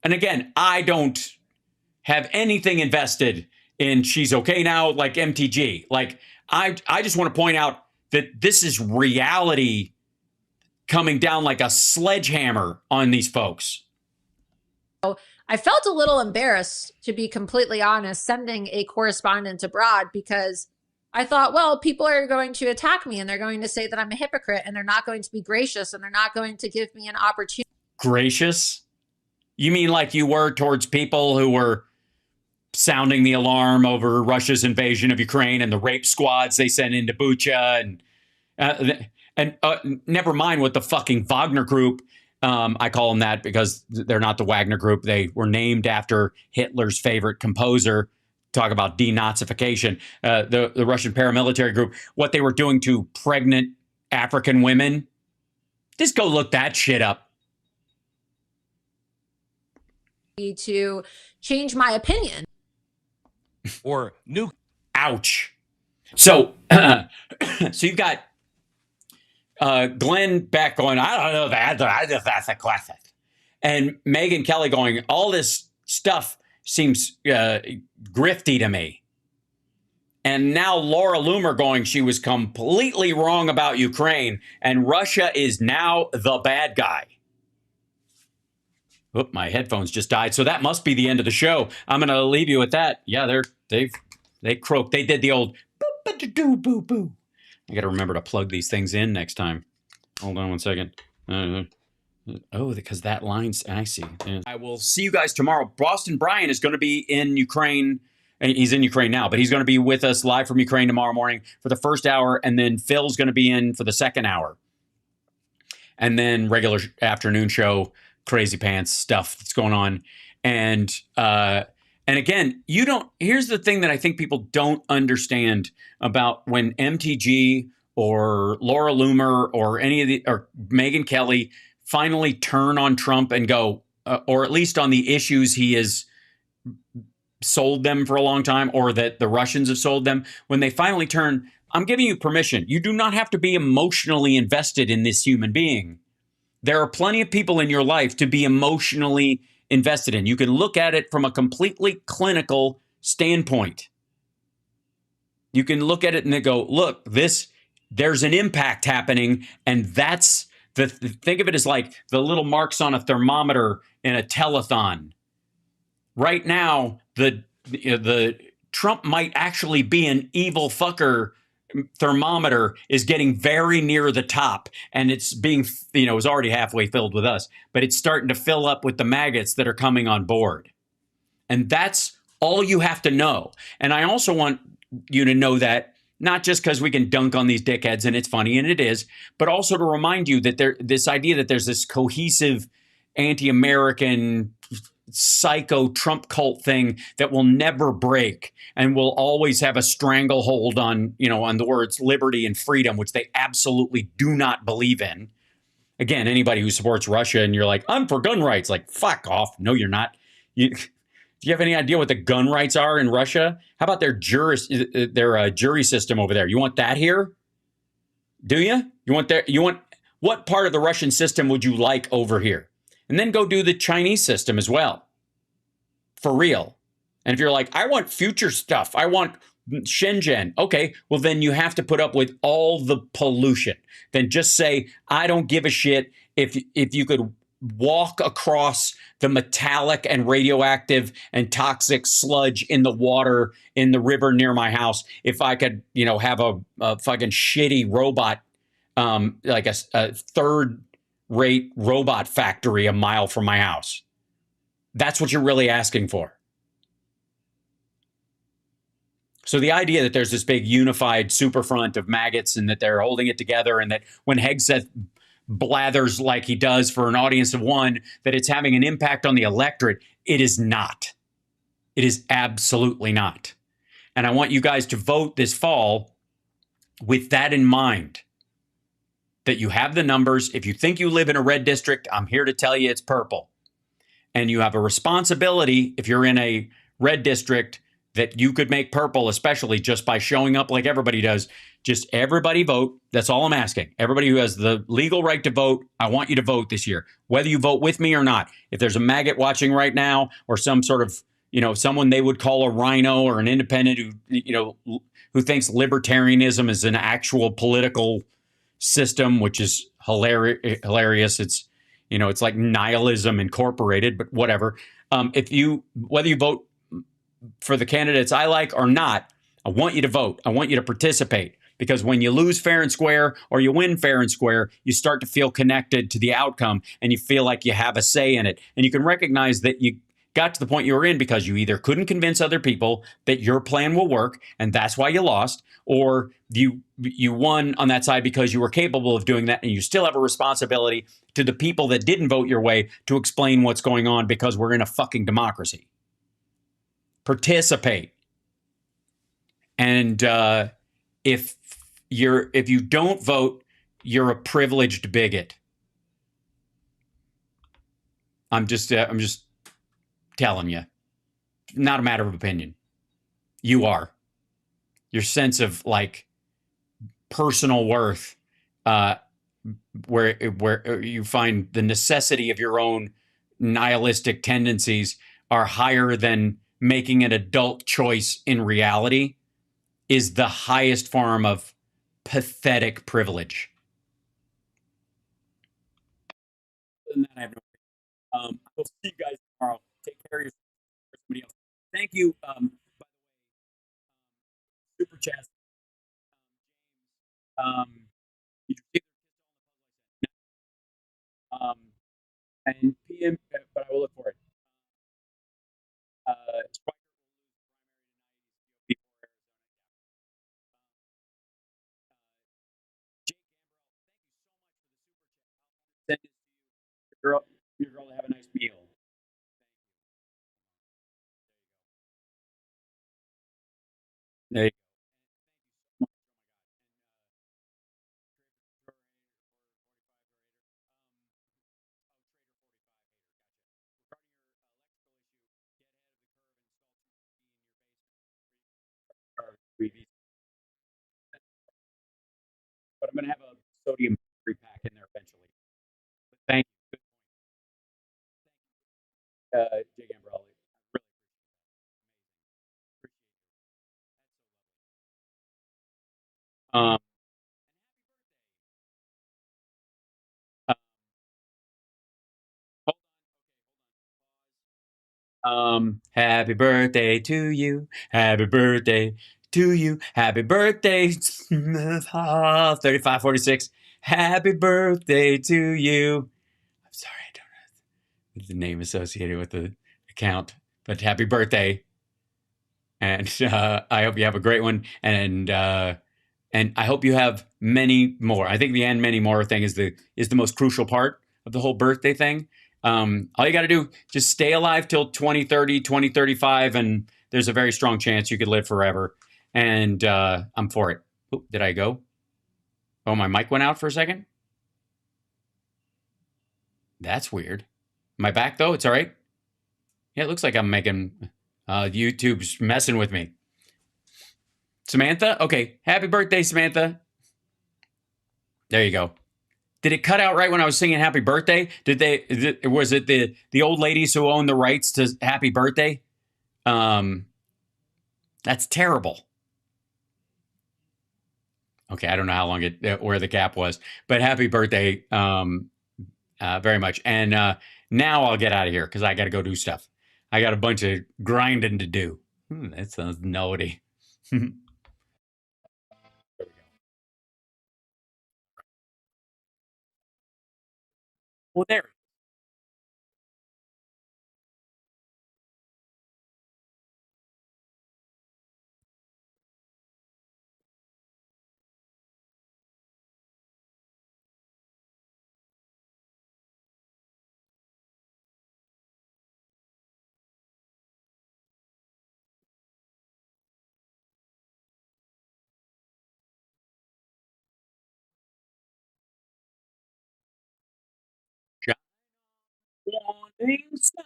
And again, I don't have anything invested in she's okay now, like MTG. Like, I just want to point out that this is reality coming down like a sledgehammer on these folks. I felt a little embarrassed, to be completely honest, sending a correspondent abroad, because I thought, well, people are going to attack me and they're going to say that I'm a hypocrite, and they're not going to be gracious, and they're not going to give me an opportunity. Gracious? You mean like you were towards people who were sounding the alarm over Russia's invasion of Ukraine and the rape squads they sent into Bucha, and never mind what the fucking Wagner Group, I call them that because they're not the Wagner Group. They were named after Hitler's favorite composer. Talk about denazification. The Russian paramilitary group, what they were doing to pregnant African women. Just go look that shit up. To change my opinion. Or nuke. Ouch. So, so you've got Glenn Beck going, I don't know that. That's a classic. And Megyn Kelly going, all this stuff seems grifty to me. And now Laura Loomer going, she was completely wrong about Ukraine, and Russia is now the bad guy. Oop, my headphones just died. So that must be the end of the show. I'm going to leave you with that. Yeah, they croaked. They did the old boo-boo-boo-boo. I got to remember to plug these things in next time. Hold on one second. Oh, because that line's, I see. Yeah. I will see you guys tomorrow. Boston Brian is going to be in Ukraine. He's in Ukraine now, but he's going to be with us live from Ukraine tomorrow morning for the first hour. And then Phil's going to be in for the second hour. And then regular afternoon show, crazy pants stuff that's going on. And again, here's the thing that I think people don't understand about when MTG or Laura Loomer or or Megyn Kelly finally turn on Trump and go, or at least on the issues he has sold them for a long time, or that the Russians have sold them. When they finally turn, I'm giving you permission. You do not have to be emotionally invested in this human being. There are plenty of people in your life to be emotionally invested in. You can look at it from a completely clinical standpoint. You can look at it and they go, look, there's an impact happening, and that's think of it as like the little marks on a thermometer in a telethon. Right now, the Trump might actually be an evil fucker. Thermometer is getting very near the top, and it's being, it's already halfway filled with us, but it's starting to fill up with the maggots that are coming on board. And that's all you have to know. And I also want you to know that, not just because we can dunk on these dickheads and it's funny, and it is, but also to remind you that this idea that there's this cohesive anti-American psycho Trump cult thing that will never break and will always have a stranglehold on, on the words liberty and freedom, which they absolutely do not believe in. Again, anybody who supports Russia and you're like, I'm for gun rights, like, fuck off. No, you're not. Do you have any idea what the gun rights are in Russia? How about their jury system over there? You want that here? Do you? What part of the Russian system would you like over here? And then go do the Chinese system as well. For real. And if you're like, I want future stuff, I want Shenzhen. Okay, well then you have to put up with all the pollution. Then just say, I don't give a shit if you could walk across the metallic and radioactive and toxic sludge in the water in the river near my house. If I could, have a fucking shitty robot, like a third-rate robot factory a mile from my house. That's what you're really asking for. So the idea that there's this big unified superfront of maggots and that they're holding it together, and that when Hegseth blathers like he does for an audience of one, that it's having an impact on the electorate, it is not. It is absolutely not. And I want you guys to vote this fall with that in mind, that you have the numbers. If you think you live in a red district, I'm here to tell you it's purple. And you have a responsibility, if you're in a red district, that you could make purple, especially just by showing up like everybody does. Just everybody vote. That's all I'm asking. Everybody who has the legal right to vote, I want you to vote this year, whether you vote with me or not. If there's a maggot watching right now, or some sort of, someone they would call a rhino or an independent who thinks libertarianism is an actual political system, which is hilarious. It's, it's like nihilism incorporated, but whatever. Whether you vote for the candidates I like or not, I want you to vote. I want you to participate, because when you lose fair and square or you win fair and square, you start to feel connected to the outcome and you feel like you have a say in it. And you can recognize that you got to the point you were in because you either couldn't convince other people that your plan will work and that's why you lost, or you won on that side because you were capable of doing that, and you still have a responsibility to the people that didn't vote your way to explain what's going on, because we're in a fucking democracy. Participate. And if you don't vote, you're a privileged bigot. I'm just telling you, not a matter of opinion. You are. Your sense of personal worth, where you find the necessity of your own nihilistic tendencies are higher than making an adult choice in reality, is the highest form of pathetic privilege. Other than that, I have no. We'll see you guys tomorrow. Take care of yourself. Somebody else. Thank you. Super chat. And PM, but I will look for it. Your girl to have a nice meal. There you go. But I'm going to have a sodium pack in there eventually. But thank you, Jay Gambrell. Happy birthday to you. Happy birthday to you. Happy birthday, 3546. Happy birthday to you. I'm sorry, I don't know the name associated with the account, but happy birthday. And I hope you have a great one. And I hope you have many more. I think the "and many more" thing is the most crucial part of the whole birthday thing. All you got to do, just stay alive till 2030, 2035, and there's a very strong chance you could live forever. And I'm for it. Oop, did I go? Oh, my mic went out for a second? That's weird. Am I back, though? It's all right? Yeah, it looks like I'm making... YouTube's messing with me. Samantha? Okay. Happy birthday, Samantha. There you go. Did it cut out right when I was singing happy birthday? Was it the old ladies who own the rights to happy birthday? That's terrible. Okay, I don't know how long where the gap was, but happy birthday very much. And now I'll get out of here because I got to go do stuff. I got a bunch of grinding to do. That sounds naughty. Well, there. Warning sign.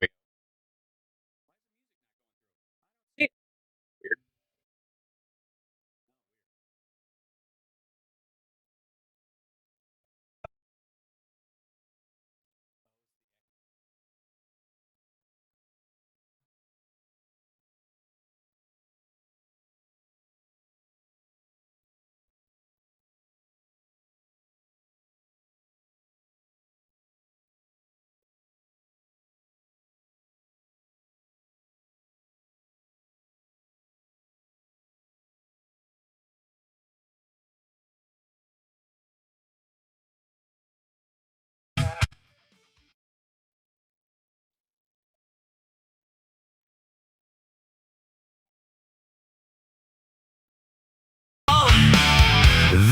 Weird.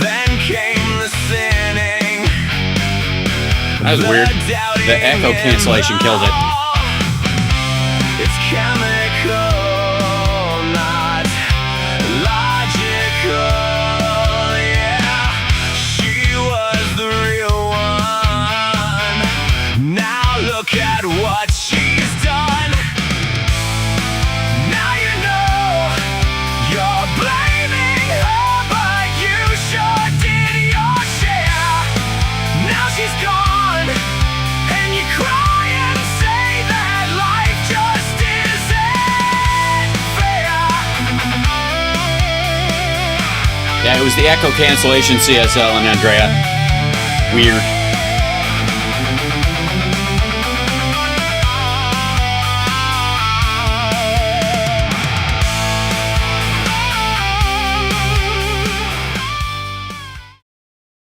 Then came the sinning. That was weird. The echo cancellation killed it. It's chemical, not logical. Yeah, she was the real one. Now look at what she's done. Now you know you're blaming her, but you sure did your share. Now she's gone, and you cry and say that life just isn't fair. Yeah, it was the echo cancellation CSL and Andrea. Weird.